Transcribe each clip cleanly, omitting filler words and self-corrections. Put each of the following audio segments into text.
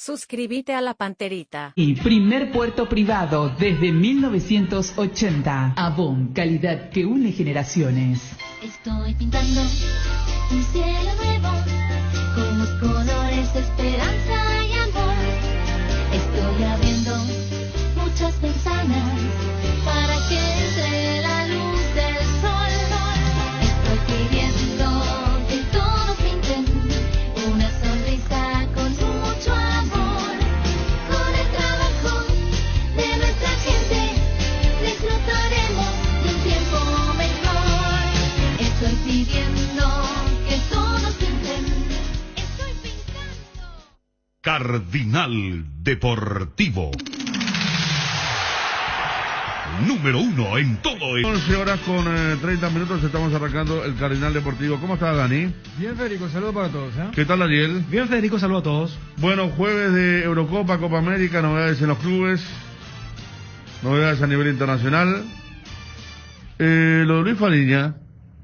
Suscríbete a La Panterita. Y primer puerto privado desde 1980. Avon, calidad que une generaciones. Estoy pintando un cielo nuevo con los colores de esperanza y amor. Estoy abriendo muchas ventanas para que entre la luz del sol. Estoy pidiendo que todos pinten una sonrisa con mucho amor. Con el trabajo de nuestra gente disfrutaremos de un tiempo mejor. Estoy pidiendo que todos pinten. Estoy pintando. Cardinal Deportivo. Número 1 en todo el... 11 horas con 30 minutos estamos arrancando el Cardinal Deportivo. ¿Cómo estás, Dani? Bien, Federico, saludos para todos. ¿Qué tal, Ariel? Bien, Federico, saludos a todos. Bueno, jueves de Eurocopa, Copa América, novedades en los clubes, novedades a nivel internacional. Lo de Luis Fariña,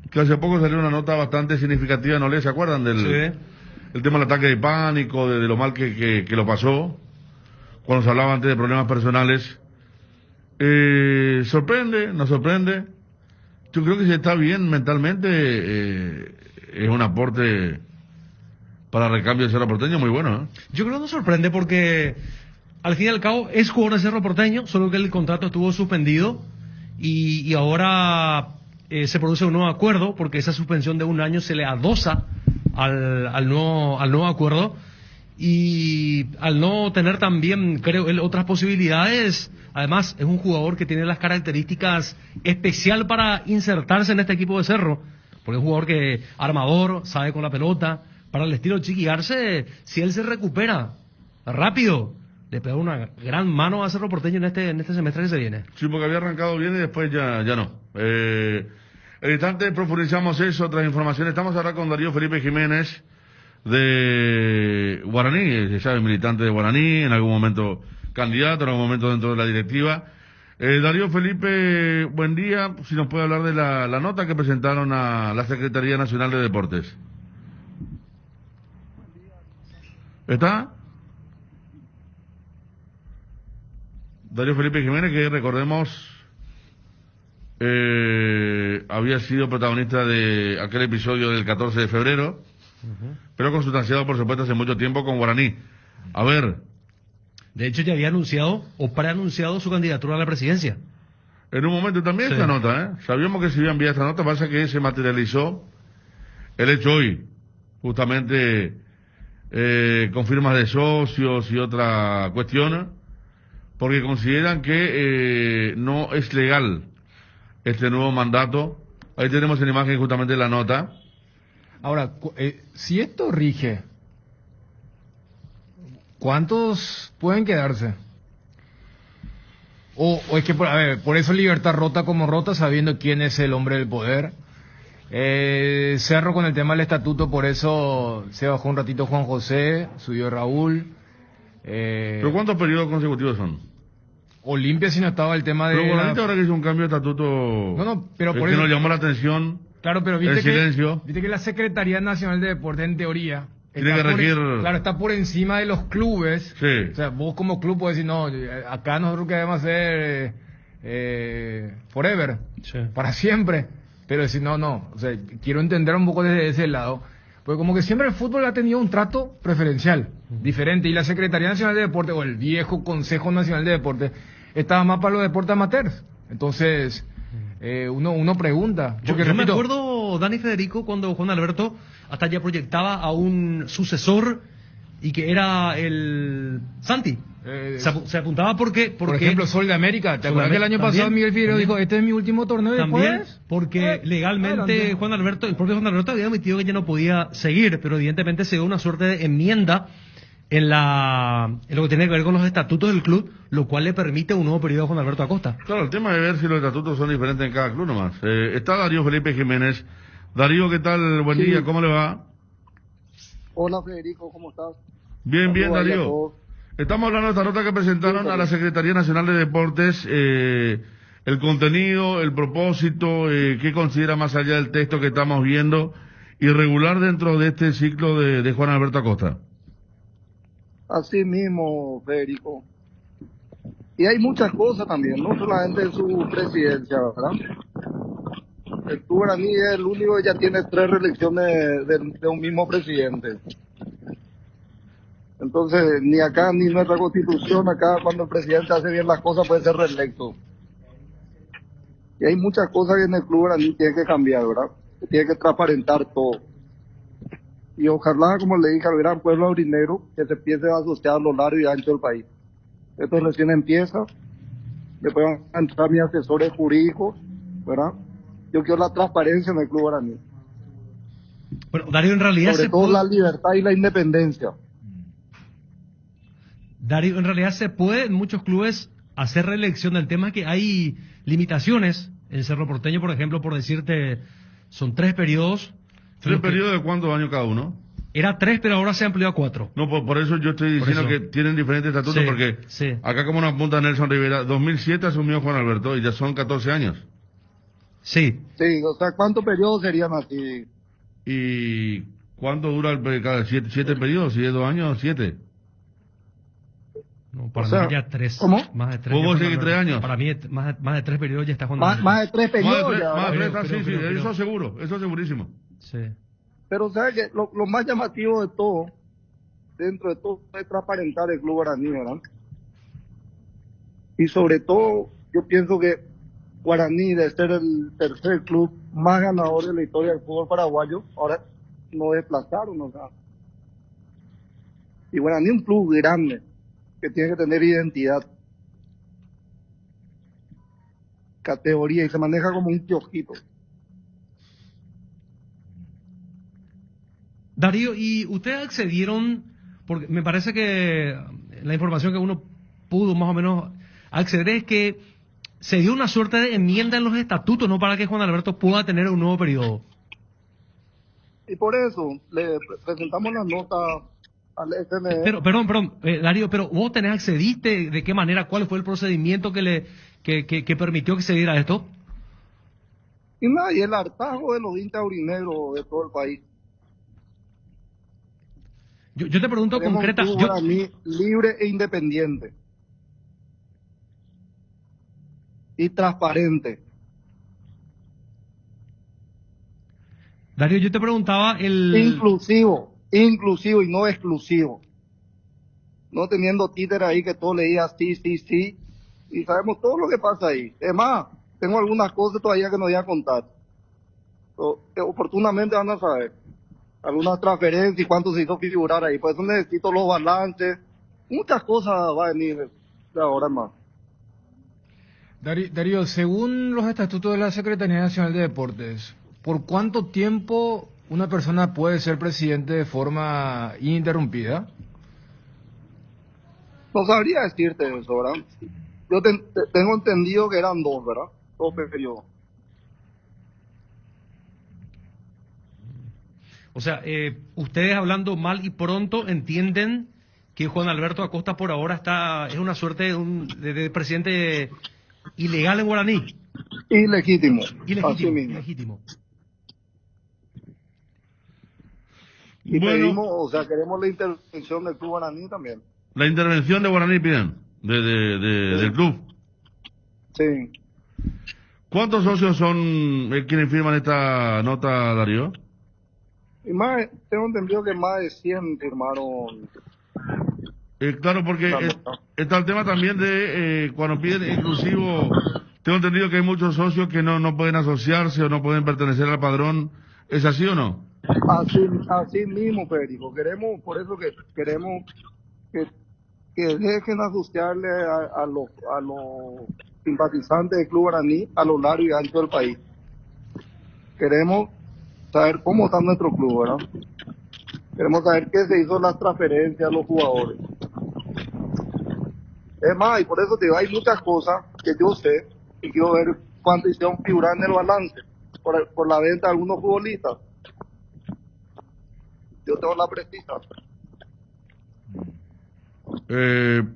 que hace poco salió una nota bastante significativa, ¿no le se acuerdan del el tema del ataque de pánico, de lo mal que lo pasó, cuando se hablaba antes de problemas personales? ¿Sorprende? ¿No sorprende? Yo creo que si está bien mentalmente, es un aporte para recambio de Cerro Porteño muy bueno, ¿eh? Yo creo que no sorprende porque al fin y al cabo es jugador de Cerro Porteño, solo que el contrato estuvo suspendido y ahora se produce un nuevo acuerdo porque esa suspensión de un año se le adosa al nuevo acuerdo, y al no tener también, creo, él otras posibilidades, además es un jugador que tiene las características especial para insertarse en este equipo de Cerro, porque es un jugador que armador, sabe con la pelota, para el estilo Chiqui Arce, si él se recupera rápido, le pega una gran mano a Cerro Porteño en este semestre que se viene. Sí, porque había arrancado bien y después ya no. El instante profundizamos eso, otras informaciones. Estamos ahora con Darío Felipe Jiménez, de Guaraní, se sabe, militante de Guaraní, en algún momento candidato, en algún momento dentro de la directiva. Darío Felipe, buen día. Si nos puede hablar de la nota que presentaron a la Secretaría Nacional de Deportes. ¿Está? Darío Felipe Jiménez, que recordemos había sido protagonista de aquel episodio del 14 de febrero, pero consustanciado, por supuesto, hace mucho tiempo con Guaraní. A ver. De hecho, ya había anunciado o preanunciado su candidatura a la presidencia. En un momento también esta nota, sabíamos que se iba a enviar esta nota, pasa que se materializó el hecho hoy, justamente con firmas de socios y otra cuestión, porque consideran que no es legal este nuevo mandato. Ahí tenemos en imagen justamente la nota. Ahora, si esto rige, ¿cuántos pueden quedarse? O es que, por eso Libertad rota como rota, sabiendo quién es el hombre del poder. Cerro con el tema del estatuto, por eso se bajó un ratito Juan José, subió Raúl. ¿Pero cuántos periodos consecutivos son? Olimpia, si no estaba el tema de... Pero Guaraní ahora que hizo un cambio de estatuto... No, pero por que eso... nos llamó la atención. Claro, pero viste que la Secretaría Nacional de Deportes, en teoría, tiene que regir... Claro, está por encima de los clubes. Sí. O sea, vos como club podés decir, no, acá nosotros queremos hacer forever, para siempre. Pero decir, no, o sea, quiero entender un poco desde ese lado. Porque como que siempre el fútbol ha tenido un trato preferencial, diferente. Y la Secretaría Nacional de Deportes, o el viejo Consejo Nacional de Deportes, estaba más para los deportes amateurs. Entonces... uno pregunta. Yo me acuerdo, Dani Federico, cuando Juan Alberto hasta ya proyectaba a un sucesor y que era el Santi. Se apuntaba porque... Por ejemplo, Sol de América. ¿Te acuerdas que el año pasado Miguel Figueroa dijo, este es mi último torneo también, después? Porque legalmente Juan Alberto, el propio Juan Alberto había admitido que ya no podía seguir, pero evidentemente se dio una suerte de enmienda en lo que tiene que ver con los estatutos del club, lo cual le permite un nuevo periodo a Juan Alberto Acosta. Claro, el tema de ver si los estatutos son diferentes en cada club nomás. Está Darío Felipe Jiménez. Darío, ¿qué tal? Buen día, ¿cómo le va? Hola Federico, ¿cómo estás? Bien, Darío. Estamos hablando de esta nota que presentaron a la Secretaría Nacional de Deportes, el contenido, el propósito, qué considera más allá del texto que estamos viendo, irregular dentro de este ciclo de Juan Alberto Acosta. Así mismo, Federico. Y hay muchas cosas también, no solamente en su presidencia, ¿verdad? El Club Guaraní es el único que ya tiene 3 reelecciones de un mismo presidente. Entonces, ni acá ni nuestra constitución, acá cuando el presidente hace bien las cosas puede ser reelecto. Y hay muchas cosas que en el Club Guaraní tiene que cambiar, ¿verdad? Tiene que transparentar todo. Y ojalá, como le dije al gran pueblo aurinegro, que se empiece a asociar a lo largo y ancho del país. Esto recién empieza, después van a entrar mis asesores jurídicos, ¿verdad? Yo quiero la transparencia en el Club Guaraní. Bueno, Darío, en realidad Sobre todo la libertad y la independencia. Darío, en realidad se puede en muchos clubes hacer reelección. El tema es que hay limitaciones. En Cerro Porteño, por ejemplo, por decirte, son 3 periodos. ¿3 periodos de cuántos años cada uno? Era 3, pero ahora se amplió a 4. No, por eso yo estoy diciendo que tienen diferentes estatutos, Sí, porque sí. acá como nos apunta Nelson Rivera, 2007 asumió Juan Alberto y ya son 14 años. Sí. Sí, o sea, ¿cuántos periodos serían así? ¿Y cuánto dura cada 7 periodos? Si es 2 años, 7. No, para O sea, mí ya 3. ¿cómo? Más de 3. ¿Vos decís que 3 años? Para mí más de 3 periodos ya está Juan Más Alberto. de 3 periodos ya, Más de ¿verdad? 3, sí, eso seguro, eso segurísimo. Sí. Pero ¿sabes qué? Lo más llamativo de todo, dentro de todo, es transparentar el Club Guaraní, ¿verdad? Y sobre todo, yo pienso que Guaraní, de ser el tercer club más ganador de la historia del fútbol paraguayo, ahora no desplazaron, o sea. Y Guaraní es un club grande, que tiene que tener identidad, categoría, y se maneja como un kiosquito. Darío, ¿y ustedes accedieron? Porque me parece que la información que uno pudo más o menos acceder es que se dio una suerte de enmienda en los estatutos, ¿no? Para que Juan Alberto pueda tener un nuevo periodo. Y por eso le presentamos la nota al FME. Pero, perdón, Darío, pero vos accediste, ¿de qué manera? ¿Cuál fue el procedimiento que permitió que se diera esto? Y nada, y el hartazgo de los hinchas aurinegros de todo el país. Yo te pregunto Queremos concreta. un club Guaraní libre e independiente. Y transparente. Darío, yo te preguntaba Inclusivo y no exclusivo. No teniendo títer ahí que todo le diga sí. Y sabemos todo lo que pasa ahí. Es más, tengo algunas cosas todavía que no voy a contar. Que oportunamente van a saber. Algunas transferencias y cuánto se hizo figurar ahí. Por eso necesito los balances. Muchas cosas va a venir de ahora en más. Darío, según los estatutos de la Secretaría Nacional de Deportes, ¿por cuánto tiempo una persona puede ser presidente de forma ininterrumpida? No sabría decirte eso, ¿verdad? Yo tengo entendido que eran 2, ¿verdad? 2 periodos. O sea, ustedes hablando mal y pronto entienden que Juan Alberto Acosta por ahora es una suerte de presidente ilegal en Guaraní. Ilegítimo. Así mismo. Ilegítimo. Y Bueno, pedimos, o sea, queremos la intervención del Club Guaraní también. la intervención de Guaraní piden, del club. Sí. ¿Cuántos socios son quienes firman esta nota, Darío? Y más, tengo entendido que más de 100 firmaron. Claro, porque está el tema también de cuando piden inclusivo, tengo entendido que hay muchos socios que no pueden asociarse o no pueden pertenecer al padrón. ¿Es así o no? Así mismo, Federico. Queremos, por eso que queremos que dejen asociarle a los simpatizantes del Club Guaraní a lo largo y ancho del país. Queremos saber cómo está nuestro club, ¿verdad? Queremos saber qué se hizo las transferencias a los jugadores. Es más, y por eso te digo, hay muchas cosas que yo sé y quiero ver cuánto hicieron figurar en el balance por la venta de algunos futbolistas. Yo tengo la precisa.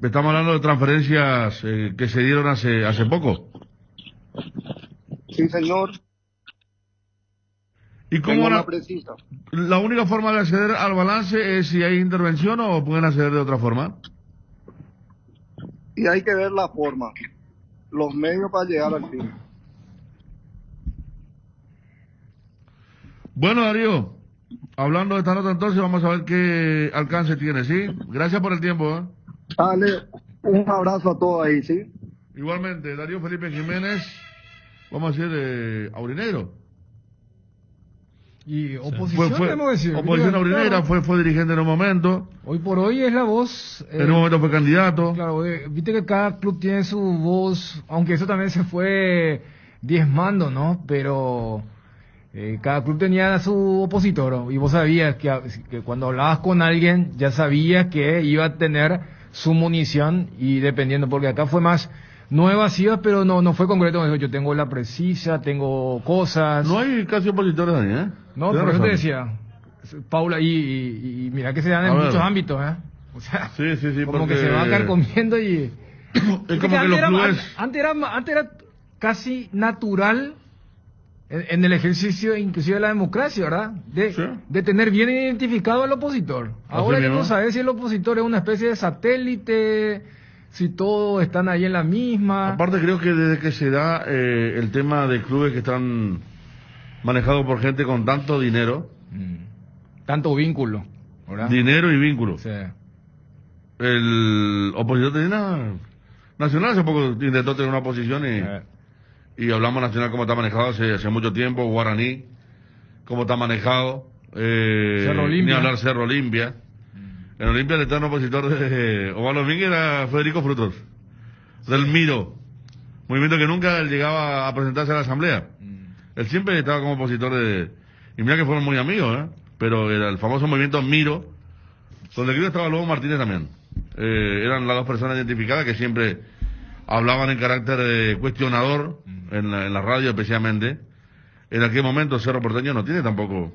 Estamos hablando de transferencias que se dieron hace poco. Sí, señor. ¿Y cómo Tengo la, la precisa. la única forma de acceder al balance es si hay intervención o pueden acceder de otra forma? Y hay que ver la forma, los medios para llegar al fin. Bueno, Darío, hablando de esta nota entonces, vamos a ver qué alcance tiene, ¿sí? Gracias por el tiempo, ¿eh? Dale, un abrazo a todos ahí, ¿sí? Igualmente, Darío Felipe Jiménez, vamos a decir, aurinegro. Y oposición, Fue debemos decir. oposición Claro, aurinegro, fue dirigente en un momento, hoy por hoy es la voz. en un momento fue candidato. Claro, viste que cada club tiene su voz, aunque eso también se fue diezmando, ¿no? Pero cada club tenía su opositor, y vos sabías que cuando hablabas con alguien ya sabías que iba a tener su munición, y dependiendo, porque acá fue más no evasiva, pero no fue concreto. Yo tengo la precisa, tengo cosas. No hay casi opositores ahí, ¿eh? No, Tienes por eso razón. te decía, Paula, y mira que se dan en A ver. muchos ámbitos, ¿eh? O sea, Sí, como porque que se va carcomiendo y... es como que los clubes... Antes era casi natural en el ejercicio inclusive de la democracia, ¿verdad? Sí. De tener bien identificado al opositor. Ahora ya mismo. no sabes si el opositor es una especie de satélite, si todos están ahí en la misma. Aparte creo que desde que se da el tema de clubes que están manejados por gente con tanto dinero, Tanto vínculo, ¿verdad? dinero y vínculo. Sí. El opositor tenía Nacional hace poco intentó tener una oposición y hablamos Nacional cómo está manejado hace mucho tiempo, Guaraní cómo está manejado, Cerro Olimpia. ni hablar Cerro Olimpia. En Olimpia el eterno opositor de Omar Domínguez era Federico Frutos, del Miro, movimiento que nunca llegaba a presentarse a la asamblea. Él siempre estaba como opositor y mira que fueron muy amigos, pero era el famoso movimiento Miro, donde creo que estaba Lobo Martínez también. Eran las dos personas identificadas que siempre hablaban en carácter cuestionador, en la radio especialmente. En aquel momento Cerro Porteño no tiene tampoco.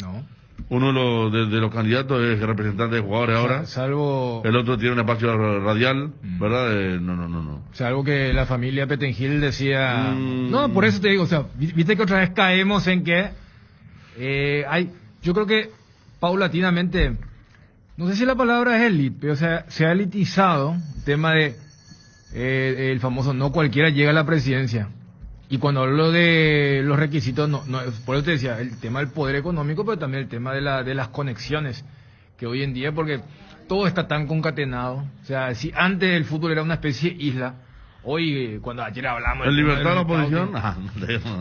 No. Uno de los candidatos es representante de jugadores ahora. Salvo... El otro tiene un espacio radial, ¿verdad? No. Salvo que la familia Petengil decía... No, por eso te digo, o sea, viste que otra vez caemos en que yo creo que paulatinamente, no sé si la palabra es elite, pero se ha elitizado el tema de el famoso no cualquiera llega a la presidencia. Y cuando hablo de los requisitos, no, por eso te decía, el tema del poder económico, pero también el tema de las conexiones, que hoy en día, porque todo está tan concatenado. O sea, si antes el fútbol era una especie de isla, hoy, cuando ayer hablamos... ¿En del libertad de la tema del oposición? mercado,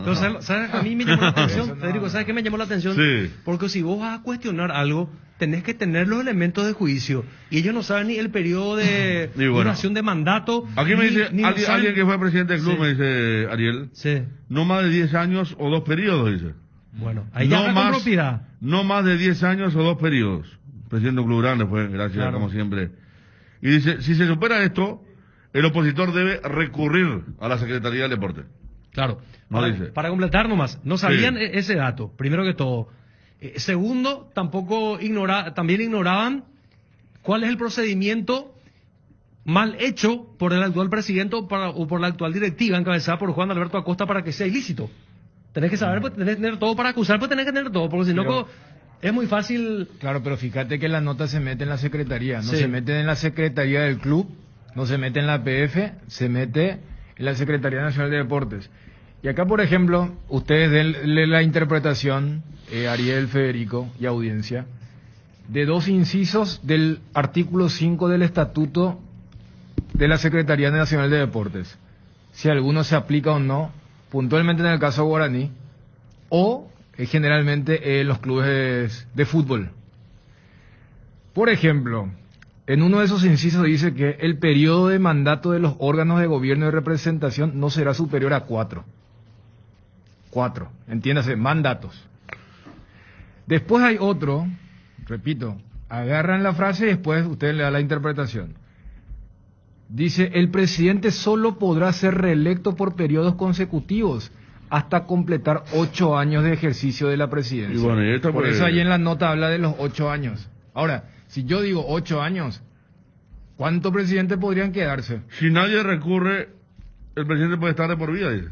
Pero, ¿sabes? A mí me llamó la atención, Eso no. Federico, ¿sabes qué me llamó la atención? Sí. Porque si vos vas a cuestionar algo, tenés que tener los elementos de juicio. Y ellos no saben ni el periodo de Y bueno. duración de mandato. Aquí me dice, ni saben- alguien que fue presidente del club, Sí. me dice Ariel, Sí. no más de 10 años o 2 periodos, dice. Bueno, ahí ya No habla con más, propiedad. no más de 10 años o 2 periodos. Presidente de un club grande fue, gracias, Claro. como siempre. Y dice, si se supera esto, el opositor debe recurrir a la Secretaría del Deporte. Claro. No dice. Para completar nomás, no sabían Sí. ese dato, primero que todo. Segundo, también ignoraban cuál es el procedimiento mal hecho por el actual presidente o por la actual directiva encabezada por Juan Alberto Acosta para que sea ilícito. Tenés que saber, pues tenés que tener todo para acusar, pues tenés que tener todo, porque si no Pero- es muy fácil. Claro, pero fíjate que la nota se mete en la secretaría, no Sí. se mete en la secretaría del club, no se mete en la PF, se mete en la Secretaría Nacional de Deportes. Y acá, por ejemplo, ustedes denle la interpretación, Ariel, Federico y audiencia, de dos incisos del artículo 5 del Estatuto de la Secretaría Nacional de Deportes. Si alguno se aplica o no, puntualmente en el caso Guaraní, o generalmente en los clubes de fútbol. Por ejemplo, en uno de esos incisos dice que el periodo de mandato de los órganos de gobierno y representación no será superior a 4. 4, entiéndase, mandatos. Después hay otro, repito, agarran la frase y después usted le da la interpretación. Dice, el presidente solo podrá ser reelecto por periodos consecutivos hasta completar 8 años de ejercicio de la presidencia. Y bueno, y esto por pues- eso ahí en la nota habla de los 8 años. Ahora, si yo digo 8 años, ¿cuántos presidentes podrían quedarse? Si nadie recurre, el presidente puede estar de por vida, dice.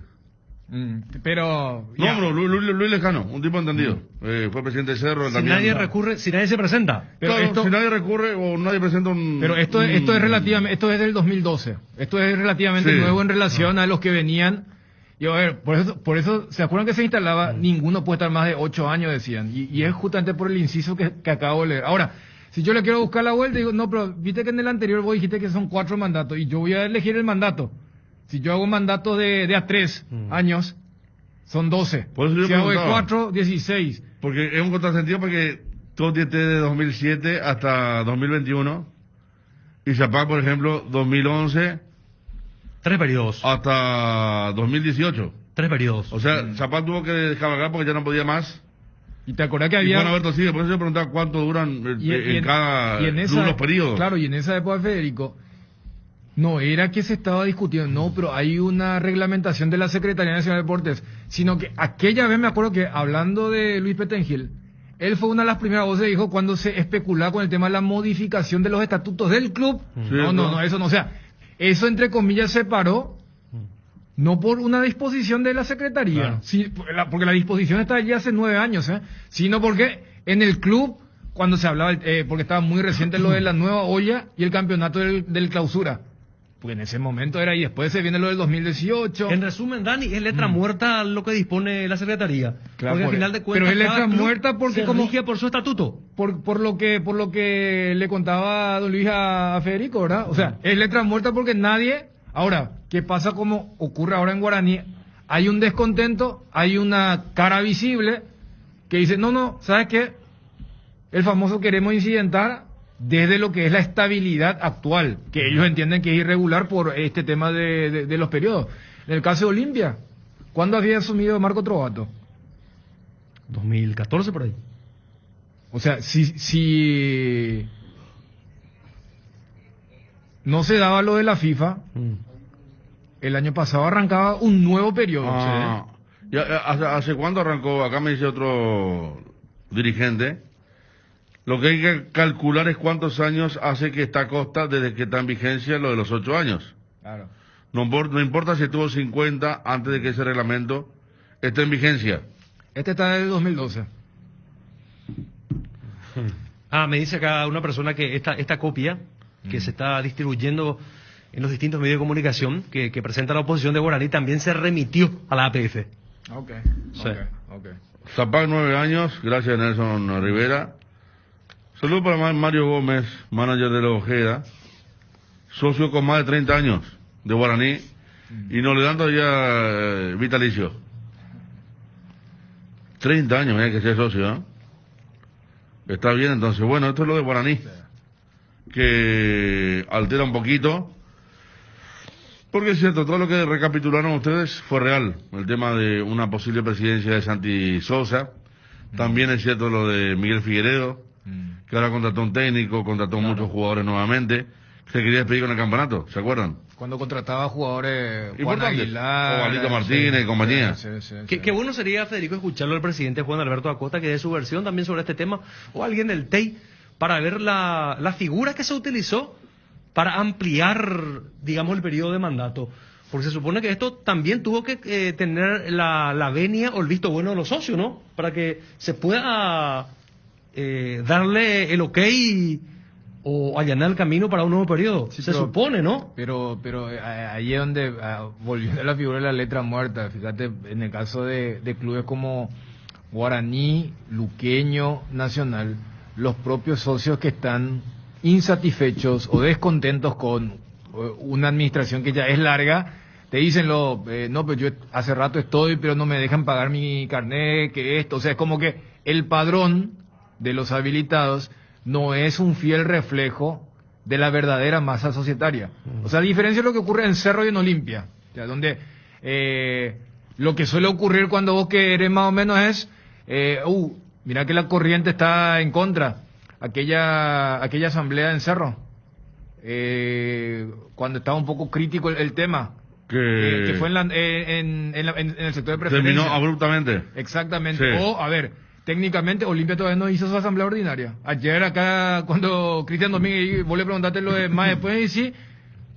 Pero... No, ya. pero Luis Lescano, un tipo entendido. Fue presidente de Cerro. Si también. nadie recurre, si nadie se presenta. Pero Claro, esto- si nadie recurre o nadie presenta un... Pero esto es relativamente, esto es del 2012. Esto es relativamente Sí. nuevo en relación a los que venían. Y a ver, por eso, ¿se acuerdan que se instalaba? Ninguno puede estar más de 8 años, decían. Y es justamente por el inciso que acabo de leer. Ahora, si yo le quiero buscar la vuelta, digo, no, pero viste que en el anterior vos dijiste que son 4 mandatos. Y yo voy a elegir el mandato. Si yo hago un mandato de a 3 años, son 12. Por eso yo Si hago de preguntaba. 4, 16. Porque es un contrasentido porque Totti esté de 2007 hasta 2021 y Zapag, por ejemplo, 2011 3 periodos. hasta 2018. 3 periodos. O sea, Zapag tuvo que descargar porque ya no podía más. Y te acordás que Y había... Juan Alberto sigue, por eso yo preguntaba cuánto duran en cada y en club los periodos. Claro, y en esa época, Federico, no era que se estaba discutiendo, no, pero hay una reglamentación de la Secretaría Nacional de Deportes, sino que aquella vez me acuerdo que, hablando de Luis Petengil, él fue una de las primeras voces que dijo cuando se especulaba con el tema de la modificación de los estatutos del club. Sí, No, eso no, o sea, eso entre comillas se paró, no por una disposición de la Secretaría, Claro. sí, porque la disposición está allí hace 9 años, sino porque en el club, cuando se hablaba, porque estaba muy reciente lo de la nueva olla y el campeonato del clausura. Pues en ese momento era, y después se viene lo del 2018. En resumen, Dani, es letra muerta lo que dispone la Secretaría. Claro, porque al por- final de cuentas, pero es cada letra club muerta porque se como- rige por su estatuto. Por lo que le contaba don Luis a Federico, ¿verdad? O sea, es letra muerta porque nadie... Ahora, ¿qué pasa como ocurre ahora en Guaraní? Hay un descontento, hay una cara visible que dice, no, ¿sabes qué? El famoso queremos incidentar desde lo que es la estabilidad actual, que ellos entienden que es irregular por este tema de los periodos. En el caso de Olimpia, ¿cuándo había asumido Marco Trovato? 2014 por ahí. O sea, si no se daba lo de la FIFA, el año pasado arrancaba un nuevo periodo. Ah, ya, ¿hace cuándo arrancó? Acá me dice otro dirigente. Lo que hay que calcular es cuántos años hace que esta Costa desde que está en vigencia lo de los 8 años. Claro. No importa si tuvo 50 antes de que ese reglamento esté en vigencia. Este está desde 2012. Me dice acá una persona que esta copia que se está distribuyendo en los distintos medios de comunicación que presenta la oposición de Guaraní también se remitió a la APF. Ok. Sí. Ok. Zapag 9 años, gracias a Nelson Rivera. Saludos para Mario Gómez, manager de la Ojeda, socio con más de 30 años de Guaraní y no le dan todavía vitalicio. 30 años, mira que sea socio, ¿eh? Está bien, entonces, bueno, esto es lo de Guaraní, que altera un poquito, porque es cierto, todo lo que recapitularon ustedes fue real, el tema de una posible presidencia de Santi Sosa, también es cierto lo de Miguel Figueredo, que ahora contrató un técnico, contrató muchos jugadores nuevamente, que se quería despedir con el campeonato, ¿se acuerdan? Cuando contrataba jugadores Juan Importantes, Aguilar, o Alito Martínez y compañía. Sí. Qué bueno sería, Federico, escucharlo al presidente Juan Alberto Acosta, que dé su versión también sobre este tema, o alguien del TEI, para ver la figura que se utilizó para ampliar, digamos, el periodo de mandato. Porque se supone que esto también tuvo que tener la venia o el visto bueno de los socios, ¿no? Para que se pueda darle el ok o allanar el camino para un nuevo periodo. Sí, se pero- supone, ¿no? Pero ahí es donde volvió a la figura de la letra muerta. Fíjate, en el caso de clubes como Guaraní, Luqueño, Nacional, los propios socios que están insatisfechos o descontentos con una administración que ya es larga, te dicen no, pero yo hace rato estoy, pero no me dejan pagar mi carnet, que esto, o sea, es como que el padrón de los habilitados no es un fiel reflejo de la verdadera masa societaria. O sea, a diferencia de lo que ocurre en Cerro y en Olimpia, ya, donde lo que suele ocurrir cuando vos que eres más o menos es, mira que la corriente está en contra. Aquella asamblea en Cerro, cuando estaba un poco crítico el tema, que fue en el sector de preferencia. Terminó abruptamente. Exactamente. Sí. O, a ver, técnicamente Olimpia todavía no hizo su asamblea ordinaria. Ayer acá, cuando Cristian Domínguez, vos le preguntaste lo de más después, y sí,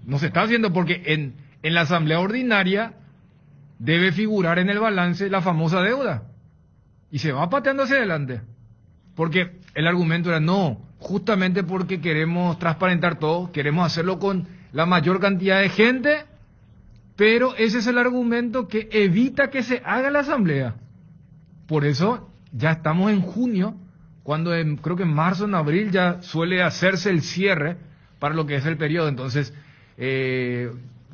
no se está haciendo porque en la asamblea ordinaria debe figurar en el balance la famosa deuda. Y se va pateando hacia adelante. Porque el argumento era no, justamente porque queremos transparentar todo, queremos hacerlo con la mayor cantidad de gente, pero ese es el argumento que evita que se haga la asamblea. Por eso ya estamos en junio, cuando creo que en marzo, en abril ya suele hacerse el cierre para lo que es el periodo. Entonces,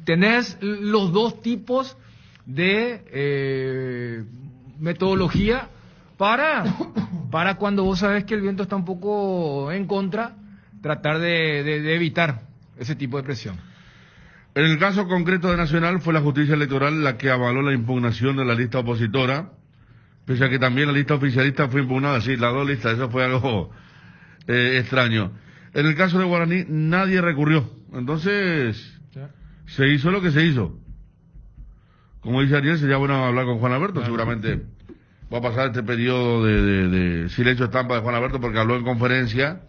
tenés los dos tipos de metodología para cuando vos sabés que el viento está un poco en contra, tratar de evitar ese tipo de presión. En el caso concreto de Nacional fue la justicia electoral la que avaló la impugnación de la lista opositora, pese a que también la lista oficialista fue impugnada, sí, las dos listas, eso fue algo extraño. En el caso de Guaraní nadie recurrió, entonces se hizo lo que se hizo. Como dice Ariel, sería bueno hablar con Juan Alberto, seguramente va a pasar este periodo de silencio estampa de Juan Alberto porque habló en conferencia,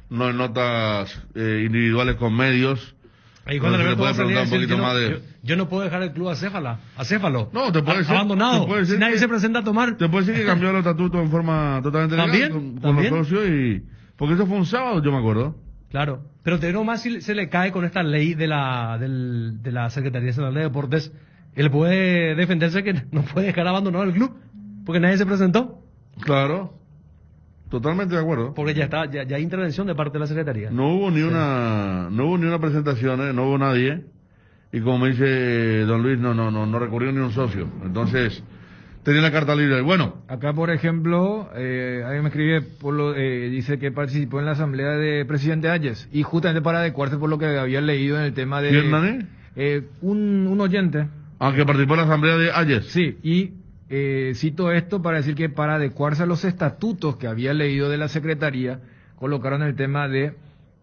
no en notas individuales con medios. Ahí Juan Alberto va a salir a decir, yo no puedo dejar el club acéfalo. No, te puede ser, abandonado. Si nadie se presenta a tomar. Te puede decir que cambió los estatutos en forma totalmente legal con los socios y porque eso fue un sábado, yo me acuerdo. Claro, pero te digo más si se le cae con esta ley de la Secretaría Nacional de Deportes, él puede defenderse que no puede dejar abandonado el club porque nadie se presentó. Claro. Totalmente de acuerdo. Porque ya hay intervención de parte de la Secretaría. No hubo ni una presentación, no hubo nadie. Y como me dice don Luis, no recurrió ni un socio. Entonces, tenía la carta libre. Bueno. Acá, por ejemplo, alguien me escribe, dice que participó en la asamblea de presidente Ayes. Y justamente para adecuarse por lo que había leído en el tema de... ¿Quién, Dani? Un oyente. Ah, que participó en la asamblea de Ayes. Sí, y... cito esto para decir que para adecuarse a los estatutos que había leído de la Secretaría, colocaron el tema de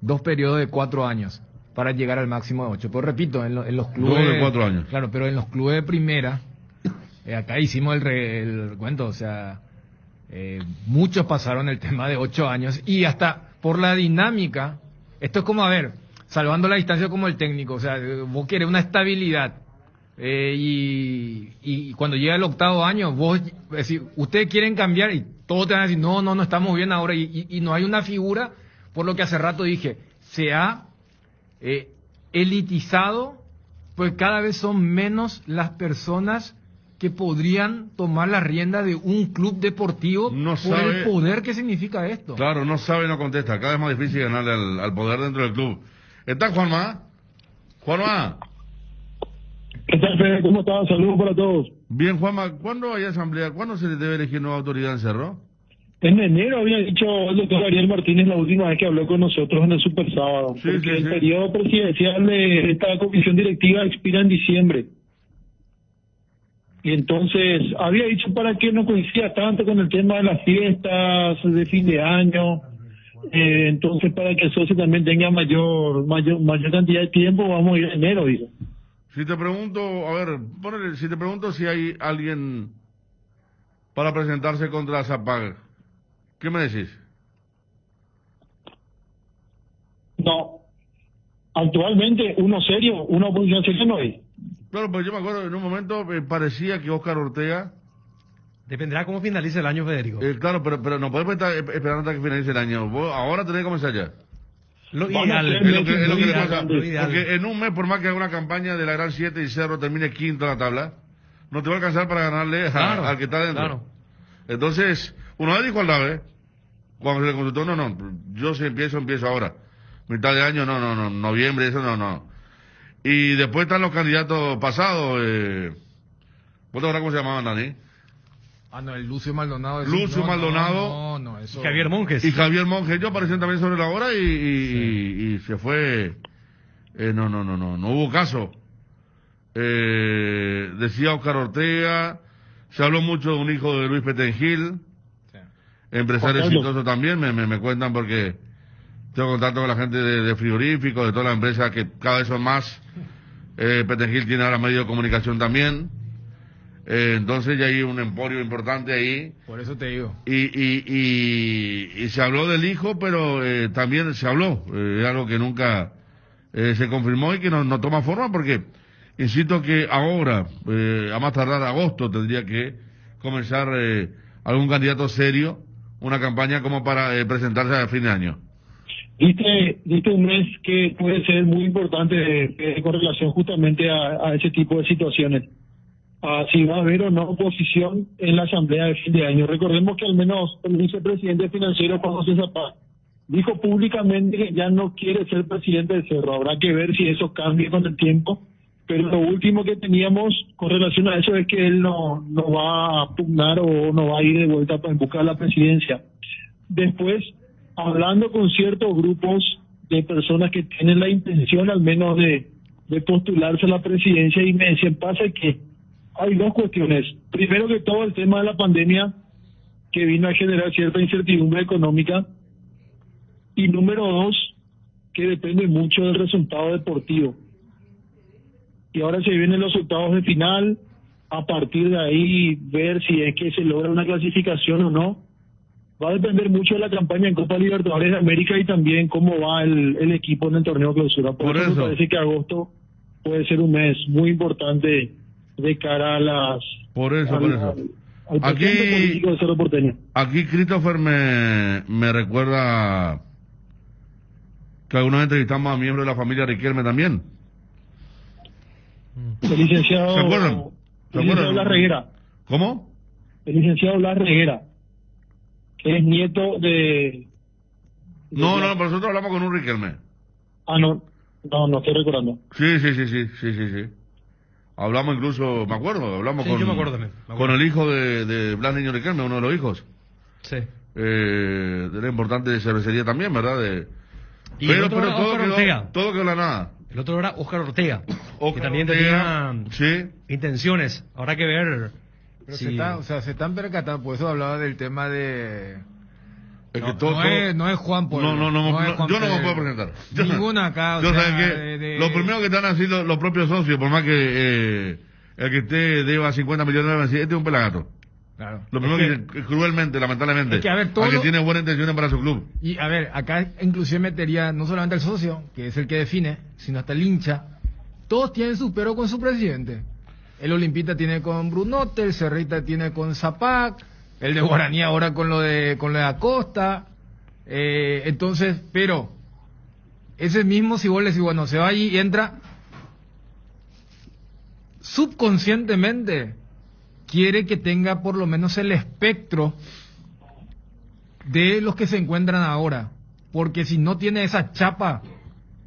2 periodos de 4 años para llegar al máximo de 8. Pues repito, en los clubes... 2 de 4 años. Claro, pero en los clubes de primera, acá hicimos el cuento, o sea, muchos pasaron el tema de 8 años y hasta por la dinámica, esto es como, a ver, salvando la distancia como el técnico, o sea, vos querés una estabilidad. Y cuando llega el 8º año, vos decís, ustedes quieren cambiar y todos te van a decir, no estamos bien ahora y no hay una figura, por lo que hace rato dije, se ha elitizado, pues cada vez son menos las personas que podrían tomar la rienda de un club deportivo por el poder que significa esto. Claro, no sabe, no contesta, cada vez más difícil ganarle al poder dentro del club. ¿Está Juanma? ¿Qué tal, Fede? ¿Cómo estás? Saludos para todos. Bien, Juanma, ¿cuándo hay asamblea? ¿Cuándo se le debe elegir nueva autoridad en Cerro? En enero había dicho el doctor Ariel Martínez la última vez que habló con nosotros en el Super Sábado, porque el periodo presidencial de esta comisión directiva expira en diciembre. Y entonces había dicho para que no coincida tanto con el tema de las fiestas de fin de año, entonces para que el socio también tenga mayor cantidad de tiempo, vamos a ir en enero, digo. Si te pregunto, a ver, si te pregunto si hay alguien para presentarse contra Zapag, ¿qué me decís? No. Actualmente, una oposición seria no hay. Claro, pues yo me acuerdo, en un momento parecía que Óscar Ortega... Dependerá cómo finalice el año, Federico. Claro, pero no podemos estar esperando hasta que finalice el año. Vos ahora tenés que comenzar ya. Lo ideal. Porque en un mes, por más que haga una campaña de la Gran 7 y Cerro termine quinto en la tabla, no te va a alcanzar para ganarle al que está dentro. Claro. Entonces, una vez dijo al Dave, cuando se le consultó, yo si empiezo ahora. Mitad de año, noviembre, eso no. Y después están los candidatos pasados, ¿vos te acuerdas cómo se llamaban, Dani? El Lucio Maldonado. Maldonado. Eso... Y Javier Monjes. Ellos aparecieron también sobre la hora y se fue. No hubo caso. Decía Óscar Ortega, se habló mucho de un hijo de Luis Petengil, empresario exitoso también, me cuentan porque tengo contacto con la gente de frigoríficos, de todas las empresas que cada vez son más. Petengil tiene ahora medio de comunicación también. Entonces ya hay un emporio importante ahí. Por eso te digo. Y se habló del hijo, pero también se habló. Es algo que nunca se confirmó y que no toma forma porque insisto que ahora, a más tardar agosto, tendría que comenzar algún candidato serio, una campaña como para presentarse a fin de año. Diste un mes que puede ser muy importante con relación justamente a ese tipo de situaciones. Si va a haber o no oposición en la asamblea de fin de año. Recordemos que al menos el vicepresidente financiero, Juan José Zapata, dijo públicamente que ya no quiere ser presidente del Cerro. Habrá que ver si eso cambia con el tiempo, pero lo último que teníamos con relación a eso es que él no va a pugnar o no va a ir de vuelta en busca de la presidencia. Después, hablando con ciertos grupos de personas que tienen la intención al menos de postularse a la presidencia, y me decían, pasa que hay dos cuestiones. Primero que todo, el tema de la pandemia, que vino a generar cierta incertidumbre económica, y número dos, que depende mucho del resultado deportivo. Y ahora se vienen los resultados de final, a partir de ahí ver si es que se logra una clasificación o no. Va a depender mucho de la campaña en Copa Libertadores de América y también cómo va el equipo en el torneo clausura. Por eso me parece que agosto puede ser un mes muy importante de cara a las... Por eso. Al presente político de Cerro Porteño. Aquí Christopher me recuerda que alguna vez entrevistamos a miembros de la familia Riquelme también. El licenciado... ¿Se acuerdan? El licenciado Blas Reguera. ¿Cómo? El licenciado Blas Reguera, que es nieto de... No, pero nosotros hablamos con un Riquelme. No estoy recordando. Sí. Hablamos incluso, me acuerdo, hablamos sí, yo me acuerdo también. Con el hijo de Blas Niño Riquelme, uno de los hijos. Sí. De la importante cervecería también, ¿verdad? Y pero todo quedó la nada. El otro era Óscar Ortega, que también Ortega, tenía intenciones. Habrá que ver. Pero si... se están percatando, por eso hablaba del tema de... Es que no es Juan Pueblo. Yo no me puedo presentar. Ninguna acá. Lo primero que están haciendo los propios socios, por más que el que esté deba 50 millones de dólares, este es un pelagato. Claro. Lo primero que cruelmente, lamentablemente, es que, a ver, que tiene buenas intenciones para su club. Y a ver, acá inclusive metería no solamente al socio, que es el que define, sino hasta el hincha. Todos tienen su pero con su presidente. El Olimpita tiene con Brunote, el Cerrita tiene con Zapac, el de Guaraní ahora con lo de Acosta. Entonces, pero ese mismo, si vos le decís, bueno, se va allí y entra, subconscientemente quiere que tenga por lo menos el espectro de los que se encuentran ahora, porque si no tiene esa chapa,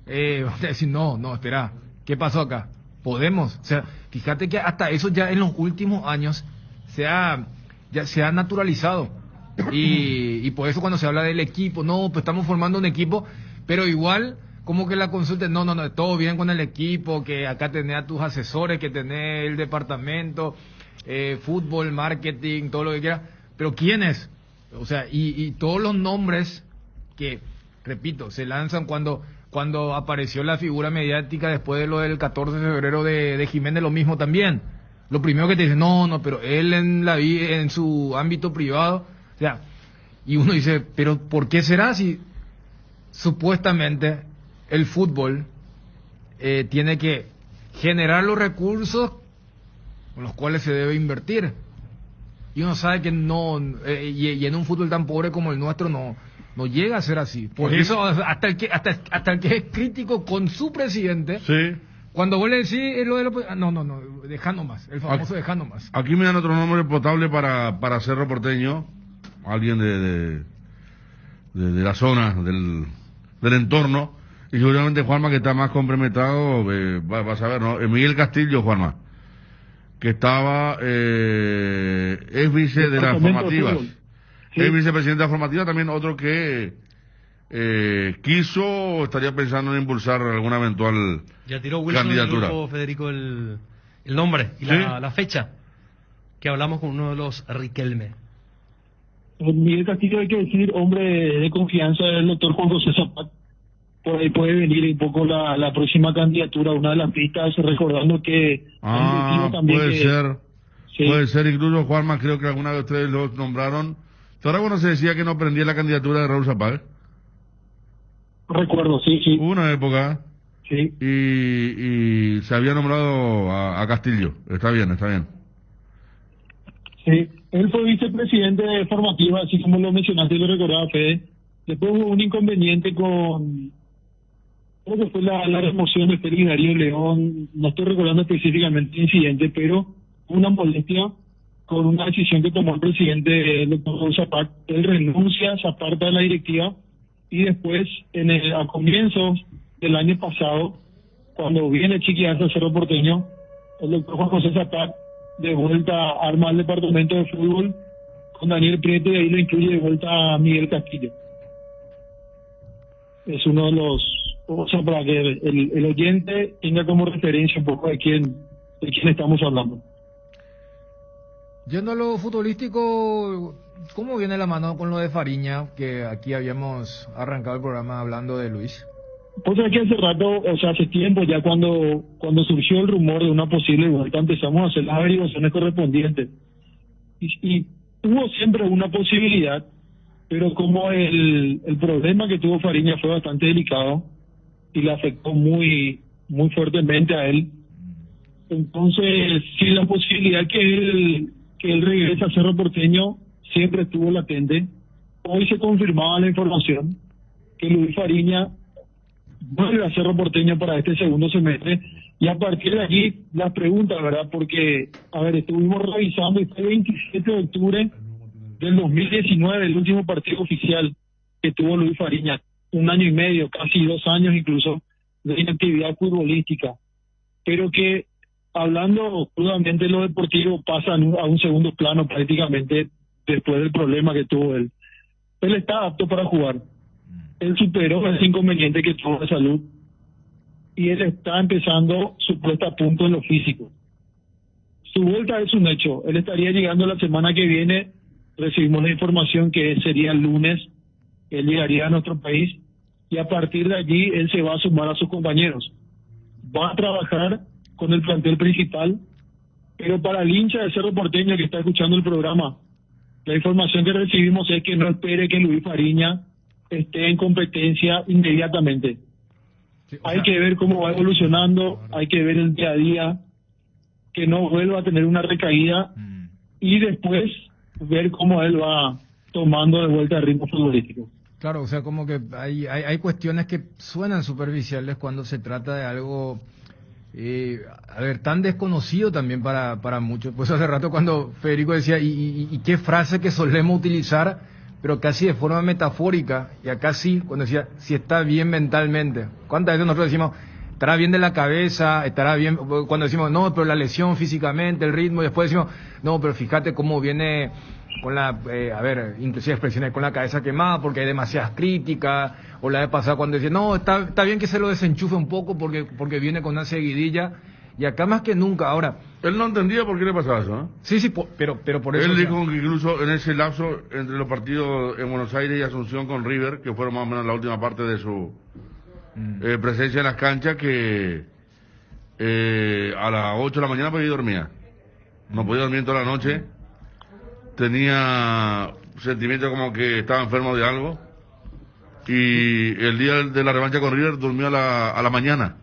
vas a decir, no, espera, ¿qué pasó acá? Podemos, o sea, fíjate que hasta eso ya en los últimos años ya se ha naturalizado, y por eso cuando se habla del equipo, no, pues estamos formando un equipo, pero igual como que la consulta, no, todo bien con el equipo, que acá tenés a tus asesores, que tenés el departamento, fútbol, marketing, todo lo que quieras, pero ¿quiénes? O sea, y todos los nombres que, repito, se lanzan cuando apareció la figura mediática después de lo del 14 de febrero de Jiménez, lo mismo también. Lo primero que te dicen, no, pero él en su ámbito privado, o sea, y uno dice, pero ¿por qué será si supuestamente el fútbol tiene que generar los recursos con los cuales se debe invertir? Y uno sabe que no, y en un fútbol tan pobre como el nuestro no llega a ser así. Por eso hasta el que es crítico con su presidente, sí, cuando vos le decís lo de no, dejando más, el famoso dejando más. Aquí me dan otro nombre potable para Cerro Porteño, alguien de la zona, del entorno, y seguramente Juanma, que está más comprometido, vas a ver, ¿no? Miguel Castillo, Juanma, que estaba, es vice de las formativas, sí. Es vicepresidente de las formativas, también otro que estaría pensando en impulsar alguna eventual ya tiró Wilson candidatura. Grupo, Federico, el nombre y ¿sí? la fecha que hablamos con uno de los Riquelme. Miguel Castillo, hay que decir, hombre de confianza del doctor Juan José Zapata. Por ahí puede venir un poco la próxima candidatura, una de las pistas, recordando que... también puede ser. Sí. Puede ser, incluso Juanma, creo que alguna de ustedes lo nombraron. ¿Ahora cuando se decía que no prendía la candidatura de Raúl Zapag? Recuerdo, sí. Hubo una época. Sí. Y se había nombrado a Castillo. Está bien, está bien. Sí, él fue vicepresidente de formativa, así como lo mencionaste y lo recordaba Fede. Después hubo un inconveniente con, creo que fue la remoción de Félix Darío León, no estoy recordando específicamente el incidente, pero una molestia con una decisión que tomó el presidente, el doctor Zapat. Él renuncia, se aparta de la directiva, y después, a comienzos del año pasado, cuando viene Chiquianza a Cerro Porteño, el doctor Juan José Zapat de vuelta arma al departamento de fútbol con Daniel Prieto, y ahí lo incluye de vuelta a Miguel Castillo. Es uno de los, o sea, para que el oyente tenga como referencia un poco de quién estamos hablando. Yendo a lo futbolístico, ¿cómo viene la mano con lo de Fariña? Que aquí habíamos arrancado el programa hablando de Luis. Pues aquí hace rato, o sea, hace tiempo ya cuando surgió el rumor de una posible vuelta, empezamos a hacer las averiguaciones correspondientes. Y hubo siempre una posibilidad, pero como el problema que tuvo Fariña fue bastante delicado y le afectó muy fuertemente a él, entonces sí, la posibilidad que él regrese a Cerro Porteño siempre estuvo latente. Hoy se confirmaba la información que Luis Fariña vuelve a Cerro Porteño para este segundo semestre, y a partir de allí las preguntas, ¿verdad? Porque, a ver, estuvimos revisando, y fue el 27 de octubre del 2019, el último partido oficial que tuvo Luis Fariña, 1 año y medio, casi 2 años incluso, de inactividad futbolística, pero que, hablando crudamente de lo deportivo, pasa a un segundo plano prácticamente después del problema que tuvo él. Él está apto para jugar. Él superó ese inconveniente que tuvo de salud y él está empezando su puesta a punto en lo físico. Su vuelta es un hecho. Él estaría llegando la semana que viene. Recibimos la información que sería el lunes. Él llegaría a nuestro país y a partir de allí él se va a sumar a sus compañeros. Va a trabajar con el plantel principal, pero para el hincha de Cerro Porteño que está escuchando el programa, la información que recibimos es que no espere que Luis Fariña esté en competencia inmediatamente. Sí, hay que ver cómo va evolucionando, hay que ver el día a día, que no vuelva a tener una recaída y después ver cómo él va tomando de vuelta el ritmo futbolístico. Claro, o sea, como que hay cuestiones que suenan superficiales cuando se trata de algo, a ver, tan desconocido también para muchos. Pues hace rato cuando Federico decía, y qué frase que solemos utilizar, pero casi de forma metafórica, y acá sí, cuando decía, si está bien mentalmente. ¿Cuántas veces nosotros decimos, estará bien de la cabeza, estará bien, cuando decimos, no, pero la lesión físicamente, el ritmo, y después decimos, no, pero fíjate cómo viene con la, a ver, inclusive expresiones con la cabeza quemada, porque hay demasiadas críticas, o la vez pasada cuando decía, no, está bien que se lo desenchufe un poco, porque viene con una seguidilla, y acá más que nunca, ahora... Él no entendía por qué le pasaba eso, ¿no? Sí, pero por eso... Él dijo que incluso en ese lapso entre los partidos en Buenos Aires y Asunción con River, que fueron más o menos la última parte de su presencia en las canchas, que a las 8 de la mañana pues dormía. No podía dormir toda la noche. Tenía sentimiento como que estaba enfermo de algo. Y el día de la revancha con River durmió a la mañana.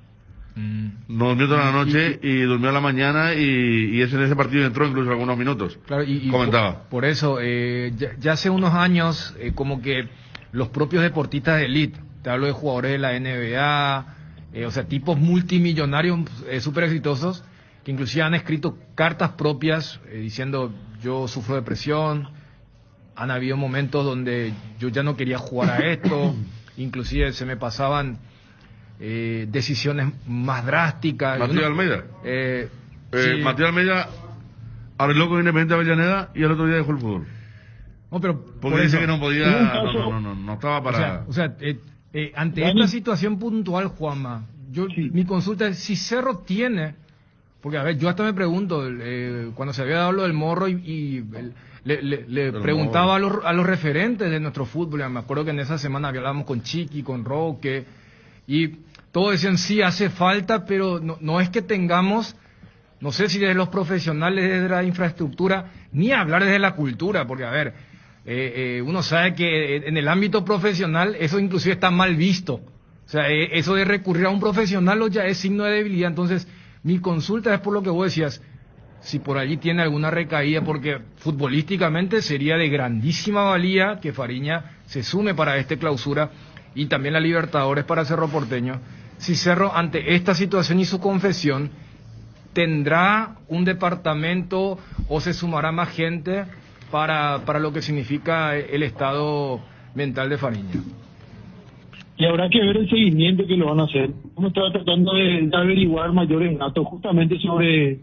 No durmió toda la noche y durmió a la mañana y en ese partido entró incluso algunos minutos. Claro, comentaba. Por eso, ya hace unos años, como que los propios deportistas de élite, te hablo de jugadores de la NBA, o sea, tipos multimillonarios súper exitosos, que inclusive han escrito cartas propias diciendo, yo sufro depresión, han habido momentos donde yo ya no quería jugar a esto, inclusive se me pasaban decisiones más drásticas. Matías Almeida. Sí. Matías Almeida arregló con Independiente Avellaneda y el otro día dejó el fútbol. No, pero porque dice que no podía, no estaba para... O sea, ante esta situación puntual, Juanma, mi consulta es si Cerro tiene, porque a ver, yo hasta me pregunto, cuando se había dado lo del Morro y le preguntaba a los referentes de nuestro fútbol, me acuerdo que en esa semana hablábamos con Chiqui, con Roque, y todos decían, sí, hace falta, pero no es que tengamos, no sé si desde los profesionales, desde la infraestructura, ni hablar desde la cultura, porque a ver, uno sabe que en el ámbito profesional eso inclusive está mal visto. O sea, eso de recurrir a un profesional ya es signo de debilidad. Entonces, mi consulta es por lo que vos decías, si por allí tiene alguna recaída, porque futbolísticamente sería de grandísima valía que Fariña se sume para esta clausura y también la Libertadores para Cerro Porteño. Si Cerro, ante esta situación y su confesión, ¿tendrá un departamento o se sumará más gente para lo que significa el estado mental de Fariña? Y habrá que ver el seguimiento que lo van a hacer. Como estaba tratando de averiguar mayores datos justamente sobre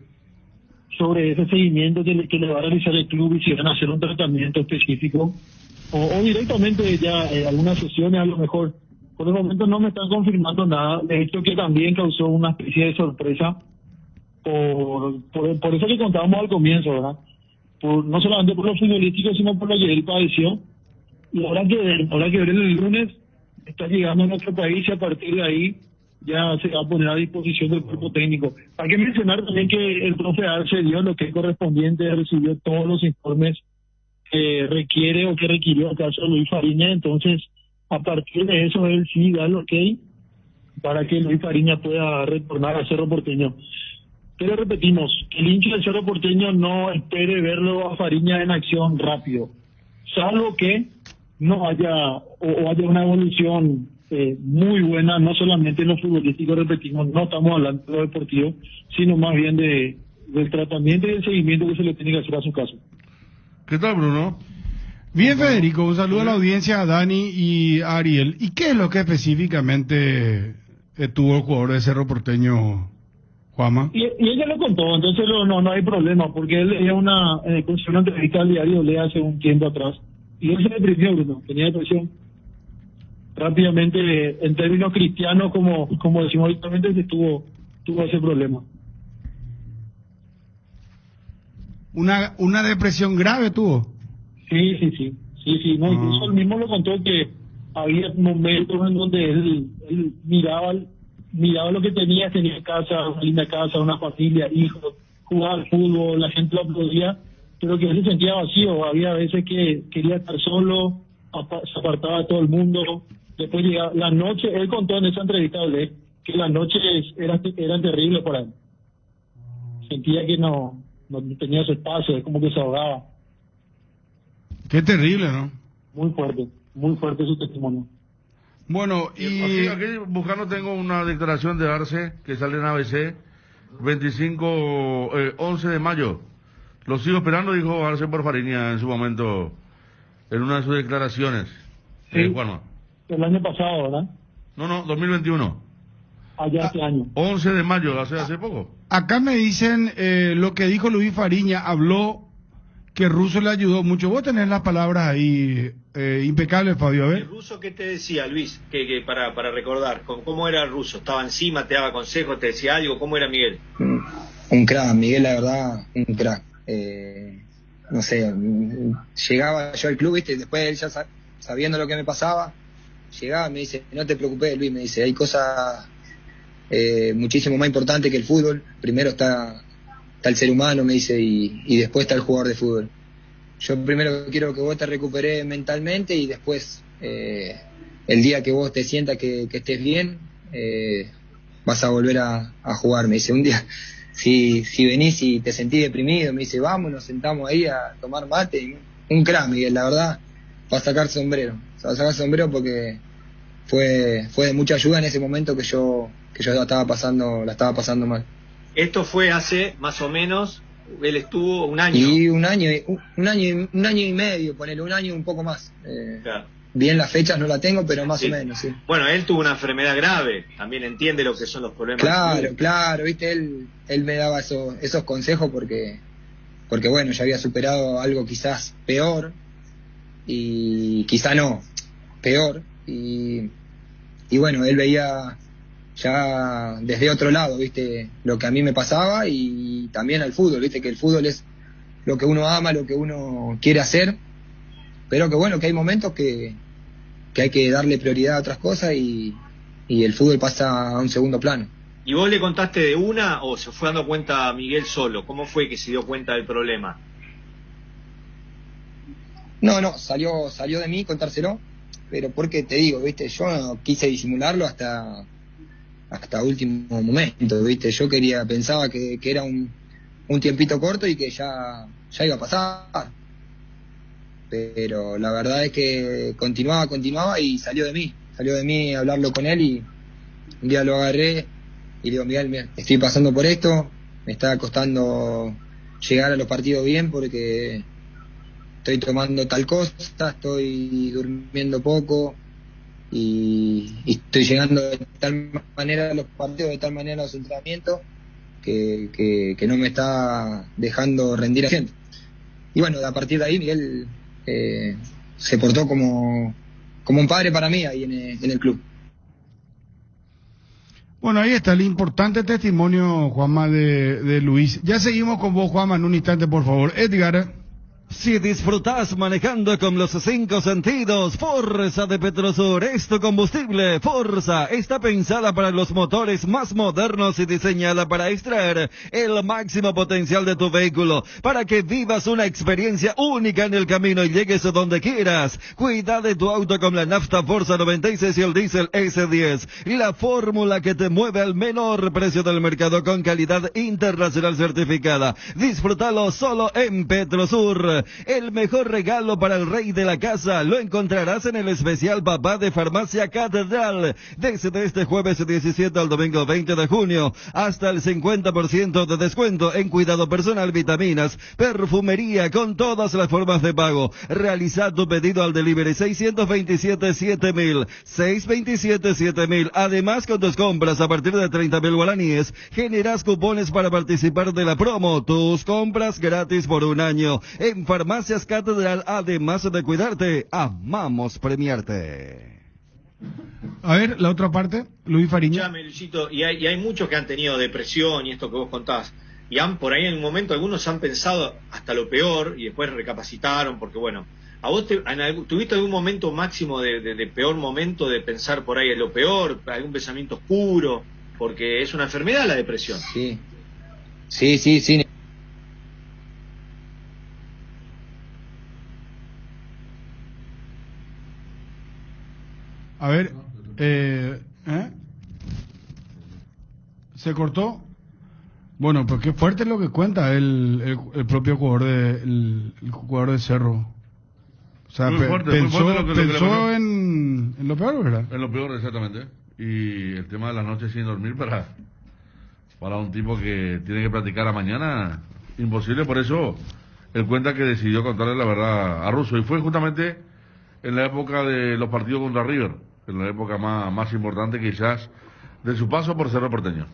ese seguimiento que le va a realizar el club y si van a hacer un tratamiento específico o directamente ya algunas sesiones a lo mejor. Por el momento no me están confirmando nada. De hecho que también causó una especie de sorpresa por eso que contábamos al comienzo, ¿verdad? No solamente por lo futbolístico, sino por lo que él padeció. Y habrá que ver el lunes, está llegando a nuestro país y a partir de ahí ya se va a poner a disposición del cuerpo técnico. Hay que mencionar también que el profe Arce dio lo que es correspondiente, recibió todos los informes que requiere o que requirió el caso de Luis Fariña, entonces a partir de eso él sí da el ok para que Luis Fariña pueda retornar a Cerro Porteño. Pero repetimos, el hincha del Cerro Porteño no espere verlo a Fariña en acción rápido, salvo que no haya o haya una evolución muy buena, no solamente en lo futbolístico, repetimos, no estamos hablando de lo deportivo, sino más bien del tratamiento y del seguimiento que se le tiene que hacer a su caso. ¿Qué tal, Bruno? Bien, Federico, un saludo a la audiencia, a Dani y a Ariel. ¿Y qué es lo que específicamente tuvo el jugador de Cerro Porteño, Juanma? Y ella lo contó, entonces no hay problema, porque él leía una entrevista al diario Le hace un tiempo atrás, y él se deprimió, Bruno, tenía depresión. Rápidamente, en términos cristianos, como decimos habitualmente, tuvo ese problema. ¿Una depresión grave tuvo? Sí. No, incluso él mismo lo contó que había momentos en donde él miraba lo que tenía casa, una linda casa, una familia, hijos, jugaba al fútbol, la gente lo aplaudía, pero que él se sentía vacío. Había veces que quería estar solo, se apartaba de todo el mundo. Después llegaba la noche, él contó en esa entrevista que las noches eran terribles para él. Sentía que no tenía su espacio, es como que se ahogaba. Qué terrible, ¿no? Muy fuerte su testimonio. Bueno, y... Aquí buscando tengo una declaración de Arce que sale en ABC, 11 de mayo. Lo sigo esperando, dijo Arce por Fariña en su momento, en una de sus declaraciones. Sí, Juanma. El año pasado, ¿verdad? No, 2021. Allá este año. 11 de mayo, hace poco. Acá me dicen lo que dijo Luis Fariña, habló que Russo le ayudó mucho. Vos tenés las palabras ahí impecables, Fabio, a ver. ¿El Russo qué te decía, Luis? Que para recordar, ¿cómo era el Russo? ¿Estaba encima, te daba consejos, te decía algo? ¿Cómo era Miguel? Un crack, Miguel, la verdad, un crack. No sé, llegaba yo al club, ¿viste? Después él ya sabiendo lo que me pasaba, llegaba y me dice, no te preocupes, Luis, me dice, hay cosas muchísimo más importantes que el fútbol. Primero está el ser humano, me dice, y después está el jugador de fútbol. Yo primero quiero que vos te recuperes mentalmente y después, el día que vos te sientas que estés bien, vas a volver a jugar. Me dice, un día, si venís y te sentís deprimido, me dice, vamos, nos sentamos ahí a tomar mate. Un crack, Miguel, la verdad, va a sacar sombrero. Va a sacar sombrero porque fue de mucha ayuda en ese momento que yo la estaba pasando mal. Esto fue hace más o menos, él estuvo un año. Y un año y medio, ponele, un año un poco más. Claro. Bien las fechas no la tengo, pero más o menos, sí. Bueno, él tuvo una enfermedad grave, también entiende lo que son los problemas. Claro, viste, él me daba esos consejos porque bueno, ya había superado algo quizás peor, y quizá no, peor, y bueno, él veía ya desde otro lado, viste, lo que a mí me pasaba y también al fútbol, viste, que el fútbol es lo que uno ama, lo que uno quiere hacer, pero que bueno, que hay momentos que hay que darle prioridad a otras cosas y el fútbol pasa a un segundo plano. ¿Y vos le contaste de una o se fue dando cuenta Miguel solo? ¿Cómo fue que se dio cuenta del problema? No, salió de mí contárselo. pero porque te digo, viste, yo no quise disimularlo hasta último momento, viste, yo pensaba que era un tiempito corto y que ya iba a pasar, pero la verdad es que continuaba y salió de mí hablarlo con él, y un día lo agarré y le digo: Miguel, mira, estoy pasando por esto, me está costando llegar a los partidos bien porque estoy tomando tal cosa, estoy durmiendo poco y estoy llegando de tal manera a los partidos, de tal manera a los entrenamientos que no me está dejando rendir a gente. Y bueno, a partir de ahí Miguel se portó como un padre para mí ahí en el club. Bueno, ahí está el importante testimonio, Juanma, de Luis. Ya seguimos con vos, Juanma, en un instante, por favor. Edgar. Si disfrutas manejando con los 5 sentidos, Forza de Petrosur es tu combustible. Forza está pensada para los motores más modernos y diseñada para extraer el máximo potencial de tu vehículo, para que vivas una experiencia única en el camino y llegues a donde quieras. Cuida de tu auto con la nafta Forza 96 y el diésel S10, la fórmula que te mueve al menor precio del mercado con calidad internacional certificada. Disfrútalo solo en Petrosur. El mejor regalo para el rey de la casa lo encontrarás en el especial Papá de Farmacia Catedral. Desde este jueves 17 al domingo 20 de junio, hasta el 50% de descuento en cuidado personal, vitaminas, perfumería, con todas las formas de pago. Realiza tu pedido al delivery 627-7000, 627-7000. Además, con tus compras a partir de 30,000 guaraníes, generas cupones para participar de la promo. Tus compras gratis por un año. En Farmacias Catedral, además de cuidarte, amamos premiarte. A ver, la otra parte, Luis Fariña. Escuchame, Luisito, y hay muchos que han tenido depresión y esto que vos contás, y por ahí en un momento algunos han pensado hasta lo peor y después recapacitaron, porque bueno, ¿a vos tuviste algún momento máximo de peor momento de pensar por ahí en lo peor, algún pensamiento oscuro? Porque es una enfermedad la depresión. Sí. A ver, ¿se cortó? Bueno, pues qué fuerte es lo que cuenta el propio jugador el jugador de Cerro. O sea, muy fuerte pensó lo que en lo peor, ¿verdad? En lo peor, exactamente. Y el tema de las noches sin dormir para un tipo que tiene que practicar a mañana, imposible. Por eso él cuenta que decidió contarle la verdad a Russo, y fue justamente en la época de los partidos contra River, en la época más importante quizás de su paso por Cerro Porteño.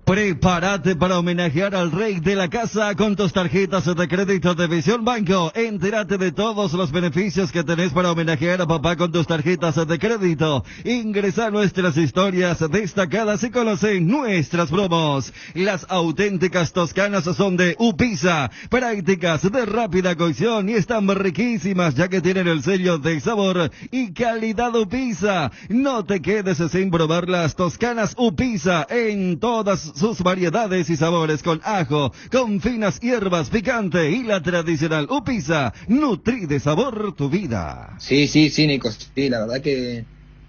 Prepárate para homenajear al rey de la casa con tus tarjetas de crédito de Visión Banco. Entérate de todos los beneficios que tenés para homenajear a papá con tus tarjetas de crédito. Ingresa a nuestras historias destacadas y conoce nuestras promos. Las auténticas toscanas son de Upisa, prácticas de rápida cocción y están riquísimas ya que tienen el sello de sabor y calidad Upisa. No te quedes sin probar las toscanas Upisa en todas sus variedades y sabores, con ajo, con finas hierbas, picante y la tradicional Upisa, nutri de sabor tu vida. Sí, Nico, sí, la verdad que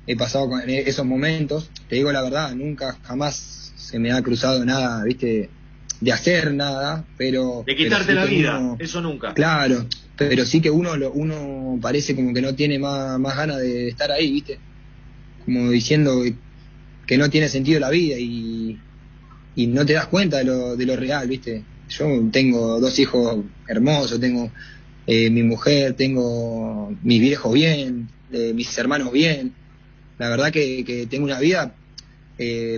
he pasado con esos momentos, te digo la verdad, jamás se me ha cruzado nada, viste, de hacer nada, pero... De quitarte la vida, eso nunca. Claro, pero sí que uno parece como que no tiene más ganas de estar ahí, viste, como diciendo que no tiene sentido la vida y no te das cuenta de lo real, ¿viste? Yo tengo 2 hijos hermosos, tengo mi mujer, tengo mis viejos bien, mis hermanos bien. La verdad que tengo una vida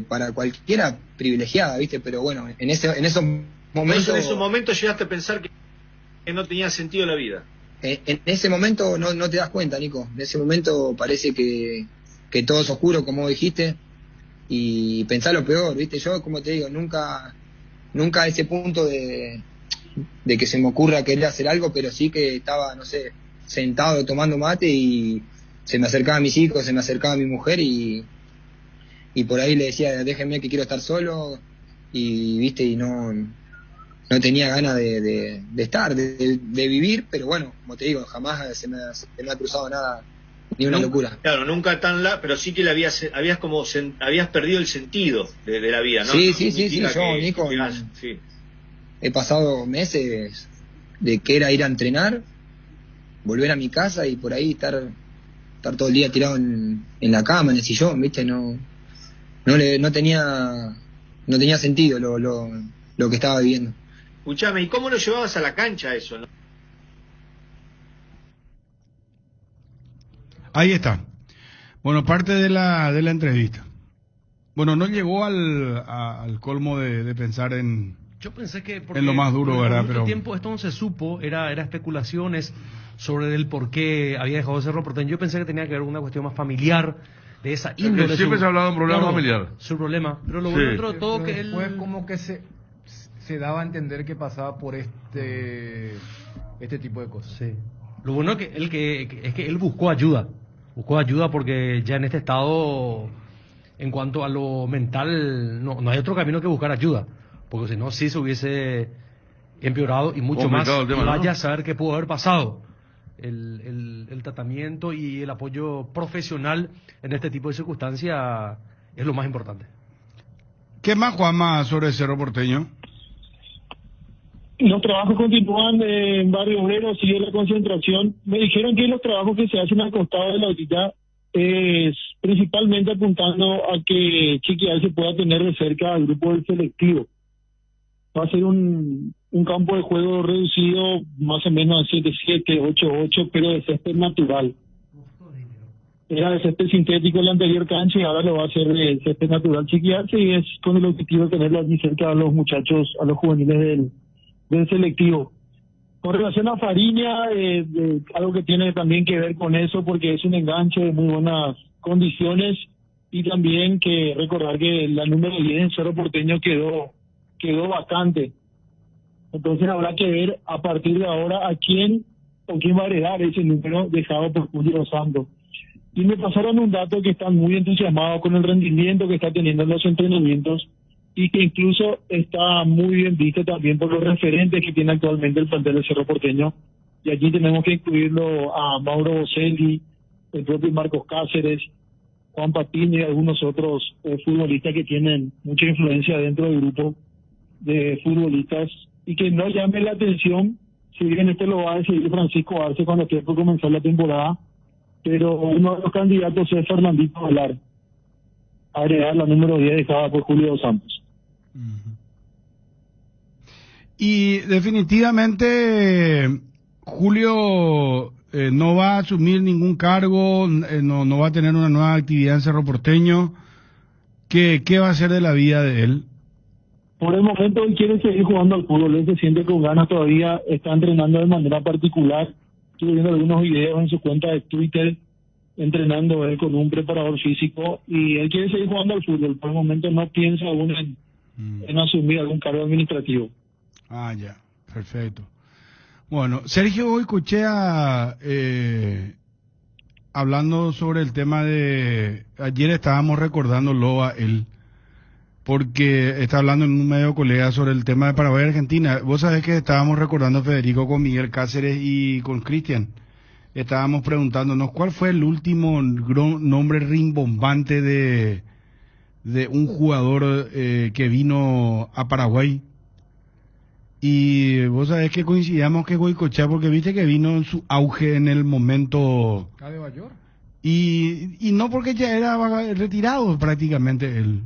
para cualquiera privilegiada, ¿viste? Pero bueno, en esos momentos... En esos momentos llegaste a pensar que no tenía sentido la vida. En ese momento no te das cuenta, Nico. En ese momento parece que todo es oscuro, como dijiste. Y pensar lo peor, ¿viste? Yo, como te digo, nunca a ese punto de que se me ocurra querer hacer algo, pero sí que estaba, no sé, sentado tomando mate y se me acercaba a mis hijos, se me acercaba a mi mujer y por ahí le decía, déjenme que quiero estar solo, y viste, y no tenía ganas de estar, de vivir, pero bueno, como te digo, jamás se me ha cruzado nada ni una locura. Claro, nunca pero sí que habías perdido el sentido de la vida, ¿no? Sí, Significa yo, Nico, sí. he pasado meses de que era ir a entrenar, volver a mi casa y por ahí estar todo el día tirado en la cama, en el sillón, ¿viste? No tenía sentido lo que estaba viviendo. Escuchame, ¿y cómo lo llevabas a la cancha eso, no? Ahí está. Bueno, parte de la entrevista. Bueno, no llegó al colmo de pensar en... Yo pensé que en lo más duro, ¿verdad? Por mucho Pero tiempo esto no se supo, era especulaciones sobre el por qué había dejado de Cerro Porteño. Yo pensé que tenía que ver con una cuestión más familiar, de esa índole. Siempre se ha hablado de un problema familiar. Su problema. Pero lo bueno dentro de todo que él... Después como que se daba a entender que pasaba por este tipo de cosas. Sí. Lo bueno es que él buscó ayuda. Buscó ayuda porque ya en este estado, en cuanto a lo mental, no hay otro camino que buscar ayuda. Porque si no, sí se hubiese empeorado y mucho más. Vaya a saber qué pudo haber pasado. El tratamiento y el apoyo profesional en este tipo de circunstancias es lo más importante. ¿Qué más, Juanma, sobre Cerro Porteño? Los trabajos continúan en Barrio Obrero, sigue la concentración. Me dijeron que los trabajos que se hacen al costado de la orilla es principalmente apuntando a que Chiquial se pueda tener de cerca al grupo del selectivo. Va a ser un campo de juego reducido más o menos a 7-7, 8-8, pero de césped natural. Era de césped sintético la anterior cancha y ahora lo va a hacer de césped natural Chiquial, y es con el objetivo de tenerlo allí cerca a los muchachos, a los juveniles del selectivo. Con relación a Fariña, algo que tiene también que ver con eso, porque es un enganche de muy buenas condiciones, y también que recordar que la número 10 en Cerro Porteño quedó vacante. Entonces habrá que ver a partir de ahora con quién va a heredar ese número dejado por Julio Santos. Y me pasaron un dato que están muy entusiasmados con el rendimiento que está teniendo en los entrenamientos, y que incluso está muy bien visto también por los referentes que tiene actualmente el plantel del Cerro Porteño. Y allí tenemos que incluirlo a Mauro Boselli, el propio Marcos Cáceres, Juan Patiño y algunos otros futbolistas que tienen mucha influencia dentro del grupo de futbolistas, y que no llame la atención, si bien esto lo va a decidir Francisco Arce cuando esté por comenzar la temporada, pero uno de los candidatos es Fernandito Valar, a agregar la número 10 dejada por Julio Santos. Y definitivamente Julio no va a asumir ningún cargo, no va a tener una nueva actividad en Cerro Porteño. ¿Qué va a hacer de la vida de él? Por el momento él quiere seguir jugando al fútbol, él se siente con ganas todavía, está entrenando de manera particular. Estuve viendo algunos videos en su cuenta de Twitter, entrenando él con un preparador físico, y él quiere seguir jugando al fútbol. Por el momento no piensa aún en asumir algún cargo administrativo. Ah, ya, perfecto. Bueno, Sergio Goicoechea, hablando sobre el tema ayer estábamos recordándolo a él, porque está hablando en un medio colega sobre el tema de Paraguay y Argentina. Vos sabés que estábamos recordando a Federico con Miguel Cáceres y con Cristian. Estábamos preguntándonos cuál fue el último nombre rimbombante de un jugador que vino a Paraguay. Y vos sabés que coincidíamos que Goicoechea, porque viste que vino en su auge en el momento... ¿Acá de Nueva York? Y no porque ya era retirado prácticamente él.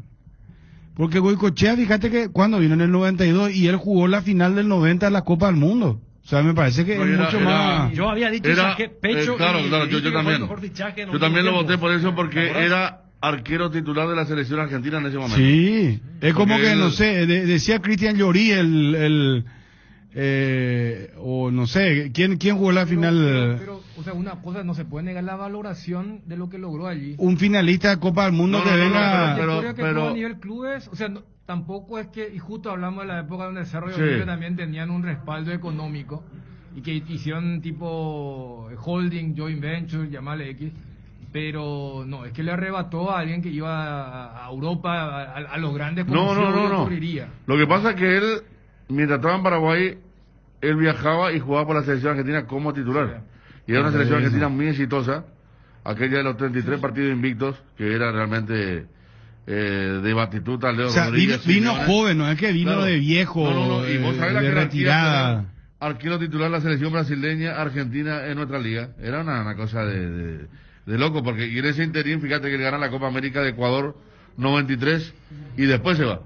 Porque Goicoechea, fíjate que cuando vino en el 92 y él jugó la final del 90 en la Copa del Mundo. O sea, me parece que es mucho más... Yo había dicho saqué pecho. Claro, yo también. Yo también lo voté por eso, porque era arquero titular de la selección argentina en ese momento. Sí, es como que, no sé, decía Cristian Llorí, o no sé, ¿quién jugó la final? Pero, o sea, una cosa, no se puede negar la valoración de lo que logró allí. Un finalista de Copa del Mundo que venga... Pero a nivel clubes, o sea, tampoco es que, y justo hablamos de la época donde el Cerro y Bolivia también tenían un respaldo económico, y que hicieron tipo holding, joint venture, llamarle X, pero no, es que le arrebató a alguien que iba a Europa, a los grandes como no. ocurriría. Lo que pasa es que él, mientras estaba en Paraguay, él viajaba y jugaba por la selección argentina como titular. Y era una selección argentina muy exitosa, aquella de los 33 partidos invictos, que era realmente de Batistuta, Leo O sea, Rodríguez. vino Simeone. joven, no es que vino Claro. de viejo, Y vos sabés la de jerarquía retirada. que era arquero titular de la selección brasileña, Argentina en nuestra liga. Era una cosa de loco, porque y en ese interín, fíjate que él gana la Copa América de Ecuador 93 y después se va.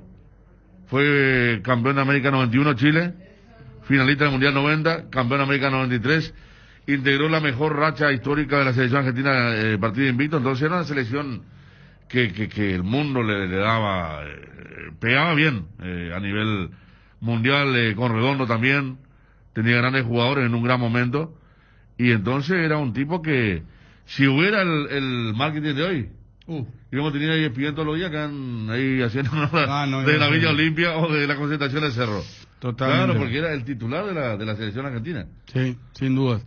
Fue campeón de América 91 Chile, finalista del Mundial 90, campeón de América 93, integró la mejor racha histórica de la selección argentina, partido invicto. Entonces era una selección que el mundo le daba, pegaba bien a nivel mundial, con Redondo también, tenía grandes jugadores en un gran momento, y entonces era un tipo que, si hubiera el marketing de hoy, íbamos a tener ahí ESPN todos los días, ahí haciendo de la Villa Olimpia o de la concentración del Cerro. Totalmente. Claro, porque era el titular de la selección argentina. Sí, sin dudas.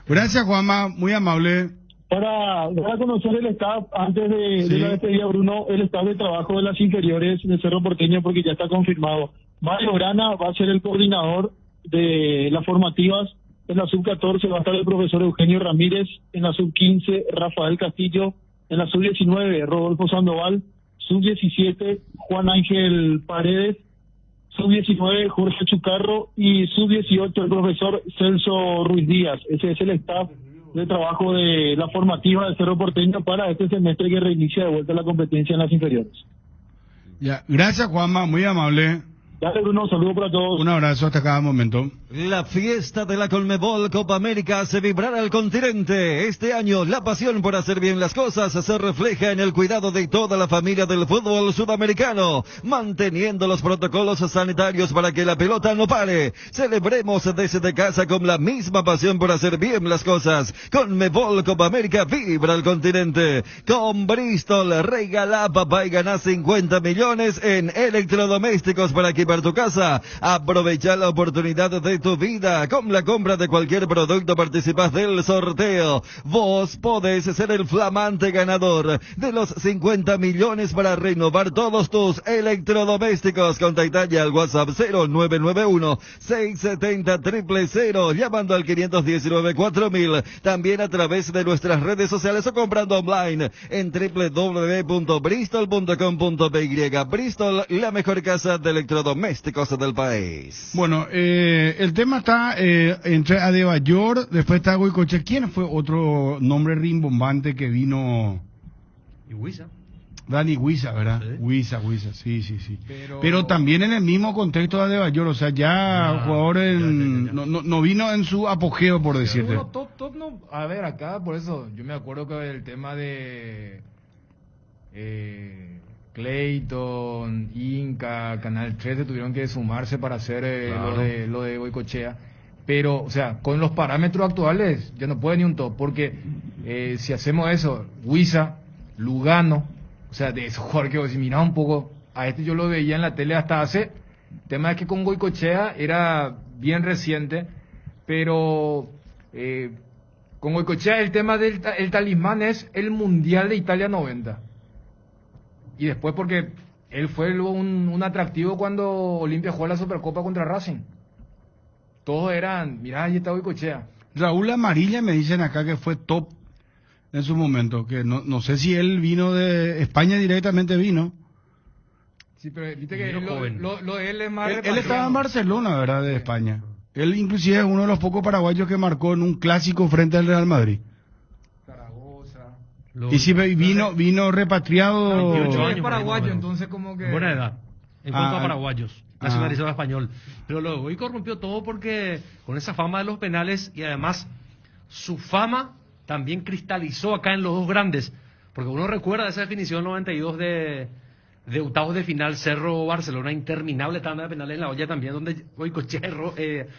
Gracias, Juanma, muy amable. Para conocer el staff, antes de la despedida, Bruno, el staff de trabajo de las inferiores de Cerro Porteño, porque ya está confirmado. Mario Grana va a ser el coordinador de las formativas. En la sub-14 va a estar el profesor Eugenio Ramírez, en la sub-15 Rafael Castillo, en la sub-19 Rodolfo Sandoval, sub-17 Juan Ángel Paredes, sub-19 Jorge Chucarro y sub-18 el profesor Celso Ruiz Díaz. Ese es el staff de trabajo de la formativa de Cerro Porteño para este semestre que reinicia de vuelta la competencia en las inferiores. Ya, gracias, Juanma, muy amable. Dale, Bruno, saludos para todos. Un abrazo hasta cada momento. La fiesta de la Conmebol Copa América hace vibrar al continente. Este año la pasión por hacer bien las cosas se refleja en el cuidado de toda la familia del fútbol sudamericano, manteniendo los protocolos sanitarios para que la pelota no pare. Celebremos desde casa con la misma pasión por hacer bien las cosas. Conmebol Copa América vibra al continente. Con Bristol, regala papá y gana 50 millones en electrodomésticos para equipar tu casa. Aprovecha la oportunidad de tu vida. Con la compra de cualquier producto participas del sorteo. Vos podés ser el flamante ganador de los 50 millones para renovar todos tus electrodomésticos. Contacta ya al WhatsApp 0991-670-000, llamando al 519-4000. También a través de nuestras redes sociales o comprando online en www.bristol.com.py. Bristol, la mejor casa de electrodomésticos del país. Bueno, el tema está entre Adebayor, después está Goicoechea. ¿Quién fue otro nombre rimbombante que vino? Y Huiza. Dani Huiza, ¿verdad? Huiza, sí. Pero también en el mismo contexto de Adebayor, o sea, ya jugador no vino en su apogeo, por decirte. Bueno, top no. A ver, acá, por eso, yo me acuerdo que el tema de Clayton, Inca, Canal 13 tuvieron que sumarse para hacer lo de Goicoechea. Pero, o sea, con los parámetros actuales ya no puede ni un top, porque si hacemos eso, Huiza, Lugano, o sea, de esos jugadores que vos decís, mira un poco, a este yo lo veía en la tele hasta hace, el tema es que con Goicoechea era bien reciente, pero con Goicoechea el tema del talismán es el Mundial de Italia 90. Y después porque él fue un atractivo cuando Olimpia jugó la Supercopa contra Racing. Todos eran, mirá, ahí está Goicoechea. Raúl Amarilla me dicen acá que fue top en su momento, que no sé si él vino de España directamente vino. Sí, pero viste que lo de él es más... Él estaba en Barcelona, ¿verdad? De España. Él inclusive es uno de los pocos paraguayos que marcó en un clásico frente al Real Madrid. Y si vino repatriado... 28 años, paraguayo, entonces como que... Buena edad, en cuanto a paraguayos, nacionalizado español. Pero luego hoy corrompió todo porque con esa fama de los penales y además su fama también cristalizó acá en los dos grandes. Porque uno recuerda esa definición 92 de octavos de final Cerro-Barcelona, interminable tanda de penales en la olla también, donde Goicoechea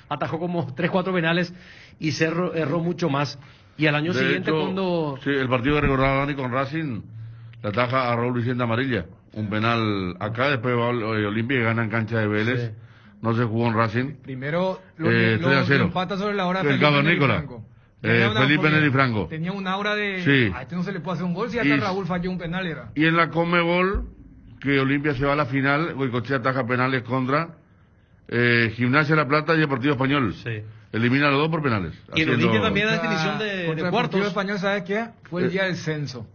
atajó como 3-4 penales y Cerro erró mucho más. Y al año siguiente cuando... Sí, el partido que recordaba Dani con Racing, la ataja a Raúl Vicente Amarilla. Un penal acá, después va Olimpia y gana en cancha de Vélez. Sí. No se jugó en Racing. Primero lo empata sobre la hora de Felipe Neri Franco. Tenía un aura de... A este no se le puede hacer un gol, si hasta Raúl falló un penal era. Y en la Conmebol, que Olimpia se va a la final, Goicoechea ataja penales contra Gimnasia de La Plata y Deportivo Español. Sí. Elimina a los dos por penales. Y en Olimpia también la definición de Contra el cuartos. Deportivo Español, ¿sabes qué? Fue el día del censo.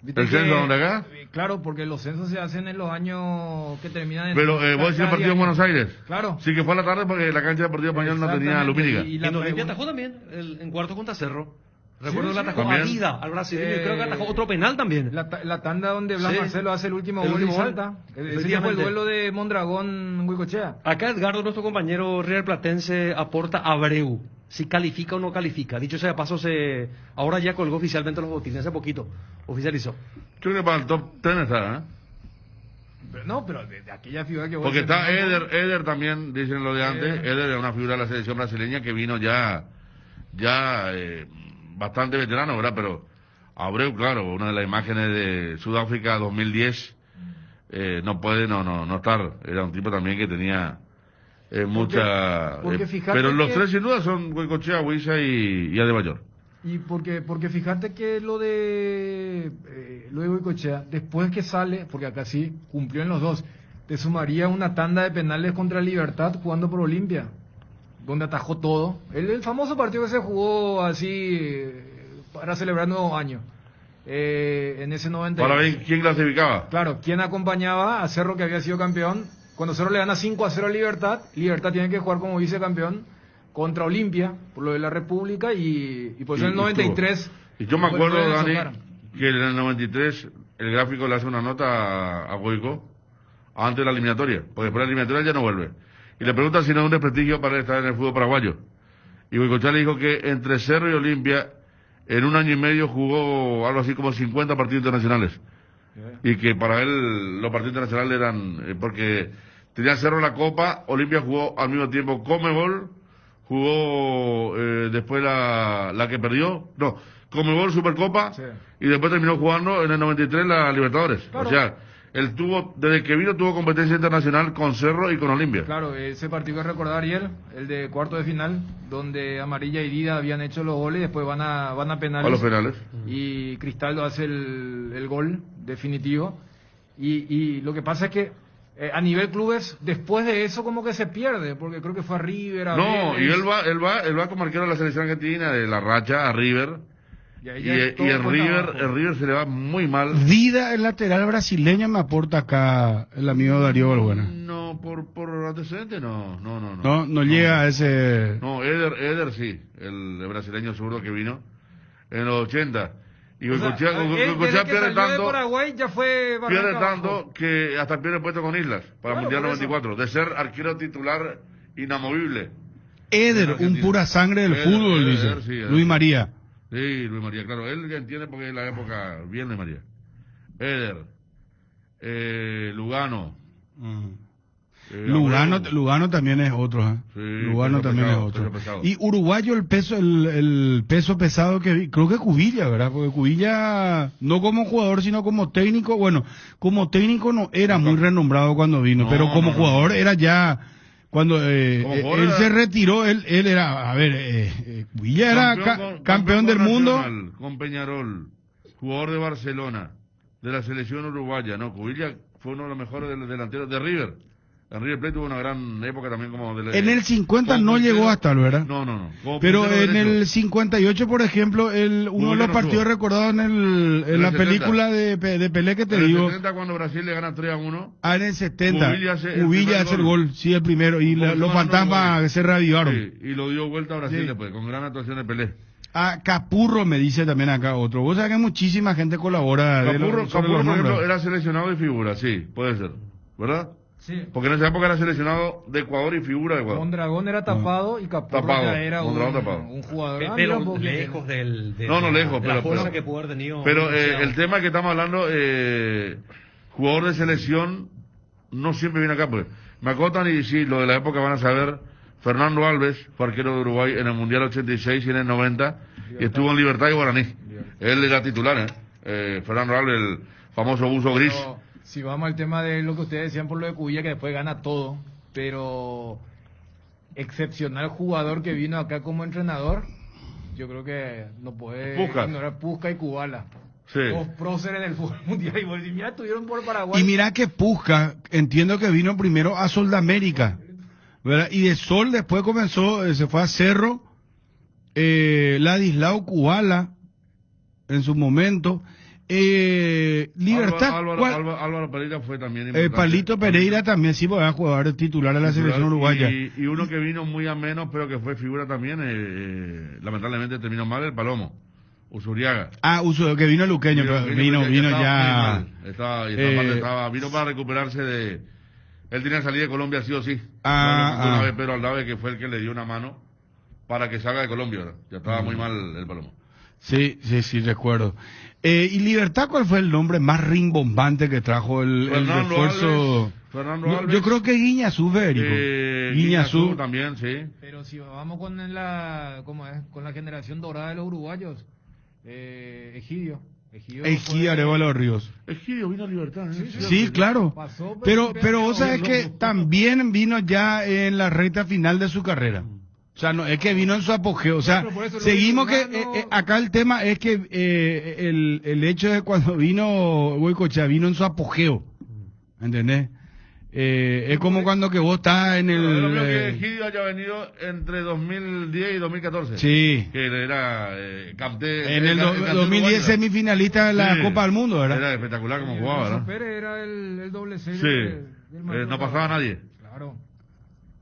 ¿Viste ¿El censo dónde acá? Claro, porque los censos se hacen en los años que terminan en... Pero vos decís el partido en Buenos Aires. Claro. Sí que fue a la tarde porque la cancha de Deportivo Español no tenía lumínica. Y en Olimpia atajó también, en cuartos contra Cerro. Recuerdo que le atajó también. a Vida, al brasileño, y creo que atajó otro penal también. La tanda donde Blas Sí. Marcelo hace el último El gol y último gol. salta. Ese ya fue el Efectivamente. duelo de Mondragón-Huicochea. Acá Edgardo, nuestro compañero River Platense, aporta Abreu. Si califica o no califica. Dicho sea de paso, ahora ya colgó oficialmente los botines, hace poquito. Oficializó. Yo creo que para el top 10 está, ¿eh? Pero no, pero de aquella figura que vos Porque decís, está ¿no? Eder también, dicen lo de antes. Eder es una figura de la selección brasileña que vino ya bastante veterano, ¿verdad? Pero Abreu, claro, una de las imágenes de Sudáfrica 2010, no puede no estar. Era un tipo también que tenía mucha... porque fíjate pero los que- tres sin duda son Goicoechea, Huiza y Adebayor. Y porque fíjate que lo de Goicoechea, después que sale, porque acá sí cumplió en los dos, te sumaría una tanda de penales contra Libertad jugando por Olimpia, donde atajó todo. El famoso partido que se jugó así para celebrar nuevo año. En ese 90. Para ver quién clasificaba. Claro, ¿quién acompañaba a Cerro, que había sido campeón? Cuando Cerro le gana 5-0 a Libertad, Libertad tiene que jugar como vicecampeón contra Olimpia, por lo de la República, y por eso en el 93... Y yo me acuerdo, vuelve a Dani, socar. que en el 93 el gráfico le hace una nota a Goico antes de la eliminatoria, porque después de la eliminatoria ya no vuelve. Y le pregunta si no es un desprestigio para él estar en el fútbol paraguayo. Y Goicoechea le dijo que entre Cerro y Olimpia, en un año y medio jugó algo así como 50 partidos internacionales. Y que para él los partidos internacionales eran, porque tenía Cerro la Copa, Olimpia jugó al mismo tiempo Conmebol, jugó después la que perdió, no, Conmebol Supercopa, y después terminó jugando en el 93 la Libertadores. Claro. O sea, él desde que vino tuvo competencia internacional con Cerro y con Olimpia. Claro, ese partido que recordar Ariel, el de cuarto de final, donde Amarilla y Dida habían hecho los goles, después van a penales. A los penales. Y Cristaldo hace el gol definitivo. Y lo que pasa es que a nivel clubes, después de eso como que se pierde, porque creo que fue a River, a No, Vélez. y él va como arquero de la selección argentina, de la racha a River. Y ahí Y ya es todo el cuesta River, abajo. el River se le va muy mal. Vida, el lateral brasileño, me aporta acá el amigo Darío Balbuena. No, por antecedentes no. No llega a ese... No, Eder sí, el brasileño zurdo que vino en los 80. Y O sea, Goicoechea él, Goicoechea desde que pierde salió de tanto, Paraguay ya fue pierde barranca abajo. tanto que hasta pierde puesto con Islas para el Claro, Mundial por eso. 94, de ser arquero titular inamovible. Eder, un pura sangre del fútbol, dice. Sí, Eder. Luis María. Sí, Luis María, claro, él ya entiende porque es la época bien Luis María. Eder, Lugano. Lugano también es otro, ¿eh? Sí, Lugano peso también pesado, es otro. peso pesado. Y uruguayo el peso pesado que vi, creo que Cubilla, ¿verdad? Porque Cubilla, no como jugador, sino como técnico, bueno, como técnico no era muy renombrado cuando vino, No, pero como no. jugador era ya, cuando jugador él era- se retiró, él era, a ver, Cubilla era campeón del mundo. nacional, con Peñarol, jugador de Barcelona, de la selección uruguaya, ¿no? Cubilla fue uno de los mejores delanteros de River. En River Plate tuvo una gran época también como En el 50 como no puntero. llegó hasta, ¿verdad? No. Como Pero puntero en derecho. el 58, por ejemplo, uno de los Cubilla no partidos estuvo. recordados en En la el 70. película de Pelé que te En el digo. 70 cuando Brasil le gana 3-1. En el 70. Cubilla hace el Cubilla primer hace el gol. gol, sí, el primero. Y Como los ganando fantasmas el se reavivaron. Sí, y lo dio vuelta a Brasil Sí. después, con gran actuación de Pelé. Capurro me dice también acá otro. Vos sabés que muchísima gente colabora. de Capurro, sobre por los nombres. ejemplo, era seleccionado de figura, sí, puede ser. ¿Verdad? Sí. Porque en esa época era seleccionado de Ecuador y figura de Ecuador. Mondragón era tapado y Capurro Tapado, ya era Mondragón tapado. un jugador. Pero mira, lejos del... No, lejos, de la pero- fuerza pero- que pudo haber tenido. Pero Demasiado. el tema que estamos hablando, jugador de selección, no siempre viene acá, pues. Me acotan y sí, lo de la época van a saber. Fernando Alves, fue arquero de Uruguay en el Mundial 86 y en el 90, y estuvo en Libertad y Guaraní. Él era titular, Fernando Alves, el famoso buzo gris. Pero si vamos al tema de lo que ustedes decían por lo de Cubilla, que después gana todo, pero excepcional jugador que vino acá como entrenador, yo creo que no puede Puskás. ignorar Puskás y Kubala. Sí. Dos próceres del fútbol mundial. Y vos decís, mira, estuvieron por Paraguay. Y mira que Puskás, entiendo que vino primero a Sudamérica. ¿verdad? Y de Sol después comenzó, se fue a Cerro, Ladislao Kubala en su momento. Libertad. Álvaro Pereira fue también importante. Palito Pereira también sí fue jugador titular de la selección uruguaya. Y uno que vino muy a menos, pero que fue figura también, lamentablemente terminó mal, el Palomo. Usuriaga. Que vino luqueño, pero vino ya. Vino para recuperarse de. Él tenía que salir de Colombia sí o sí. Una vez Pedro Aldave, que fue el que le dio una mano para que salga de Colombia, ¿verdad? Ya estaba muy mal el Palomo. Sí, recuerdo. ¿Y Libertad cuál fue el nombre más rimbombante que trajo el refuerzo? Fernando Alves. Yo creo que Guiñazú, Federico. Guiñazú también, sí. Pero si vamos con con la generación dorada de los uruguayos, Egidio Arevalo Ríos. Egidio vino a Libertad. Sí, claro. Pero vos sabés que también vino ya en la recta final de su carrera. O sea, no es que vino en su apogeo. O sea, seguimos que acá el tema es que el hecho de cuando vino Goicoechea vino en su apogeo. ¿Entendés? Es como cuando que vos estás en el... Pero creo que Egidio haya venido entre 2010 y 2014. Sí. Que era capté... En el 2010 semifinalista de la Copa del Mundo, ¿verdad? Era espectacular como jugaba, ¿verdad? Pérez era el doble sello del no pasaba nadie. Claro.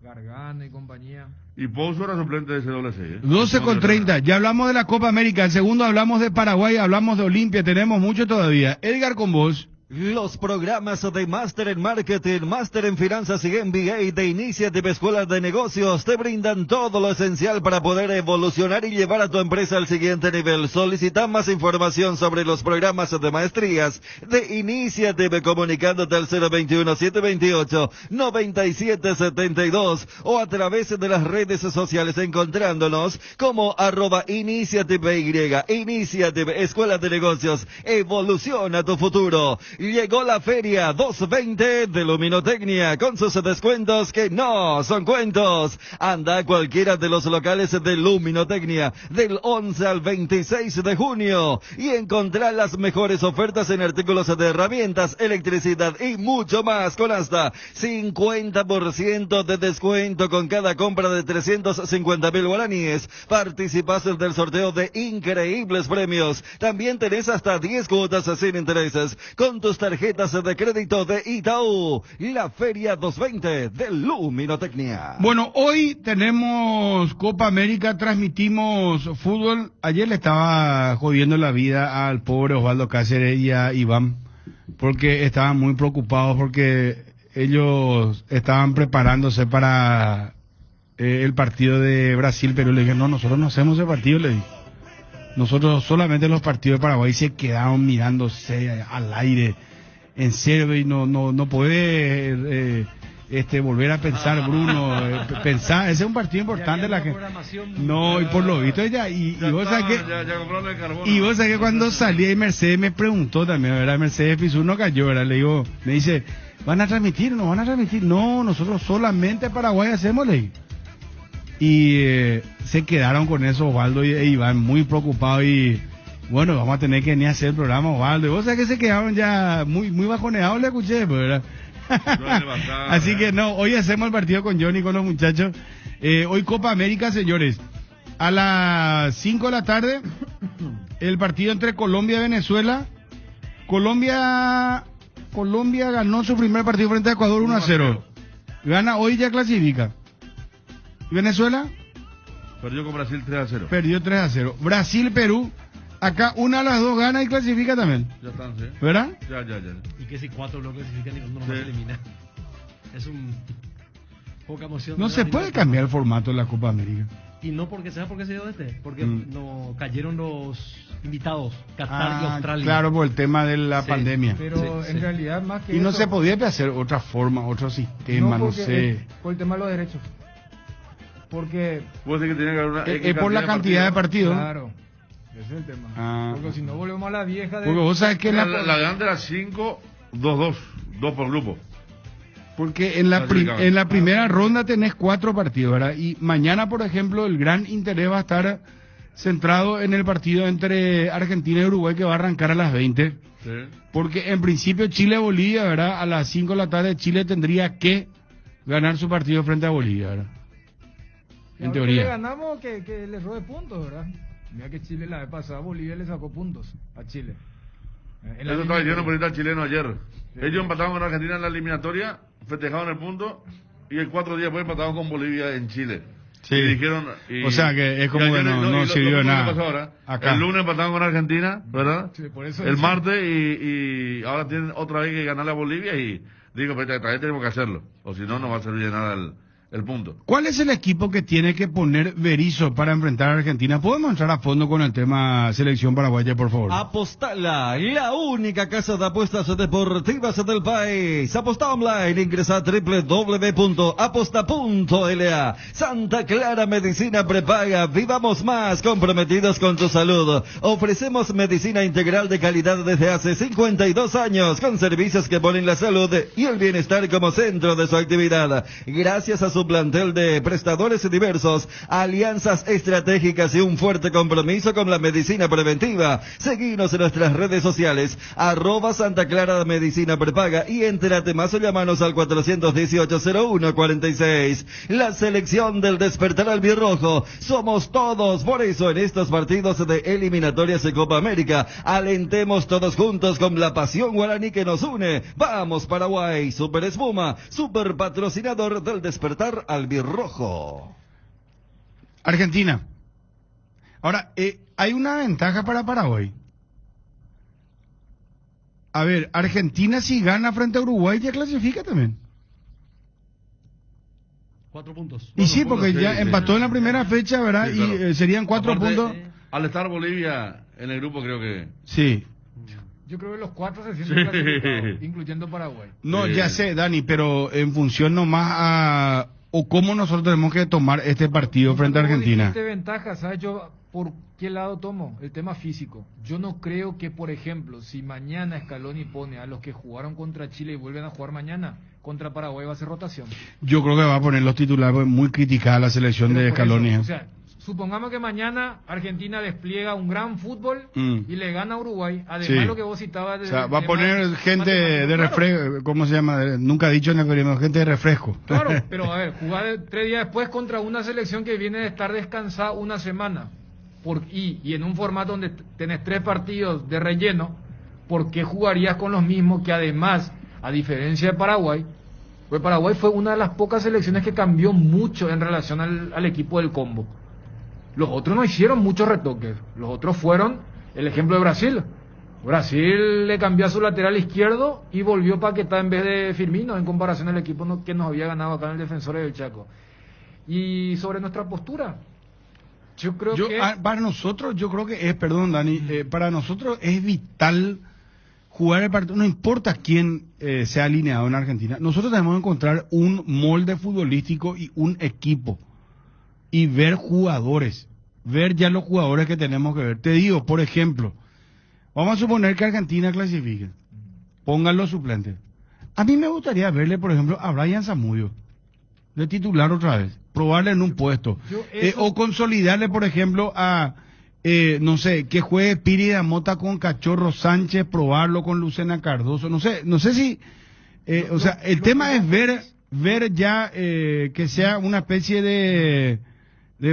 Gargano y compañía. Y Pouso era suplente de ese doble sello. 12:30. Ya hablamos de la Copa América. El segundo hablamos de Paraguay, hablamos de Olimpia. Tenemos mucho todavía. Edgar con vos. Los programas de Máster en Marketing, Máster en Finanzas y MBA de Iniciative Escuelas de Negocios te brindan todo lo esencial para poder evolucionar y llevar a tu empresa al siguiente nivel. Solicita más información sobre los programas de maestrías de Iniciative comunicándote al 021-728-9772 o a través de las redes sociales encontrándonos como @Iniciative Y. Iniciative Escuelas de Negocios. Evoluciona tu futuro. Llegó la Feria 220 de Luminotecnia con sus descuentos que no son cuentos. Anda a cualquiera de los locales de Luminotecnia del 11 al 26 de junio y encontrar las mejores ofertas en artículos de herramientas, electricidad y mucho más con hasta 50% de descuento con cada compra de 350,000 guaraníes. Participas del sorteo de increíbles premios. También tenés hasta 10 cuotas sin intereses con tus tarjetas de crédito de Itaú. La Feria 220 de Luminotecnia. Bueno, hoy tenemos Copa América, transmitimos fútbol. Ayer le estaba jodiendo la vida al pobre Osvaldo Cáceres y a Iván, porque estaban muy preocupados porque ellos estaban preparándose para el partido de Brasil, pero le dije, no, nosotros no hacemos ese partido, le dije. Nosotros solamente los partidos de Paraguay se quedaron mirándose al aire, en serio, y no puede volver a pensar, Bruno, pensar, ese es un partido importante la que no, y por lo visto ella, y vos sabés que cuando salí y Mercedes me preguntó también, ¿verdad? Mercedes Pizur no cayó, ¿verdad? Le digo, me dice, ¿van a transmitir? ¿No van a transmitir? No, nosotros solamente Paraguay hacemos, le digo. Y se quedaron con eso Osvaldo e Iván muy preocupados y bueno, vamos a tener que ni hacer el programa, Osvaldo. Y vos sabés que se quedaron ya muy bajoneados, le escuché, ¿verdad? Así que no, hoy hacemos el partido con Johnny, con los muchachos. Hoy Copa América, señores. A las 5 de la tarde, el partido entre Colombia y Venezuela. Colombia ganó su primer partido frente a Ecuador 1-0. Gana hoy, ya clasifica. ¿Venezuela? Perdió con Brasil 3-0. Perdió 3-0. Brasil-Perú. Acá una de las dos gana y clasifica también. Ya están, sí. ¿Verdad? Ya. Y que si 4 no clasifican y uno no se elimina. Es poca emoción. No se puede cambiar el formato de la Copa América. Y no porque sea porque se dio porque no cayeron los invitados, Qatar y Australia. Claro, por el tema de la pandemia. Pero en realidad más que y no eso, se podía hacer otra forma, otro sistema, no sé. Por el tema de los derechos. Porque es por la cantidad de partidos. Claro, ese es el tema. Porque si no volvemos a la vieja de... Porque vos sabés que la de antes era 5, 2 por grupo. Porque en la primera ronda tenés 4 partidos, ¿verdad? Y mañana, por ejemplo, el gran interés va a estar centrado en el partido entre Argentina y Uruguay, que va a arrancar a las 20. Sí. Porque en principio Chile-Bolivia, ¿verdad? A las 5 de la tarde Chile tendría que ganar su partido frente a Bolivia, ¿verdad? En Le teoría. ganamos que le robe puntos, ¿verdad? Mira que Chile la vez pasada, Bolivia le sacó puntos a Chile. Eso estaba diciendo el periodista chileno ayer. Ellos empataron con Argentina en la eliminatoria, festejaron el punto, y el 4 días después empataron con Bolivia en Chile. Sí. Y dijeron, O sea que es como y que ayer no sirvió de ¿qué nada. pasó ahora? Acá. El lunes empataron con Argentina, ¿verdad? Sí, por eso el dice- martes y ahora tienen otra vez que ganarle a Bolivia y digo, pues esta vez tenemos que hacerlo. O si no, no va a servir de nada el punto. ¿Cuál es el equipo que tiene que poner Berizzo para enfrentar a Argentina? ¿Podemos entrar a fondo con el tema selección paraguaya, por favor? Apostala, la única casa de apuestas deportivas del país. Aposta online, ingresa a www.aposta.la. Santa Clara Medicina Prepaga, vivamos más comprometidos con tu salud. Ofrecemos medicina integral de calidad desde hace 52 años, con servicios que ponen la salud y el bienestar como centro de su actividad. Gracias a su plantel de prestadores diversos, alianzas estratégicas y un fuerte compromiso con la medicina preventiva. Seguinos en nuestras redes sociales, @Santa Clara Medicina Prepaga, y entérate más o llamanos al 418-0146. La selección del despertar albirrojo somos todos, por eso en estos partidos de eliminatorias de Copa América, alentemos todos juntos con la pasión guaraní que nos une. Vamos Paraguay, Super Espuma, super patrocinador del despertar albirrojo. Argentina. Ahora, hay una ventaja para Paraguay. A ver, Argentina si gana frente a Uruguay ya clasifica también. 4 puntos. Y sí, porque puntos, ya sí, empató sí. en la primera fecha, ¿verdad? Sí, Y claro. serían 4 Aparte, puntos. Al estar Bolivia en el grupo, creo que... Sí. Yo creo que los 4 se sienten clasificados, incluyendo Paraguay. No, ya sé, Dani, pero en función nomás a... o cómo nosotros tenemos que tomar este partido frente a Argentina. Dijiste ventaja, ¿sabes? Yo, ¿por qué lado tomo? El tema físico. Yo no creo que, por ejemplo, si mañana Scaloni pone a los que jugaron contra Chile y vuelven a jugar mañana, contra Paraguay va a ser rotación. Yo creo que va a poner los titulares, porque muy criticada la selección Pero de por eso, Scaloni. o sea, supongamos que mañana Argentina despliega un gran fútbol y le gana a Uruguay. Además, Sí. lo que vos citabas... O sea, va a poner gente de refresco, ¿cómo se llama? Nunca he dicho en el periódico, gente de refresco. Claro, pero a ver, jugar 3 días después contra una selección que viene de estar descansada una semana. Y en un formato donde tenés 3 partidos de relleno, ¿por qué jugarías con los mismos que además, a diferencia de Paraguay, pues Paraguay fue una de las pocas selecciones que cambió mucho en relación al equipo del combo? Los otros no hicieron muchos retoques. Los otros fueron el ejemplo de Brasil. Brasil le cambió a su lateral izquierdo y volvió Paquetá en vez de Firmino, en comparación al equipo que nos había ganado acá en el Defensores del Chaco. Y sobre nuestra postura, yo creo que... Para nosotros, yo creo que es, perdón Dani, para nosotros es vital jugar el partido, no importa quién sea alineado en Argentina. Nosotros tenemos que encontrar un molde futbolístico y un equipo. Y ver jugadores, ver ya los jugadores que tenemos que ver. Te digo, por ejemplo, vamos a suponer que Argentina clasifique, pongan los suplentes. A mí me gustaría verle, por ejemplo, a Brian Zamudio, de titular otra vez, probarle en un puesto. O consolidarle, por ejemplo, a, no sé, que juegue Piri de Mota con Cachorro Sánchez, probarlo con Lucena Cardoso, no sé si, o sea, el tema es ver ya que sea una especie de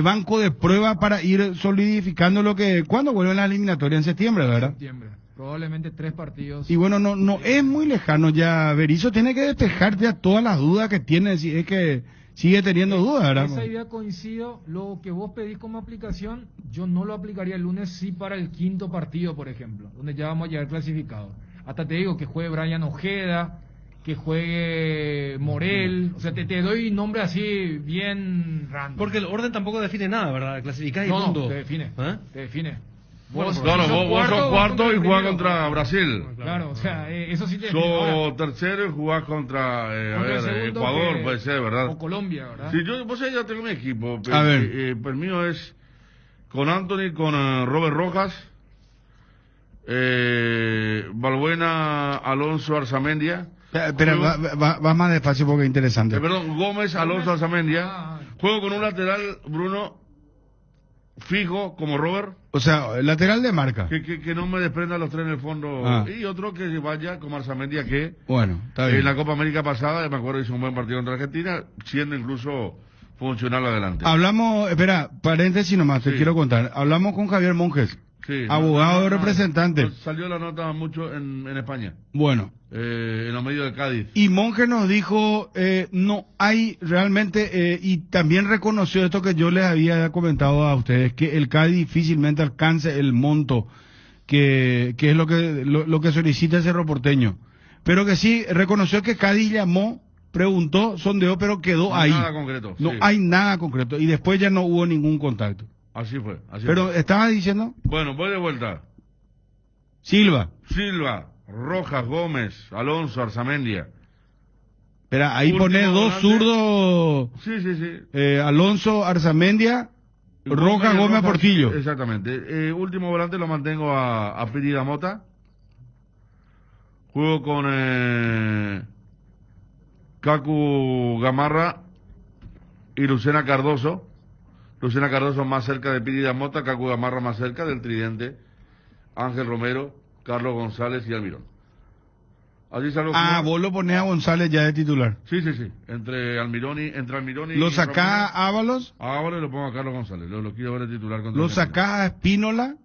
banco de prueba para ir solidificando lo que... ¿Cuándo vuelven las eliminatorias? En septiembre, ¿verdad? Septiembre. Probablemente 3 partidos. Y bueno, no es muy lejano ya. Berizzo tiene que despejar ya todas las dudas que tiene, si es que sigue teniendo dudas, ¿verdad? Esa idea coincido. Lo que vos pedís como aplicación, yo no lo aplicaría el lunes, sí para el 5º partido, por ejemplo, donde ya vamos a llegar clasificados. Hasta te digo que juegue Brian Ojeda, que juegue Morel, o sea, te doy nombre así bien random. Porque el orden tampoco define nada, ¿verdad? Clasificás y No, punto. te define. ¿Eh? Te define. Claro, si vos sos cuarto y jugás primero. contra Brasil. Claro, o sea, eso sí te define. Sos Ahora, tercero y jugás contra, contra el segundo Ecuador, que- puede ser, ¿verdad? o Colombia, ¿verdad? Sí, vos sabés, ya tengo mi equipo. A ver. El mío es con Anthony, con Robert Rojas, Balbuena, Alonso, Arzamendia. Espera, va más despacio porque es interesante. Perdón, Gómez, Alonso, Arzamendia. Juego con un lateral, Bruno, fijo como Robert. O sea, lateral de marca. Que no me desprenda los tres en el fondo. Ah. Y otro que vaya como Arzamendia, que Bueno, está bien. en la Copa América pasada, me acuerdo, hizo un buen partido contra Argentina, siendo incluso funcional adelante. Hablamos, espera, paréntesis nomás, te Sí. quiero contar. Hablamos con Javier Monjes, Sí, abogado representante. Salió la nota mucho en España, Bueno, en los medios de Cádiz. y Monjes nos dijo, no hay realmente, y también reconoció esto que yo les había comentado a ustedes, que el Cádiz difícilmente alcance el monto que es lo que solicita el Cerro Porteño. Pero que sí, reconoció que Cádiz llamó, preguntó, sondeó, pero quedó ahí. Nada concreto. No sí. hay nada concreto. Y después ya no hubo ningún contacto. Así fue. Pero fue. estaba diciendo Bueno, voy de vuelta. Silva. Rojas, Gómez, Alonso, Arzamendia. Espera, ahí Último pone dos volante. zurdos. Sí. Alonso, Arzamendia, Rojas, Gómez, Portillo. Exactamente. Último volante lo mantengo a Piri Damota. Juego con Cacu Gamarra y Lucena Cardoso. Lucena Cardoso más cerca de Piri Damota, Cacu Gamarra más cerca del tridente. Ángel Romero, Carlos González y Almirón. Así salgo Vos lo ponés a González ya de titular. Sí. Entre Almirón y ¿Lo sacás a Ábalos? A Ábalos lo pongo a Carlos González. Lo quiero ver de titular contra ¿Lo Argentina. sacás a Espínola?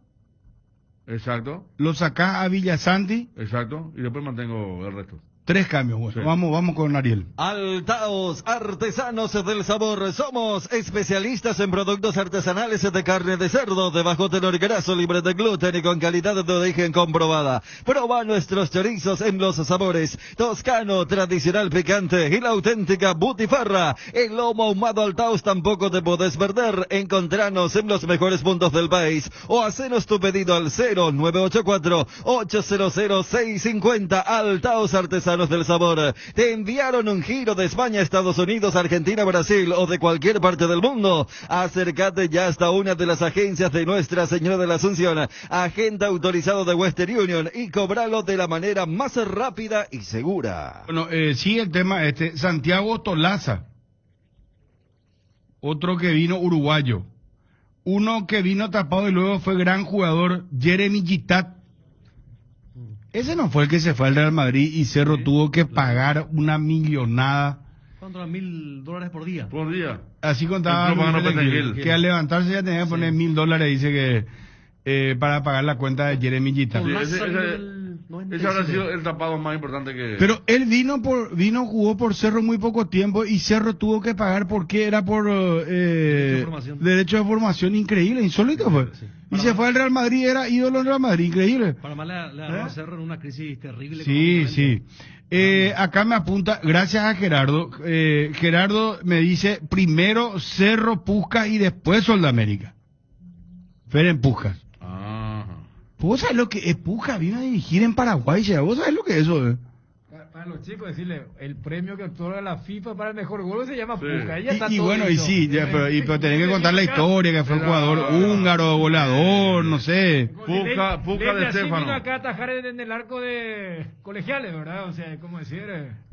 Exacto. ¿Lo sacás a Villasanti? Exacto. Y después mantengo el resto. 3 cambios, bueno. Sí. Vamos con Ariel. Altaos, artesanos del sabor. Somos especialistas en productos artesanales de carne de cerdo, de bajo tenor graso, libre de gluten y con calidad de origen comprobada. Proba nuestros chorizos en los sabores toscano, tradicional picante y la auténtica butifarra. El lomo ahumado Altaos tampoco te podés perder. Encontranos en los mejores puntos del país o hacenos tu pedido al 0984-800-650. Altaos Artesanos del Sabor. ¿Te enviaron un giro de España, Estados Unidos, Argentina, Brasil o de cualquier parte del mundo? Acércate ya hasta una de las agencias de Nuestra Señora de la Asunción, agente autorizado de Western Union, y cobralo de la manera más rápida y segura. Bueno, sí, el tema, Santiago Tolaza. Otro que vino uruguayo. Uno que vino tapado y luego fue gran jugador, Jeremy Gitat. Ese no fue el que se fue al Real Madrid y Cerro tuvo que pagar una millonada. ¿Cuánto era? $1.000 por día. Por día. Así contaba que al levantarse ya tenía que poner $1.000, dice que para pagar la cuenta de Jeremy Gitat. Sí, ese habrá sido el tapado más importante que... Pero él jugó por Cerro muy poco tiempo y Cerro tuvo que pagar porque era por derecho de formación, increíble, insólito fue. Sí. Y se fue al Real Madrid, era ídolo en Real Madrid, increíble. Para más le agarró a Cerro en una crisis terrible. Sí. Acá me apunta, gracias a Gerardo. Gerardo me dice, primero Cerro, Pucas y después Soldamérica. Feren Pucas. ¿Vos sabés lo que es Pucas? Vino a dirigir en Paraguay, ya. ¿Vos sabés lo que es eso? Para los chicos, decirle, el premio que otorga la FIFA para el mejor gol se llama Pucas. Y bueno, dicho. Pero tenés que contar la historia, que fue un jugador húngaro, goleador, no sé. Pucas de Estefano. Vino acá a atajar en el arco de colegiales, ¿verdad? O sea, ¿cómo decir?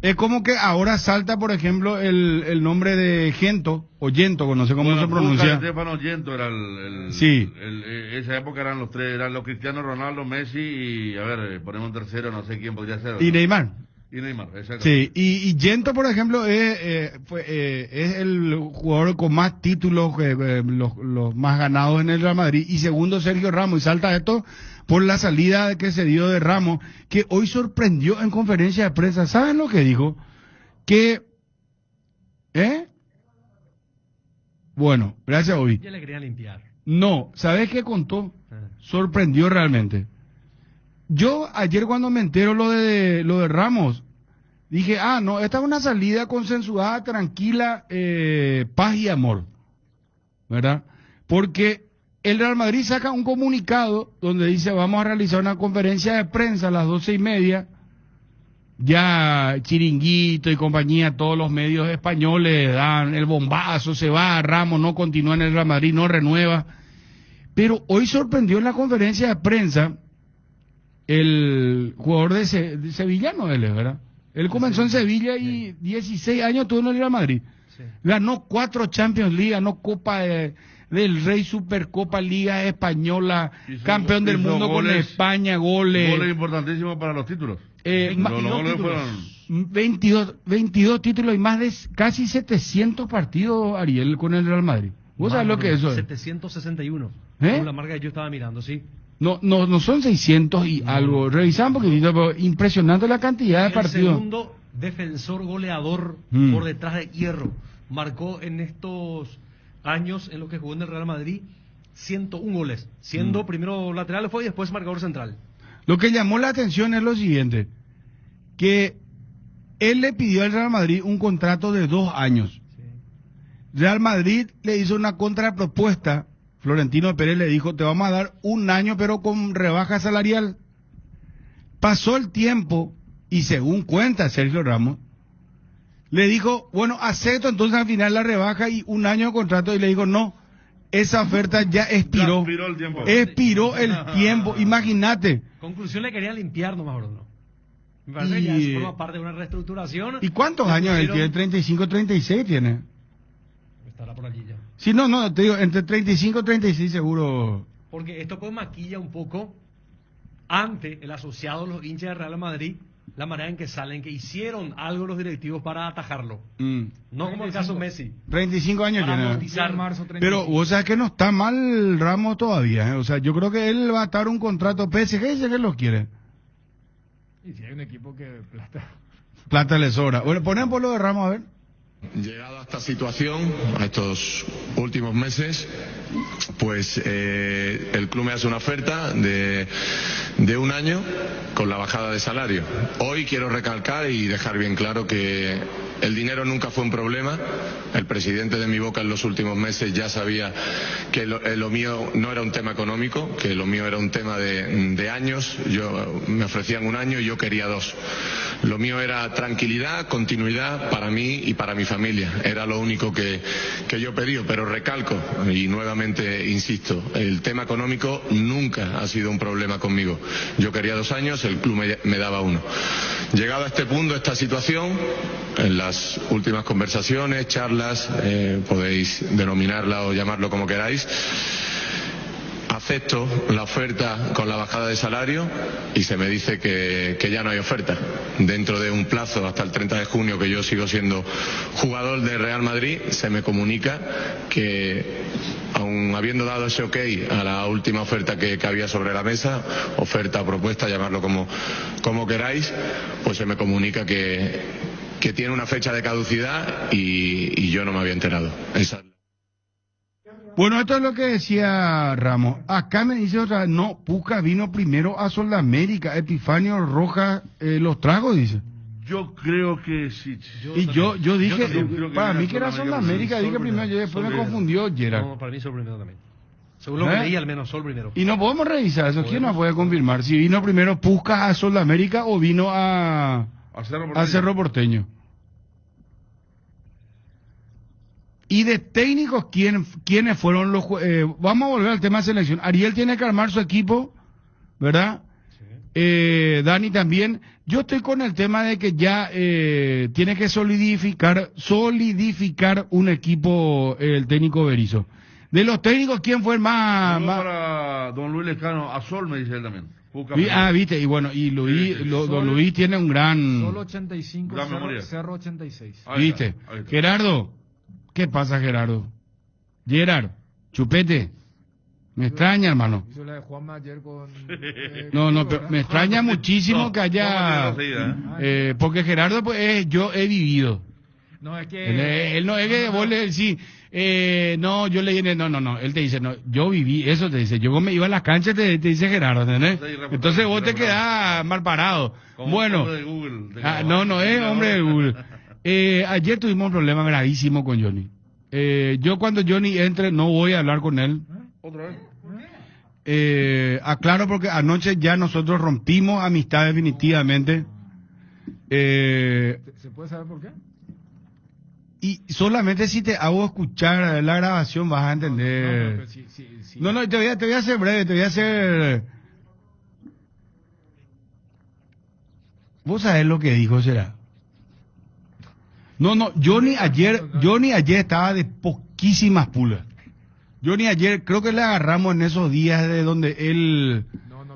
Es como que ahora salta, por ejemplo, el nombre de Gento, o Yento, no sé cómo se pronuncia. Pucas de Estefano, Yento era sí. Esa época eran los tres, eran los Cristiano Ronaldo, Messi y, a ver, ponemos un tercero, no sé quién podría ser. Y Neymar. Exacto. Sí, y Yento, por ejemplo, es el jugador con más títulos, los más ganados en el Real Madrid, y segundo Sergio Ramos, y salta esto por la salida que se dio de Ramos, que hoy sorprendió en conferencia de prensa. ¿Saben lo que dijo? Bueno, gracias, Obi. Ya le quería limpiar. No, ¿sabes qué contó? Sorprendió realmente. Yo ayer cuando me entero lo de Ramos, dije, no, esta es una salida consensuada, tranquila, paz y amor, ¿verdad? Porque el Real Madrid saca un comunicado donde dice, vamos a realizar una conferencia de prensa a las 12:30, ya Chiringuito y compañía, todos los medios españoles dan el bombazo, se va, Ramos no continúa en el Real Madrid, no renueva, pero hoy sorprendió en la conferencia de prensa el jugador de sevillano, él es, ¿verdad? Él comenzó en Sevilla y 16 años tuvo en el Real Madrid. Sí. Ganó 4 Champions League, ganó Copa del Rey, Supercopa, Liga Española, campeón del hizo mundo con goles, España, goles. Goles importantísimos para los títulos. Los 22 goles títulos. fueron 22 títulos y más de casi 700 partidos, Ariel, con el Real Madrid. ¿Vos sabés lo que es eso? 761. ¿Eh? Con la marca que yo estaba mirando, sí. No son 600 y algo. Revisaban un poquitito, pero impresionante la cantidad de El partidos. segundo defensor goleador por detrás de Hierro. Marcó en estos años en los que jugó en el Real Madrid 101 goles. Siendo primero lateral fue y después marcador central. Lo que llamó la atención es lo siguiente, que él le pidió al Real Madrid un contrato de 2 años. Real Madrid le hizo una contrapropuesta. Florentino Pérez le dijo, te vamos a dar 1 año pero con rebaja salarial. Pasó el tiempo y según cuenta Sergio Ramos, le dijo, bueno, acepto entonces al final la rebaja y 1 año de contrato, y le dijo, no, esa oferta ya expiró. Expiró el tiempo, imagínate. Conclusión, le querían limpiar nomás, Bruno. Me parece que ya eso forma parte de una reestructuración. ¿Y cuántos años él tiene? 35, 36 tiene. Estará por allí ya. Sí, no, te digo, entre 35 y 36 seguro. Porque esto pues maquilla un poco ante el asociado, los hinchas de Real Madrid, la manera en que salen, que hicieron algo los directivos para atajarlo. No como el caso Messi. 35 años para tiene. amortizar. Pero vos sabés que no está mal Ramos todavía, ¿eh? O sea, yo creo que él va a estar un contrato PSG, dice que lo quiere. Y si hay un equipo que Plata le sobra. Bueno, ponen por lo de Ramos, a ver. Llegado a esta situación, a estos últimos meses, pues el club me hace una oferta de 1 año con la bajada de salario. Hoy quiero recalcar y dejar bien claro que el dinero nunca fue un problema. El presidente de Mi Boca en los últimos meses ya sabía que lo mío no era un tema económico, que lo mío era un tema de años. Me ofrecían 1 año y yo quería 2. Lo mío era tranquilidad, continuidad para mí y para mi familia. Era lo único que yo pedí, pero recalco y nuevamente insisto, el tema económico nunca ha sido un problema conmigo. Yo quería 2 años, el club me daba 1. Llegado a este punto, esta situación, en las últimas conversaciones, charlas, podéis denominarla o llamarlo como queráis, acepto la oferta con la bajada de salario y se me dice que ya no hay oferta. Dentro de un plazo hasta el 30 de junio, que yo sigo siendo jugador de Real Madrid, se me comunica que, aun habiendo dado ese ok a la última oferta que había sobre la mesa, oferta o propuesta, llamarlo como queráis, pues se me comunica que tiene una fecha de caducidad y yo no me había enterado. Bueno, esto es lo que decía Ramos. Acá me dice otra, no, Puca vino primero a Sudamérica, Epifanio Rojas los trajo, dice. Yo creo que sí. Yo dije, creo que para viene mí que era Sudamérica, Sudamérica, dije primero, yo después me confundió Gerard. No, para mí Sol primero también. Según lo que leí, al menos Sol primero. Y no podemos revisar eso, ¿quién nos puede confirmar? Si vino primero Puca a Sudamérica o vino a Cerro Porteño. Y de técnicos, ¿quiénes fueron los vamos a volver al tema de selección. Ariel tiene que armar su equipo, ¿verdad? Sí. Dani también. Yo estoy con el tema de que ya tiene que solidificar un equipo el técnico Berizzo. De los técnicos, ¿quién fue el más? Para don Luis Lescano, a Sol me dice él también. Viste, y bueno, y Luis, don Luis tiene un gran... Solo 85, Cerro 86. ¿Viste? Ahí está. Gerardo, ¿qué pasa, Gerardo? Gerard, chupete. Me extraña, hermano. Hizo la de Juanma ayer con... no, pero me extraña muchísimo que haya... porque Gerardo, pues, yo he vivido. No, es que... Él no es que vos le decís, no, yo le... No, él te dice, no, yo viví, eso te dice. Yo me iba a las canchas, te dice Gerardo, ¿entendés? Entonces vos te quedás mal parado. Bueno, no es hombre de Google. Ayer tuvimos un problema gravísimo con Johnny. Yo cuando Johnny entre no voy a hablar con él. ¿Otra vez? Aclaro porque anoche ya nosotros rompimos amistad definitivamente. ¿Se puede saber por qué? Y solamente si te hago escuchar la grabación vas a entender. No, te voy a hacer breve, te voy a hacer... ¿Vos sabés lo que dijo, será? No, Johnny ayer estaba de poquísimas pulgas. Johnny, ayer creo que le agarramos en esos días de donde él...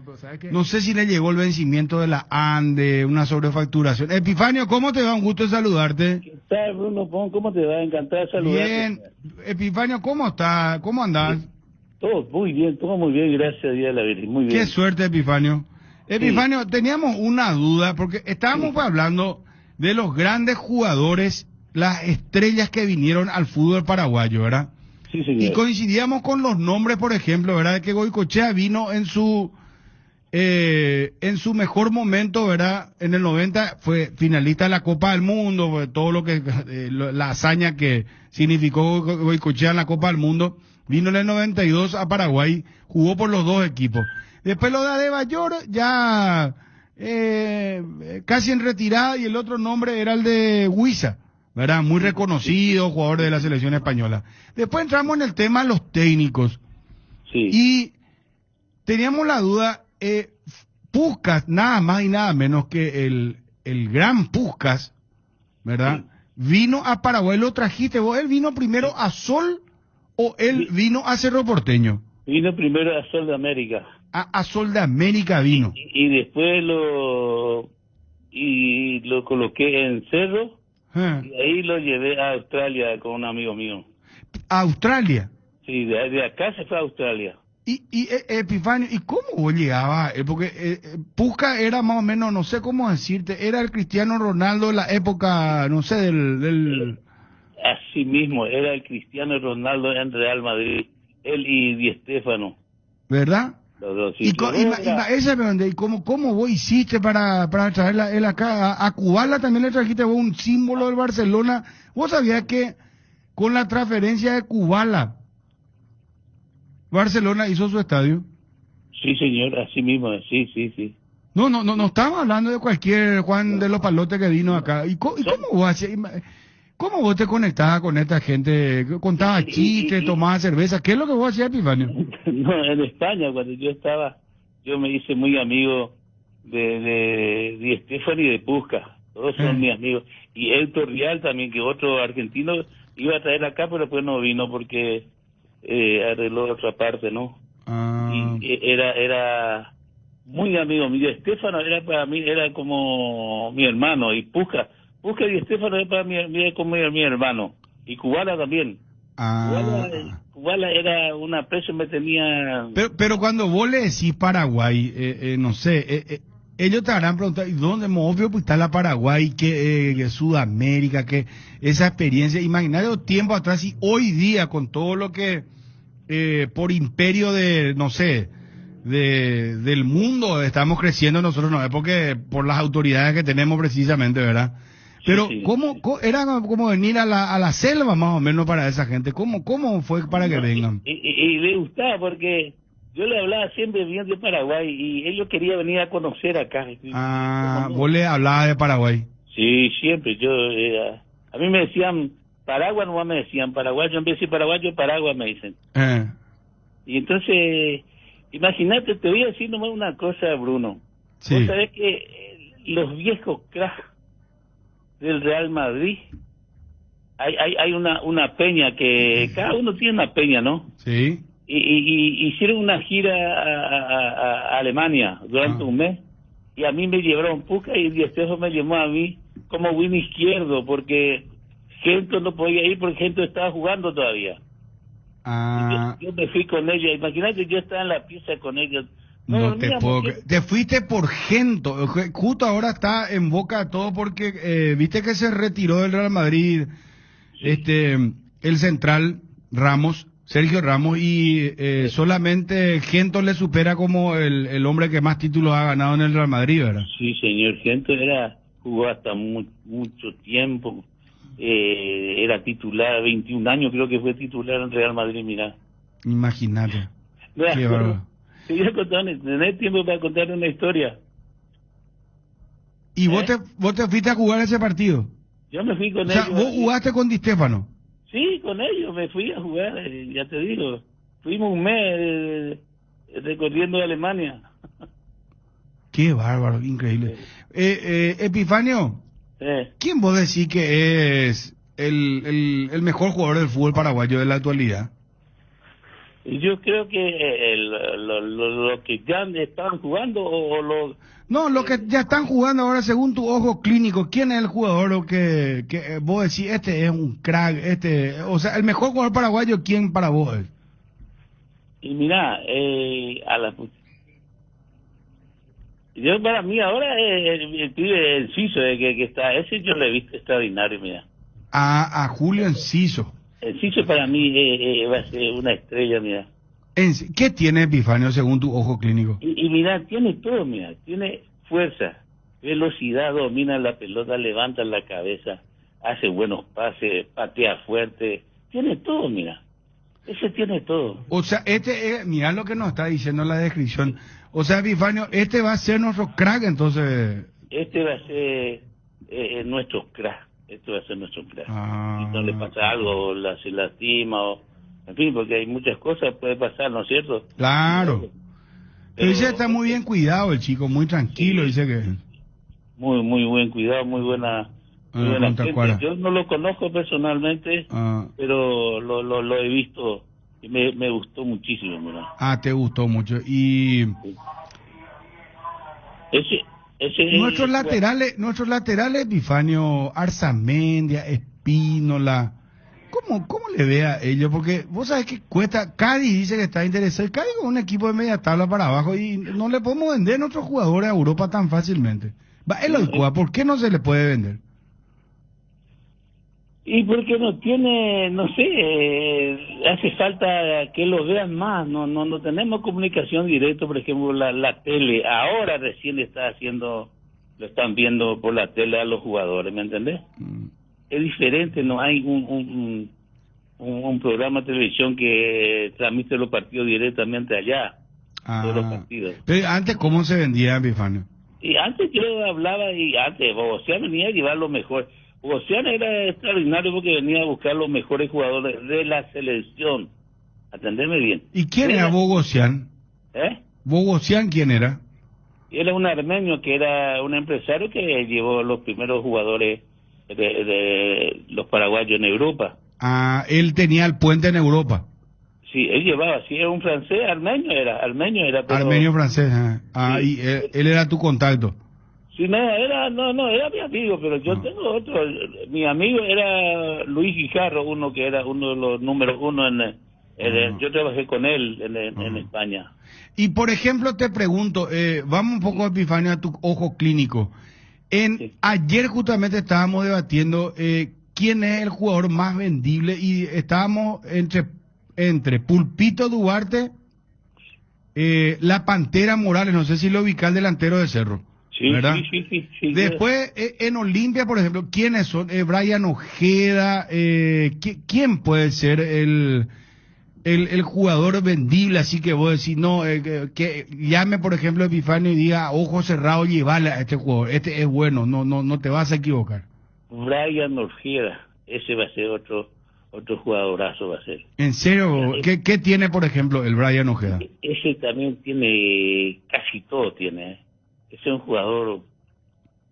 pero ¿sabes qué? No sé si le llegó el vencimiento de la ANDE, una sobrefacturación. Epifanio, ¿cómo te va? Un gusto de saludarte. ¿Qué tal, Bruno Pon? ¿Cómo te va? Encantado de saludarte. Bien. Epifanio, ¿cómo estás? ¿Cómo andás? Todo muy bien, gracias a Dios de la Virgen, muy bien. Qué suerte, Epifanio. Epifanio, teníamos una duda, porque estábamos hablando de los grandes jugadores, las estrellas que vinieron al fútbol paraguayo, ¿verdad? Sí, señor. Y coincidíamos con los nombres, por ejemplo, ¿verdad? De que Goicoechea vino en su mejor momento, ¿verdad? En el 90 fue finalista de la Copa del Mundo, todo lo que la hazaña que significó Goicoechea en la Copa del Mundo. Vino en el 92 a Paraguay, jugó por los dos equipos. Después lo de Adebayor, ya casi en retirada, y el otro nombre era el de Huiza, ¿verdad? Muy reconocido, jugador de la selección española. Después entramos en el tema de los técnicos. Sí. Y teníamos la duda, Puskás, nada más y nada menos que el gran Puskás, ¿verdad? Vino a Paraguay, lo trajiste vos. ¿Él vino primero a Sol o él vino a Cerro Porteño? Vino primero a Sol de América. A Sol de América vino. Y después lo coloqué en Cerro, y ahí lo llevé a Australia con un amigo mío. ¿A Australia? Sí, de acá se fue a Australia. Y Epifanio, ¿y cómo vos llegabas? Porque Puskás era más o menos, no sé cómo decirte, era el Cristiano Ronaldo de la época, no sé, del... Así mismo, era el Cristiano Ronaldo en Real Madrid, él y Di Stéfano. ¿Verdad? Los dos, sí. ¿Y cómo vos hiciste para traerla él acá? A Kubala también le trajiste vos un símbolo del Barcelona. ¿Vos sabías que con la transferencia de Kubala, Barcelona hizo su estadio? Sí, señor, así mismo, sí. No estamos hablando de cualquier Juan de los Palotes que vino acá. ¿Y cómo vos hacías? ¿Cómo vos te conectabas con esta gente? ¿Contabas chistes, tomabas cerveza? ¿Qué es lo que vos hacías, Epifanio? No, en España, cuando yo estaba, yo me hice muy amigo de Di Stéfano y de Puskás. Todos son mis amigos. Y Héctor Rial también, que otro argentino iba a traer acá, pero después no vino porque arregló otra parte, ¿no? Y era muy amigo mío. Di Stéfano era para mí, era como mi hermano. Y Puskás y Di Stéfano era para mí como mi hermano. Y Kubala también. Kubala era una presa, me tenía... Pero cuando vos le decís Paraguay, no sé, ellos te habrán preguntado, ¿y dónde? Obvio, pues está la Paraguay, que Sudamérica, que esa experiencia, imagínate tiempo atrás y hoy día con todo lo que por imperio de, no sé, del mundo estamos creciendo nosotros, no es porque por las autoridades que tenemos precisamente, ¿verdad? Pero sí. ¿Cómo era como venir a la selva más o menos para esa gente? ¿Cómo fue para que vengan? Y le gustaba porque yo le hablaba siempre bien de Paraguay y ellos querían venir a conocer acá. Vos le hablabas de Paraguay. Sí, siempre. A mí me decían Paraguay, no me decían Paraguay, yo empecé paraguayo, Paraguay me dicen. Y entonces, imagínate, te voy a decir nomás una cosa, Bruno. Sí. Vos sabés que los viejos cracks del Real Madrid, hay una peña que cada uno tiene una peña, ¿no? Sí. Y hicieron una gira a Alemania durante un mes y a mí me llevaron Puskás y Di Stéfano me llevó a mí como win izquierdo porque Gento no podía ir porque Gento estaba jugando todavía. Yo me fui con ella, imagínate, yo estaba en la pieza con ellos. No te puedo creer. Te fuiste por Gento, justo ahora está en boca de todo porque viste que se retiró del Real Madrid el central Ramos, Sergio Ramos, y solamente Gento le supera como el hombre que más títulos ha ganado en el Real Madrid, ¿verdad? Sí, señor, Gento jugó hasta mucho tiempo, era titular, 21 años creo que fue titular en Real Madrid, mirá. Imagínate. Qué bárbaro. ¿Tenés tiempo para contar una historia? ¿Y vos te fuiste a jugar ese partido? Yo me fui con ellos. O sea, ¿vos jugaste con Di Stéfano? Sí, con ellos me fui a jugar, ya te digo. Fuimos un mes recorriendo Alemania. Qué bárbaro, increíble. Epifanio, ¿quién vos decís que es el mejor jugador del fútbol paraguayo de la actualidad? Yo creo que lo que ya están jugando o lo... No, lo que ya están jugando ahora, según tu ojo clínico, ¿quién es el jugador o que vos decís, este es un crack, o sea, el mejor jugador paraguayo, ¿quién para vos es? Y mira, yo para mí ahora el pibe Enciso que está, ese yo lo he visto extraordinario, mira. A Julio Enciso. Enciso para mí va a ser una estrella, mira. ¿Qué tiene Epifanio según tu ojo clínico? Y mira, tiene todo, mira, tiene fuerza, velocidad, domina la pelota, levanta la cabeza, hace buenos pases, patea fuerte, tiene todo, mira. Ese tiene todo. O sea, mirá lo que nos está diciendo la descripción. O sea, Epifanio, este va a ser nuestro crack, entonces. Este va a ser nuestro crack. Esto va a ser nuestro crack. Si no le pasa algo, se lastima, o, en fin, porque hay muchas cosas puede pasar, ¿no es cierto? Claro. Pero dice que está muy bien cuidado el chico, muy tranquilo, dice que. Muy buen cuidado, muy buena gente. Yo no lo conozco personalmente, pero lo he visto y me gustó muchísimo, mira. Te gustó mucho. Y nuestros laterales, Epifanio, Arzamendia, Espínola, ¿cómo le ve a ellos? Porque vos sabés que cuesta, Cádiz dice que está interesado, Cádiz con un equipo de media tabla para abajo y no le podemos vender a nuestros jugadores a Europa tan fácilmente. ¿Por qué no se le puede vender? Y porque no tiene, no sé, hace falta que lo vean más, no tenemos comunicación directa, por ejemplo, la tele, ahora recién lo están viendo por la tele a los jugadores, ¿me entendés? Es diferente, no hay un programa de televisión que transmite los partidos directamente allá, todos los partidos. Pero antes, ¿cómo se vendía, Epifanio? Y antes yo hablaba y antes, Bogosian venía a llevar lo mejor. Bogosian era extraordinario porque venía a buscar los mejores jugadores de la selección. Atendeme bien. ¿Y quién era Bogosian? ¿Bogosian quién era? Era un armenio que era un empresario que llevó los primeros jugadores de los paraguayos en Europa. Él tenía el puente en Europa. Sí, él llevaba, sí, era un francés, armenio era. Pero... Armenio francés, sí. Y él era tu contacto. Sí, era mi amigo, pero yo tengo otro. Mi amigo era Luis Guijarro, uno que era uno de los números uno yo trabajé con él en España. Y por ejemplo, te pregunto, vamos un poco, Epifanio, a tu ojo clínico. Ayer justamente estábamos debatiendo quién es el jugador más vendible y estábamos entre Pulpito Duarte, la Pantera Morales, no sé si lo ubica el delantero de Cerro. Sí, ¿verdad? Sí. Después, en Olimpia, por ejemplo, ¿quiénes son? Brian Ojeda, ¿quién puede ser el jugador vendible? Así que vos decís, no, que llame, por ejemplo, Epifanio y diga, ojo cerrado, llevale a este jugador, este es bueno, no te vas a equivocar. Brian Ojeda, ese va a ser otro jugadorazo va a ser. ¿En serio? ¿Qué tiene, por ejemplo, el Brian Ojeda? Ese también tiene, casi todo tiene, Ese es un jugador,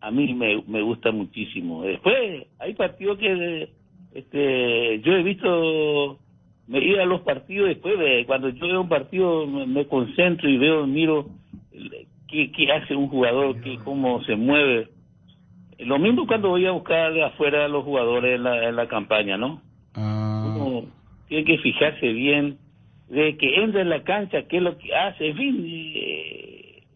a mí me gusta muchísimo. Después, hay partidos que yo he visto, me iba a los partidos después, cuando yo veo un partido me concentro y miro qué hace un jugador, cómo se mueve. Lo mismo cuando voy a buscar afuera a los jugadores en la campaña, ¿no? Uno tiene que fijarse bien de que entra en la cancha, qué es lo que hace, en fin,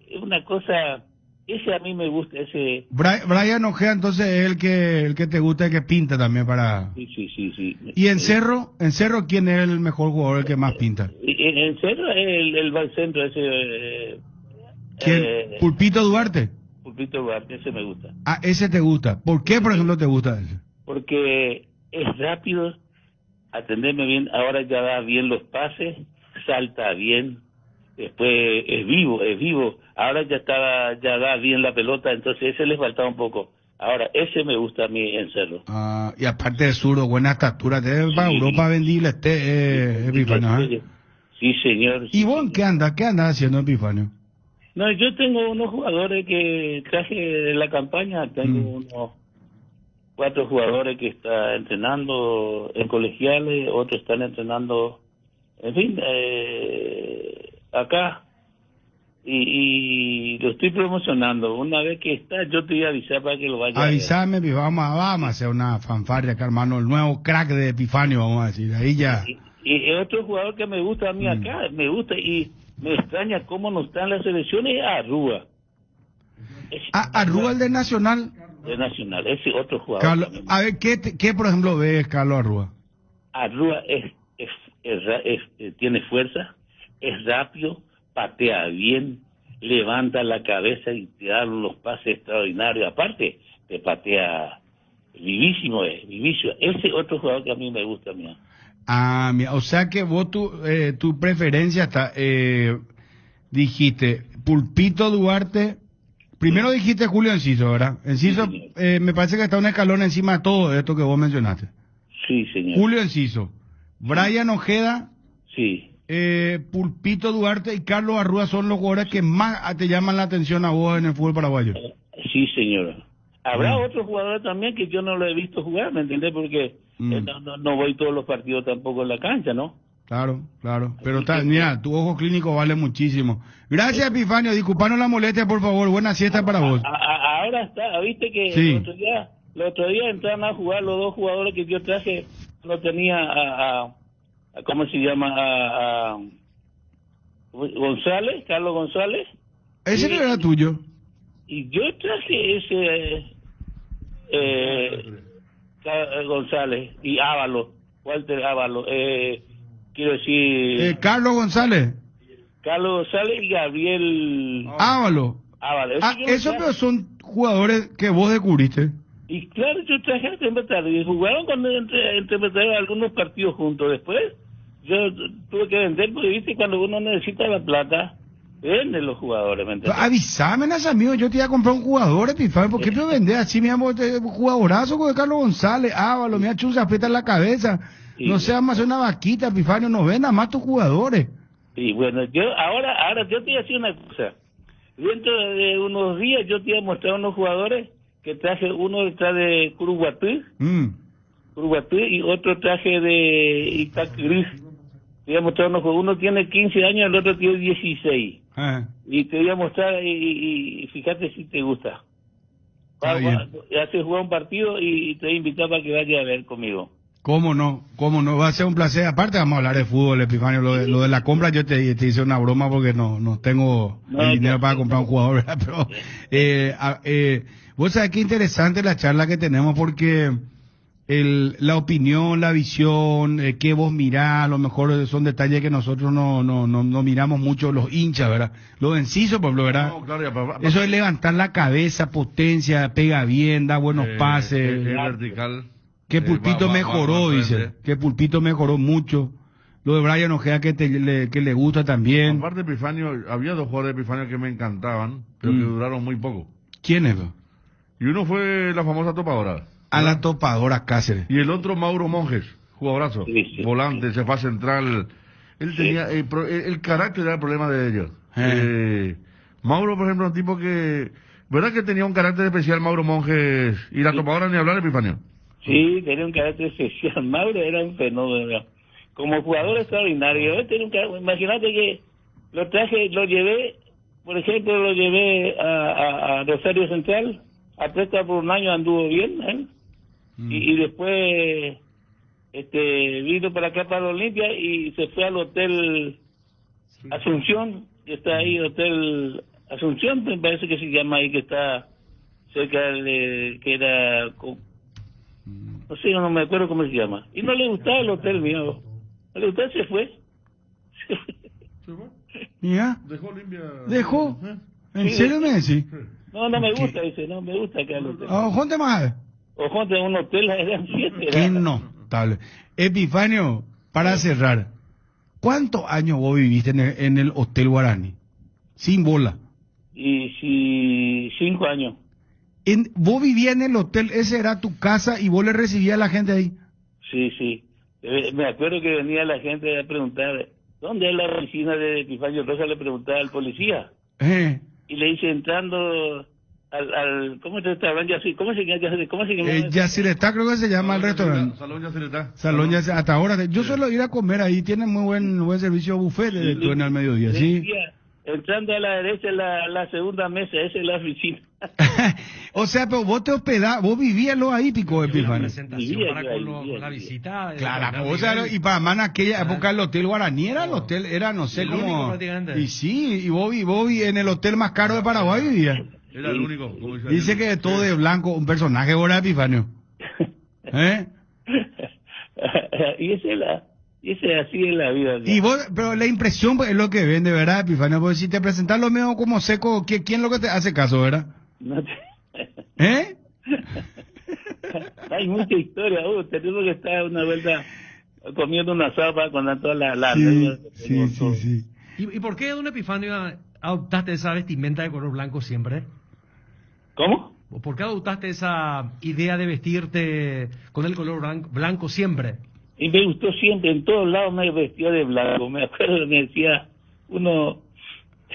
es una cosa, ese a mí me gusta, ese... Brian Ojeda entonces es el que te gusta, el que pinta también para... Sí. ¿Y en Cerro quién es el mejor jugador, el que más pinta? En Cerro el centro ese... ¿Quién? ¿Pulpito Duarte? Pulpito Duarte, ese me gusta. Ese te gusta. ¿Por qué, por ejemplo, te gusta ese? Porque es rápido, atendeme bien, ahora ya da bien los pases, salta bien, después es vivo, ahora ya da bien la pelota, entonces ese les faltaba un poco. Ahora, ese me gusta a mí en Cerro. Y aparte de zurdo, buena estatura, para Europa vendible Epifanio. Sí, señor. ¿Y vos qué andas haciendo, Epifanio? No, yo tengo unos jugadores que traje de la campaña, tengo unos 4 jugadores que están entrenando en colegiales, otros están entrenando En fin, acá, y lo estoy promocionando. Una vez que está, yo te voy a avisar para que lo vaya Avísame, vamos a hacer una fanfarria acá, hermano, el nuevo crack de Epifanio, vamos a decir, ahí ya. Y otro jugador que me gusta a mí acá, me gusta y me extraña cómo no están las selecciones, es Arrúa. Arrúa, el de Nacional. De Nacional, ese otro jugador. Carlos, a ver, ¿qué por ejemplo ves, Carlos Arrúa? Arrúa tiene fuerza, es rápido, patea bien, levanta la cabeza y te da los pases extraordinarios. Aparte, te patea vivísimo. Ese otro jugador que a mí me gusta, mira. Mira, o sea que vos tu preferencia está, dijiste Pulpito Duarte, primero dijiste Julio Enciso, ¿verdad? Enciso, me parece que está un escalón encima de todo esto que vos mencionaste. Sí, señor. Julio Enciso, Brian Ojeda, sí. Pulpito Duarte y Carlos Arrúa son los jugadores que más te llaman la atención a vos en el fútbol paraguayo. Sí, señor. Habrá otros jugadores también que yo no lo he visto jugar, ¿me entendés? Porque no voy todos los partidos tampoco en la cancha, ¿no? Claro. Pero mira, tu ojo clínico vale muchísimo. Gracias, Epifanio. Disculpanos la molestia, por favor. Buena siesta para vos. Ahora está, viste que sí. el otro día entraron a jugar los dos jugadores que yo traje. No tenía ¿cómo se llama? A González, Carlos González. Ese no era tuyo. Y yo traje ese González y Walter Ávalo. Quiero decir... Carlos González. Carlos González y Gabriel... Ávalo. Esos pero son jugadores que vos descubriste. Y claro, yo traje a interpretar. Y jugaron cuando interpretaron algunos partidos juntos. Después yo tuve que vender porque, viste, cuando uno necesita la plata, venden los jugadores, ¿me entiendes? Avísame, amigo, yo te iba a comprar un jugador, Epifanio. ¿Por qué me vendés así, mi amor? Jugadorazo con Carlos González, Ávalo, mira, chuza, aprieta en la cabeza. Sí, no sé, vamos a hacer una vaquita, Epifanio, no ven nada más tus jugadores. Sí, bueno, ahora yo te voy a decir una cosa. Dentro de unos días yo te voy a mostrar unos jugadores que traje, uno está de Curuguatú, y otro traje de Itacurú. Te voy a mostrar uno tiene 15 años, el otro tiene 16. Y te voy a mostrar y fíjate si te gusta. Hace jugar un partido y te voy a invitar para que vayas a ver conmigo. ¿Cómo no? Va a ser un placer. Aparte vamos a hablar de fútbol, Epifanio. Lo de la compra yo te hice una broma porque no tengo el dinero para comprar un jugador, ¿verdad? Pero vos sabés qué interesante la charla que tenemos porque la opinión, la visión, que vos mirás, a lo mejor son detalles que nosotros no miramos mucho los hinchas, ¿verdad? Lo de Enciso, por ejemplo, ¿verdad? No, claro, eso es levantar la cabeza, potencia, pega bien, da buenos pases. Vertical. Que Pulpito mejoró, dice. Que Pulpito mejoró mucho. Lo de Brian Ojeda que le gusta también. Aparte, Epifanio, había dos jugadores de Epifanio que me encantaban, pero que duraron muy poco. ¿Quiénes? Y uno fue la famosa topadora. La topadora Cáceres. Y el otro Mauro Monjes, jugadorazo. Sí. Volante, se fue a central. Él tenía, el carácter era el problema de ellos. Mauro, por ejemplo, un tipo que, ¿verdad que tenía un carácter especial Mauro Monjes? Y la topadora ni hablar, Epifanio. Sí, tenía un carácter especial. Mauro era un fenómeno. Como jugador extraordinario. Imagínate que lo llevé, por ejemplo, a Rosario Central, a préstamo por un año, anduvo bien, y después vino para acá, para Olimpia, y se fue al Hotel Asunción, que está ahí, Hotel Asunción, me parece que se llama ahí, que está cerca de, que era... No sé, no me acuerdo cómo se llama. Y no le gustaba el hotel mío. No le gustaba, se fue. ¿Se fue? ¿Ya? Dejó Olimpia. ¿Dejó? ¿En serio me decís? No me gusta, dice, no me gusta acá el hotel. ¿Ojonte más? Ojonte un hotel, eran 7. Qué notable. Epifanio, para cerrar, ¿cuántos años vos viviste en el Hotel Guaraní? Sin bola. Y 5 años. ¿Vos vivías en el hotel, ese era tu casa y vos le recibías a la gente ahí? Sí. Me acuerdo que venía la gente a preguntar, ¿dónde es la oficina de Epifanio Rosa? Le preguntaba al policía. Y le dice, entrando ¿cómo se restaurante Yacir? ¿Cómo se llama? Yacyretá creo que se llama el restaurante. Salón Yacyretá. Salón Yacyretá, hasta ahora. Yo suelo ir a comer ahí, tiene muy buen servicio buffet en al mediodía, ¿sí? Entrando a la derecha, la segunda mesa, esa es la oficina. O sea, pero vos te hospedás, vos vivías ahí, Pico Epifanio. Con la visita. Claro, o sea, y para más en aquella época el Hotel Guaraní era el hotel, era no sé cómo. Y sí, y vos en el hotel más caro de Paraguay vivías. Era el único. Dice que todo de blanco, un personaje, ¿verdad, Epifanio? ¿Eh? Y así es la vida. Y vos, pero la impresión pues, es lo que ven, de verdad, Epifanio, porque si te presentas lo mismo como seco, ¿quién es lo que te hace caso, verdad? No ¿Eh? Hay mucha historia, tenemos que estar una vuelta comiendo una sopa con toda la sí. ¿Y por qué, don Epifanio, adoptaste esa vestimenta de color blanco siempre? ¿Cómo? ¿Por qué adoptaste esa idea de vestirte con el color blanco siempre? Y me gustó siempre, en todos lados me vestía de blanco. Me acuerdo que me decía, uno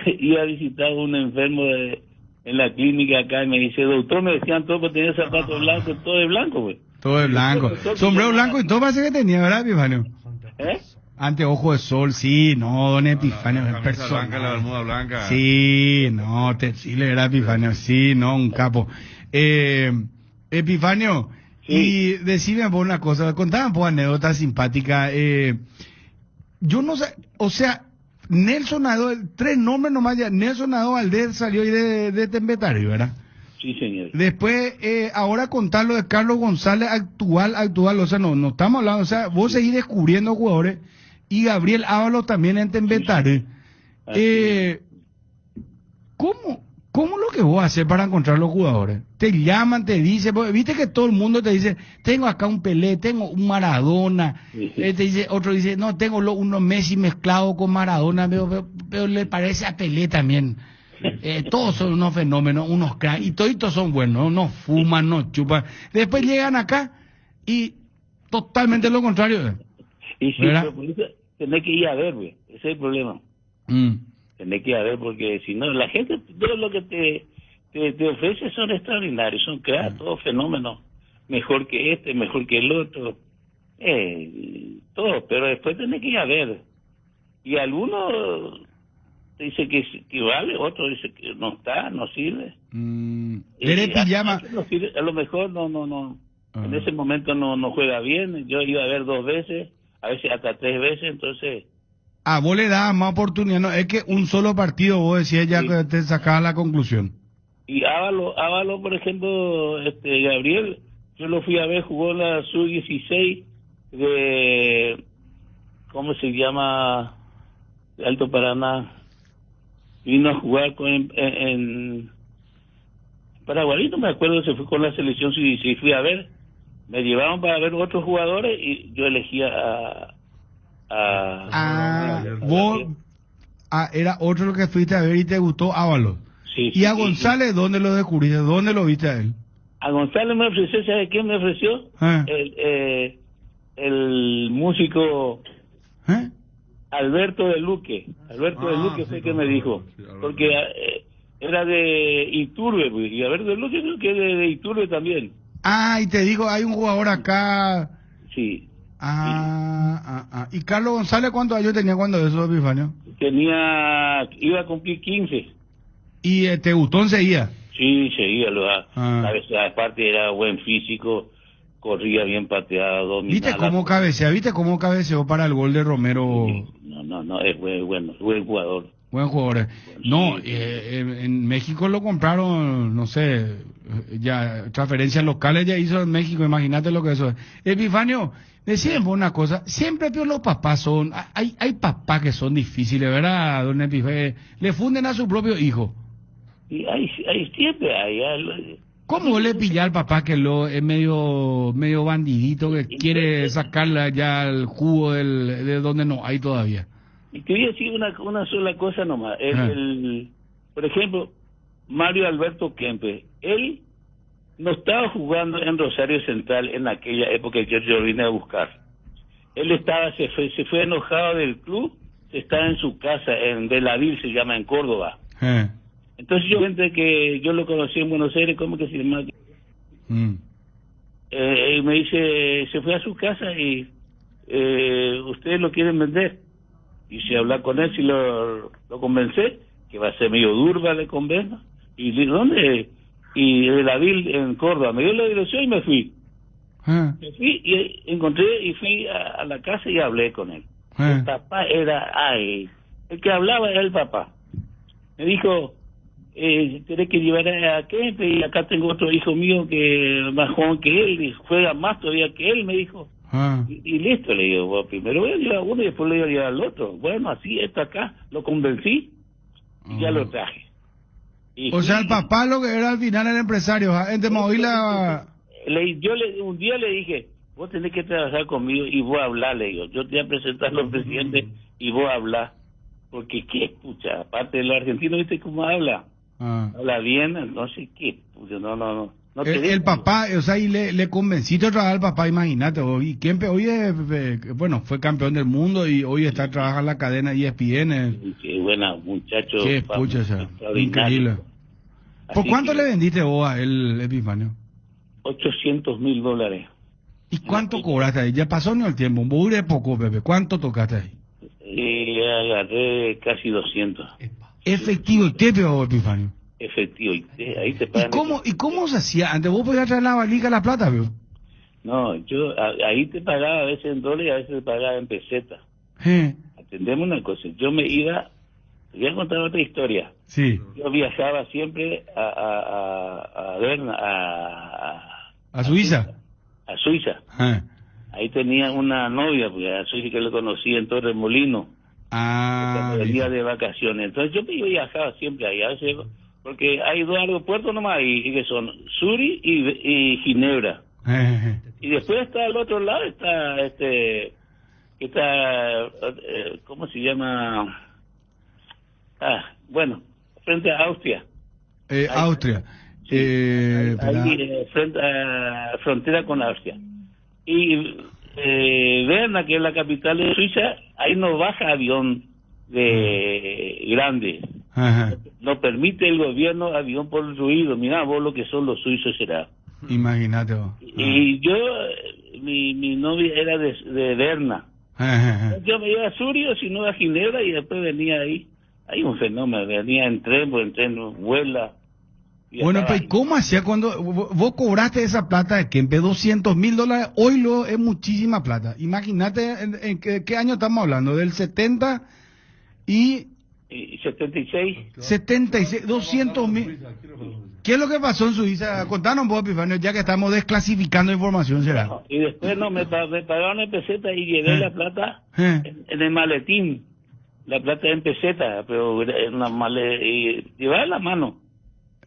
iba a visitar a un enfermo en la clínica acá y me dice, doctor, me decían todo que tenía zapatos blancos, todo de blanco, güey. Todo de blanco. Sombrero blanco y todo parece que tenía, ¿verdad, Epifanio? ¿Eh? Anteojo de sol, sí, no, don Epifanio, la es camisa persona. blanca, la bermuda blanca. Sí, no, sí, le era Epifanio, sí, no, un capo. Epifanio, sí. Y decime por una cosa, contaban por anécdota simpática, yo no sé, o sea, Nelson Nadó, 3 nombres nomás ya, Nelson Nadó Valdés salió ahí de Tembetario, ¿verdad? Sí, señor. Después, ahora contar lo de Carlos González actual, o sea, no estamos hablando, o sea, vos seguís descubriendo jugadores, y Gabriel Ábalos también en Tembetario. ¿Cómo lo que vos haces para encontrar los jugadores? Te llaman, te dicen, viste que todo el mundo te dice, tengo acá un Pelé, tengo un Maradona, te dice, otro dice, no, tengo unos Messi mezclados con Maradona, pero le parece a Pelé también. Todos son unos fenómenos, unos cracks, y toditos son buenos, no fuman, no chupan. Después llegan acá y totalmente lo contrario. Y sí, pero por eso tenés que ir a ver, güey, ese es el problema. Tenés que ir a ver, porque si no, la gente, todo lo que te ofrece son extraordinarios, son creados todos fenómenos, mejor que este, mejor que el otro, todo, pero después tenés que ir a ver. Y algunos dice que vale, otro dice que no está, no sirve. A lo mejor no. En ese momento no juega bien. Yo iba a ver 2 veces, a veces hasta 3 veces, entonces. Vos le dabas más oportunidad, no es que un solo partido vos decías ya que te sacabas la conclusión. Y Ábalos, por ejemplo, Gabriel, yo lo fui a ver, jugó la Sub-16 de, ¿cómo se llama? De Alto Paraná. Vino a jugar en Paraguay, no me acuerdo, se fue con la selección Sub-16, fui a ver, me llevaron para ver otros jugadores y yo elegía era otro lo que fuiste a ver y te gustó Ábalos. Sí, ¿Y a González dónde lo descubriste? ¿Dónde lo viste a él? A González me ofreció, ¿sabe quién me ofreció? El músico Alberto de Luque. Alberto de Luque fue que me dijo, porque era de Iturbe, y Alberto de Luque creo que es de Iturbe también. Y te digo, hay un jugador acá. Sí. ¿Y Carlos González cuántos años tenía cuando eso, Epifanio? Iba a cumplir 15. ¿Y te gustó enseguida? Sí, seguía. Aparte era buen físico, corría bien pateado, dominaba. ¿Viste cómo cabeceó para el gol de Romero? Sí. No, es buen jugador. Buen jugador. En México lo compraron, no sé, ya transferencias locales ya hizo en México, imagínate lo que eso es. Epifanio, decían una cosa, siempre los papás son, hay papás que son difíciles, ¿verdad, don Epifanio? Le funden a su propio hijo. Y hay siempre hay. ¿Cómo le pilla al papá que es medio bandidito, que quiere sacarle ya el jugo de donde no hay todavía? Y te voy a decir una sola cosa nomás. Por ejemplo, Mario Alberto Kempe, él no estaba jugando en Rosario Central en aquella época que yo vine a buscar. Él se fue enojado del club, estaba en su casa, en Belavil se llama, en Córdoba. Entonces yo gente que yo lo conocí en Buenos Aires, ¿cómo que se llama? Y me dice, se fue a su casa y ustedes lo quieren vender. Y se habla con él, si lo convencé, que va a ser medio durba de convenio. Y le dije, ¿dónde? Y de la Vil en Córdoba. Me dio la dirección y me fui. Me fui y encontré y fui a la casa y hablé con él. El papá era, el que hablaba era el papá. Me dijo, tenés que llevar a Kempe y acá tengo otro hijo mío que más joven que él y juega más todavía que él, me dijo. Y listo, le digo, bueno, primero voy a llevar a uno y después le voy a llevar al otro. Bueno, así, esto acá, lo convencí y ya lo traje. Y o sea, el papá lo que era al final el empresario, en Movila... un día le dije, vos tenés que trabajar conmigo y vos a hablar, le digo. Yo te voy a presentar a los presidentes y vos a hablar. Porque qué, pucha, aparte de los argentinos, ¿viste cómo habla? Habla bien, no sé qué, pucha, no el papá, o sea, y le convenciste a trabajar al papá, imagínate, y Kempe hoy bueno, fue campeón del mundo y hoy está trabajando en la cadena ESPN. Qué buena, muchacho. Qué pucha, o sea, increíble. ¿Por Así cuánto que, le vendiste vos a él, Epifanio? $800,000. ¿Y cuánto cobraste ahí? Ya pasó ni el tiempo, un burro de poco, Pepe. ¿Cuánto tocaste ahí? Agarré casi 200. Efectivo, ¿y qué peor, Epifanio? Efectivo, ahí te pagan. ¿Y cómo se hacía? Antes vos podías traer la valija la plata, veo. No, ahí te pagaba a veces en dólares y a veces te pagaba en peseta. Atendemos una cosa, yo me iba, te voy a contar otra historia. Sí. Yo viajaba siempre a Suiza. A Suiza. Ahí tenía una novia, porque a Suiza que lo conocí en Torres Molino. Cuando venía de vacaciones. Entonces yo viajaba siempre ahí, a veces, porque hay dos aeropuertos nomás ahí, que son Zurich y Ginebra. Y después está al otro lado, está ¿cómo se llama? Bueno, frente a Austria. Austria. Ahí, frente a frontera con Austria. Y Berna, que es la capital de Suiza, ahí no baja avión grande. No permite el gobierno avión por el ruido. Mirá vos lo que son los suizos, será. Imagínate vos. Y yo, mi novia era de Berna. Yo me iba a Zurich, o si no a Ginebra, y después venía ahí. Hay un fenómeno, venía en tren, porque en tren vuela. Bueno, pero ¿cómo hacía cuando vos cobraste esa plata de Kempe, $200,000? Hoy es muchísima plata. Imagínate, ¿en qué año estamos hablando? ¿Del 70 y 76? 76, 200,000. ¿Qué es lo que pasó en Suiza? Contanos vos, Epifanio, ya que estamos desclasificando información, ¿será? Y después me pagaron en peseta y llevé la plata en el maletín. La plata en peseta, pero en una y llevaba en la mano.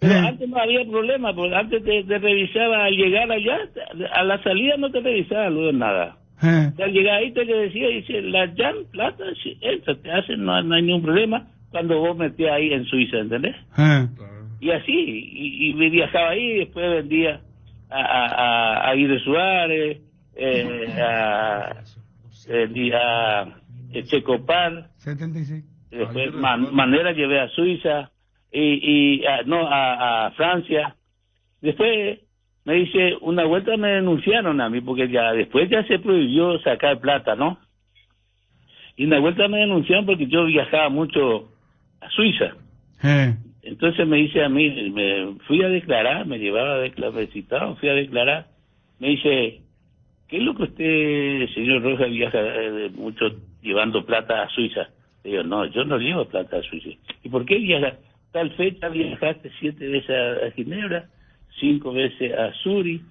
Pero antes no había problema, porque antes te revisaba al llegar allá, a la salida no te revisaba luego nada. Al llegar ahí te decía, dice, la Jan plata, eso te hacen, no hay ningún problema cuando vos metías ahí en Suiza, ¿entendés? Y así, y viajaba ahí, y después vendía a Aguirre Suárez, a Checopar, 76. Después Manera llevé a Suiza, a Francia. Después me dice, una vuelta me denunciaron a mí, porque después ya se prohibió sacar plata, ¿no? Y una vuelta me denunciaron porque yo viajaba mucho a Suiza. Entonces me dice a mí, me fui a declarar, me llevaba a declarar, fui a declarar. Me dice, ¿qué es lo que usted, señor Rojas, viaja mucho llevando plata a Suiza? Le digo, no, yo no llevo plata a Suiza. ¿Y por qué viaja? Tal fecha viajaste 7 veces a Ginebra, 5 veces a Zurich.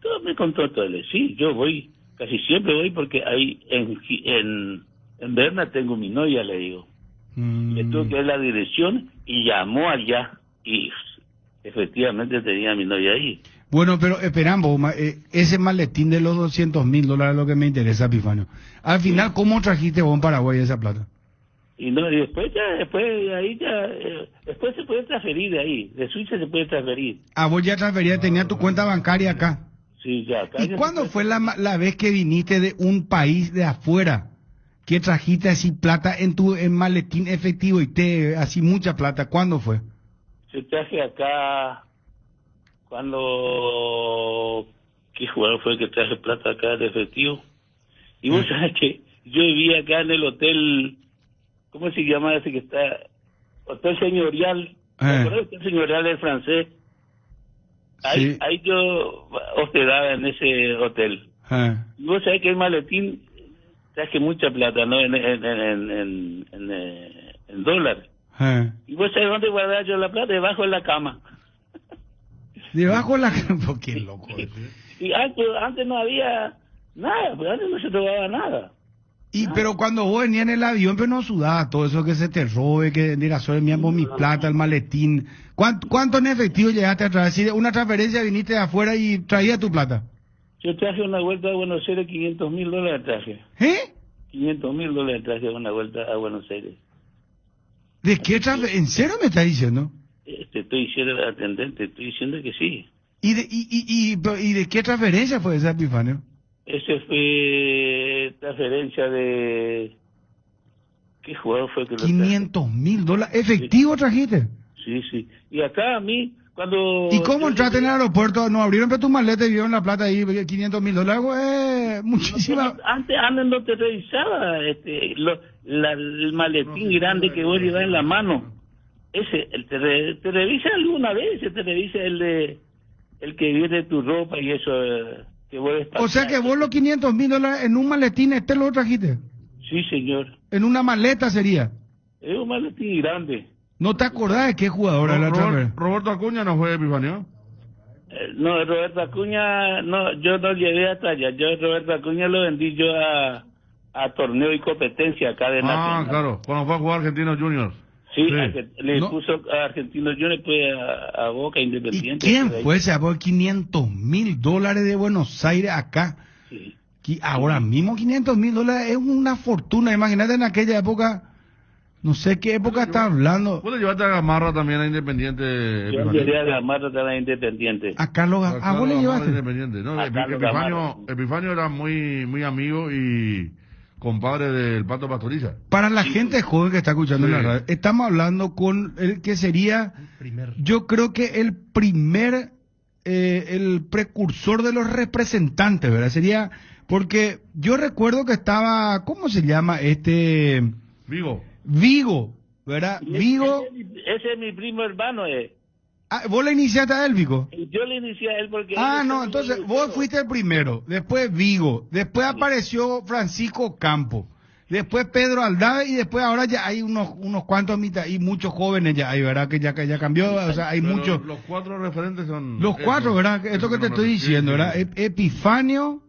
Todo me contó todo. Sí, yo voy, casi siempre voy porque ahí en Berna tengo mi novia, le digo. Le tuve que dar la dirección y llamó allá y efectivamente tenía a mi novia ahí. Bueno, pero esperamos, ese maletín de los $200,000 es lo que me interesa, Epifanio. Al final, ¿cómo trajiste vos en Paraguay esa plata? Y después se puede transferir de ahí, de Suiza se puede transferir. Vos ya transferías, tenías tu cuenta bancaria acá. Sí, ya. Acá ¿Y cuándo fue la vez que viniste de un país de afuera, que trajiste así plata en maletín efectivo y así mucha plata? ¿Cuándo fue? Yo traje acá cuando... ¿Qué jugador fue el que traje plata acá de efectivo? Y vos sabés que yo vivía acá en el hotel, ¿cómo se llama ese que está? Hotel Señorial. ¿Te acuerdas? Hotel Señorial del francés. Ahí yo hospedaba en ese hotel. Y vos sabés que el maletín traje mucha plata, ¿no? En dólares. Y vos sabés dónde guardaba yo la plata, debajo de la cama. Debajo de la cama, qué loco. Y antes no había nada, pues antes no se robaba nada. Pero cuando vos venías en el avión, pero no sudabas todo eso que se te robe, que digas, soy mi plata, el maletín. ¿Cuánto en efectivo llegaste a traer? Si una transferencia viniste de afuera y traías tu plata. Yo traje una vuelta a Buenos Aires, $500 traje. ¿Eh? $500 traje una vuelta a Buenos Aires. ¿De qué transferencia? ¿En serio me estás diciendo? Te estoy diciendo, atendente, estoy diciendo que sí. ¿Y de qué transferencia fue esa, Epifanio? Ese fue transferencia de... ¿Qué jugador fue que lo traje? $500,000. ¿Efectivo trajiste? Sí. Y acá a mí, cuando... ¿Y cómo entraste en el aeropuerto? ¿No abrieron tu maleta y vieron la plata ahí? $500,000, muchísima... Antes no te revisaba el maletín grande que vos llevas en la mano. Ese, te revisa alguna vez, te revisa el que viene tu ropa y eso que vos despachás. O sea que vos los $500,000 en un maletín, lo trajiste. Sí, señor. En una maleta sería. Es un maletín grande. ¿No te acordás de qué jugador era la otra vez? Roberto Acuña no fue, Epifanio. No, Roberto Acuña, no, yo no llevé hasta allá. Roberto Acuña lo vendí yo a torneo y competencia acá de Nacional. Claro, cuando fue a jugar Argentinos Juniors. Sí. Le puso a Argentinos Juniors, pues a Boca Independiente. ¿Y quién fue ese por $500,000 de Buenos Aires acá? Sí. Ahora mismo $500,000 es una fortuna. Imagínate en aquella época, no sé qué época está hablando. ¿Puedes llevarte a Gamarra también a Independiente? Yo llevé a Gamarra también a Independiente. A Carlos Gamarra. ¿Vos le llevaste? Independiente. No, Epifanio era muy amigo y compadre del Pato Pastoriza. Para la gente joven que está escuchando en la radio, estamos hablando con el que sería, yo creo que el precursor de los representantes, ¿verdad? Sería, porque yo recuerdo que estaba, ¿cómo se llama Vigo, ¿verdad? Vigo. Ese es mi primo hermano, ¿Vos le iniciaste a él, Vigo? Yo le inicié a él porque... no, entonces vos fuiste el primero, después Vigo, después apareció Francisco Campo, después Pedro Aldave y después ahora ya hay unos cuantos y muchos jóvenes ya hay, ¿verdad? Que ya cambió, o sea, hay muchos... Los 4 referentes son... Los 4, ¿verdad? Esto que te estoy diciendo, ¿verdad? Epifanio,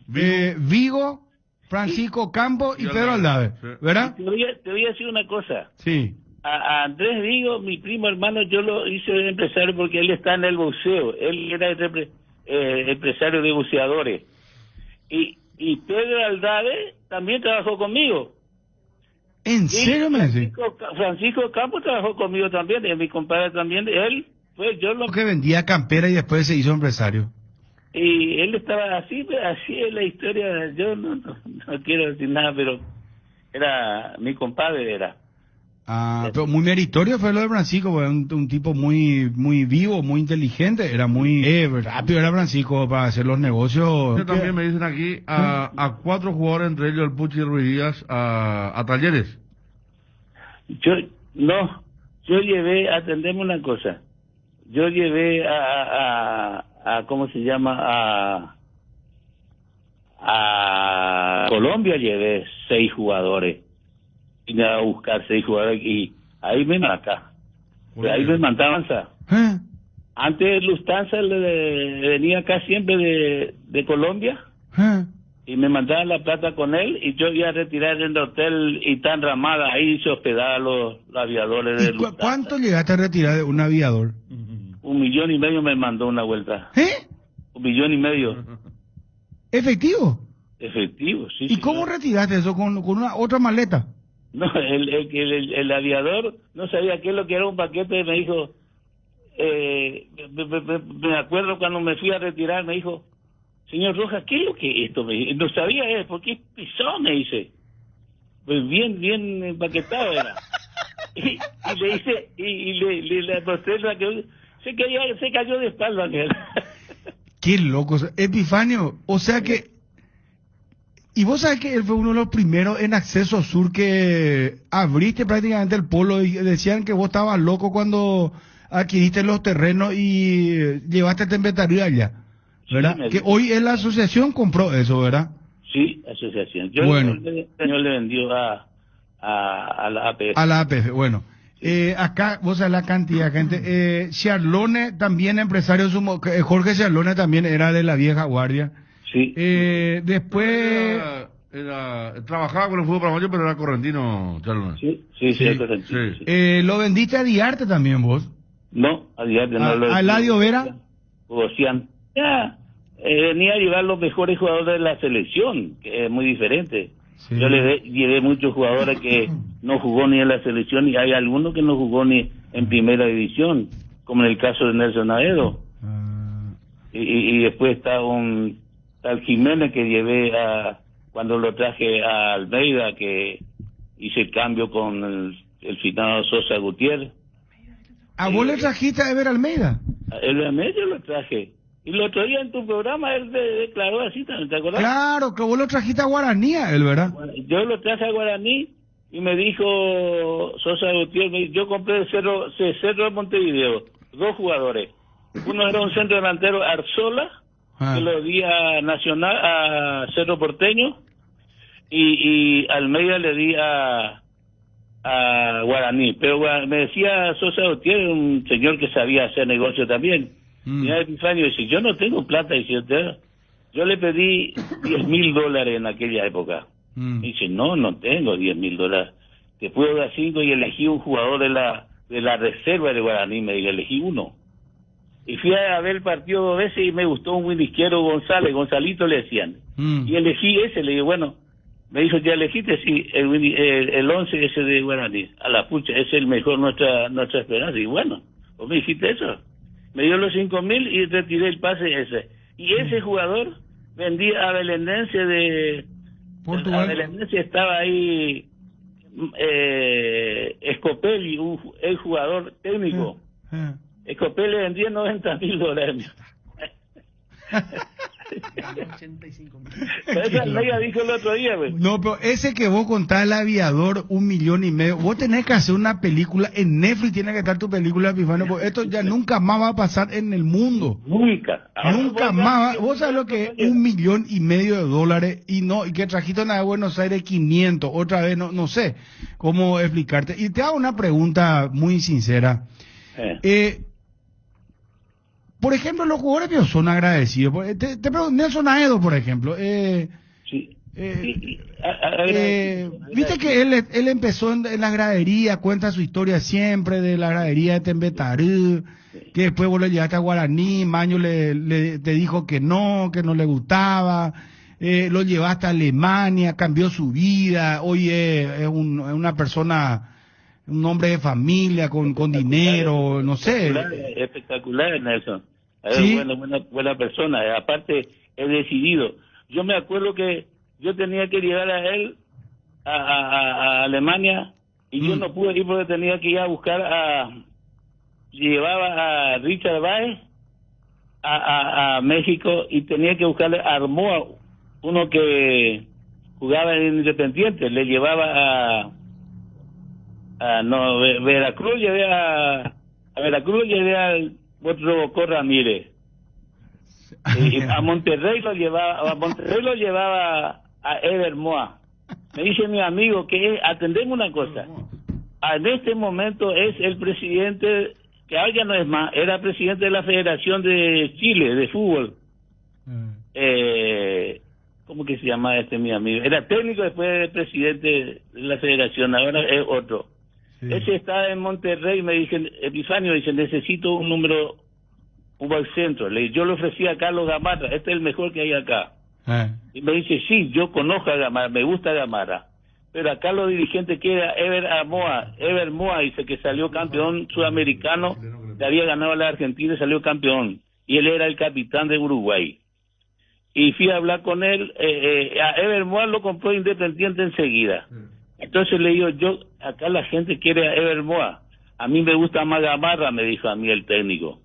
Vigo, Francisco Campo y Pedro Aldave, ¿verdad? Te voy a decir una cosa. Sí. A Andrés Vigo, mi primo hermano, yo lo hice empresario porque él está en el buceo. Él era empresario de buceadores. Y Pedro Aldave también trabajó conmigo. ¿En serio, me decís? Francisco Campos trabajó conmigo también, mi compadre también. Él, pues yo lo... Que vendía campera y después se hizo empresario. Y él estaba así es la historia. Yo no quiero decir nada, pero era mi compadre, era. Pero muy meritorio fue lo de Francisco, un tipo muy vivo, muy inteligente, era muy rápido era Francisco para hacer los negocios. También me dicen aquí a 4 jugadores, entre ellos el Puchi Ruiz Díaz, a Talleres. Yo llevé, atendeme una cosa, yo llevé a ¿cómo se llama? A Colombia llevé 6 jugadores. Vine a buscar 6 jugadores y ahí me acá. Ahí me mandaban. Antes Lustanza le venía acá siempre de Colombia y me mandaban la plata con él y yo iba a retirar en el hotel Itán Ramada. Ahí se hospedaban los aviadores de Lustanza. ¿Cuánto llegaste a retirar de un aviador? $1,5 million me mandó una vuelta. $1,5 million. ¿Efectivo? Efectivo, sí. ¿Y cómo retiraste eso? ¿Con una otra maleta? No, el aviador no sabía qué es lo que era un paquete. Me dijo, me acuerdo cuando me fui a retirar, me dijo, señor Rojas, ¿qué es lo que es esto? No sabía, ¿por qué pisó? Me dice. Pues bien empaquetado era. Y le hice, y le mostré la que se cayó de espalda aquel. Qué loco. Epifanio, o sea que... Y vos sabés que él fue uno de los primeros en Acceso Sur que abriste prácticamente el polo y decían que vos estabas loco cuando adquiriste los terrenos y llevaste a Tembetarí allá, ¿verdad? Sí, que hoy en la asociación compró eso, ¿verdad? Sí, asociación. Yo Bueno. el señor le vendió a la APF. A la APF, bueno. Acá, vos sabés la cantidad de gente. Charlone, también empresario, Jorge Charlone también era de la vieja guardia. Sí. Después... Trabajaba con el fútbol paraguayo, pero era correntino, Charlone. Sí, correntino. Sí. ¿Lo vendiste a Diarte también vos? No, a Diarte no lo... ¿A Eladio Vera? Ocean. Ya, venía a llevar los mejores jugadores de la selección, que es muy diferente. Sí. Yo llevé muchos jugadores que no jugó ni en la selección y hay algunos que no jugó ni en primera división, como en el caso de Nelson Aedo. Y después está un tal Jiménez que llevé cuando lo traje a Almeida, que hice el cambio con el finado Sosa Gutiérrez. ¿A vos le trajiste a Ever Almeida? El Almeida yo lo traje. Y el otro día en tu programa él declaró así, ¿te acuerdas? Claro, que vos lo trajiste a Guaraní, él, ¿verdad? Yo lo traje a Guaraní y me dijo Sosa Gutiérrez, yo compré el Cerro de Montevideo, 2 jugadores. Uno era un centro delantero, Arzola, que lo di a Nacional, a Cerro Porteño, y Almeida le di a Guaraní. Pero me decía Sosa Gutiérrez, un señor que sabía hacer negocio también. Y Epifanio dice, yo no tengo plata, dice, yo le pedí $10,000 en aquella época. Dice, no tengo $10,000. Te puedo dar 5 y elegí un jugador de la reserva de Guaraní, me dijo, elegí uno. Y fui a ver el partido 2 veces y me gustó un buen izquierdo Gonzalito le decían. Y elegí ese, le digo, bueno, me dijo, ¿ya elegiste? Sí, el 11 ese de Guaraní. A la pucha, ese es el mejor, nuestra esperanza. Y bueno, vos me dijiste eso. Me dio los 5,000 y retiré el pase ese. Y ese jugador vendía a Belenense de Portugal. A Belenense estaba ahí Escopelli, el jugador técnico. Escopelli le vendía $90,000. Esa Almeida dijo el otro día, güey. No, pero ese que vos contás, el aviador, 1,5 millones, vos tenés que hacer una película en Netflix, tiene que estar tu película, Epifanio, porque esto ya nunca más va a pasar en el mundo. Nunca más. Vos sabés lo que es $1,5 millones y que trajiste una de Buenos Aires 500, otra vez, no sé cómo explicarte. Y te hago una pregunta muy sincera. Por ejemplo, los jugadores que son agradecidos. Te pregunto, Nelson Aedo, por ejemplo. Viste que él empezó en la gradería, cuenta su historia siempre de la gradería de Tembetarí, que después vos le llegaste a Guaraní, Maño te dijo que no le gustaba, lo llevaste a Alemania, cambió su vida, hoy es una persona... un hombre de familia, con dinero, no sé. Espectacular, Nelson. ¿Sí? Buena persona. Aparte, es decidido. Yo me acuerdo que yo tenía que llegar a él a Alemania y yo no pude ir porque tenía que ir a buscar llevaba a Richard Baez a México y tenía que buscarle a Armoa, uno que jugaba en Independiente, le llevaba Veracruz, llevé a otro Ramírez. Y a Monterrey lo llevaba a Ever Moa. Me dice mi amigo que atendemos una cosa. En este momento es el presidente, que ahora ya no es más, era presidente de la Federación de Chile de fútbol. ¿Cómo que se llama mi amigo? Era técnico, después presidente de la Federación, ahora es otro. Sí. Ese está en Monterrey, me dicen, Epifanio, dice, necesito un número, un back centro. Yo le ofrecí a Carlos Gamarra, este es el mejor que hay acá. Y me dice, sí, yo conozco a Gamarra, me gusta Gamarra. Pero acá los dirigentes que era Ever Moa, dice que salió campeón sudamericano, le había ganado a la Argentina y salió campeón. Y él era el capitán de Uruguay. Y fui a hablar con él, a Ever Moa lo compró Independiente enseguida. Entonces le digo, acá la gente quiere a Ever Moa. A mí me gusta más Gamarra, me dijo a mí el técnico.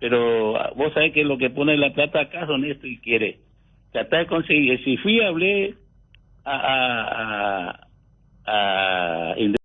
Pero vos sabés que lo que pone la plata acá es honesto y quiere. Tratar de conseguir. Si fui, hablé a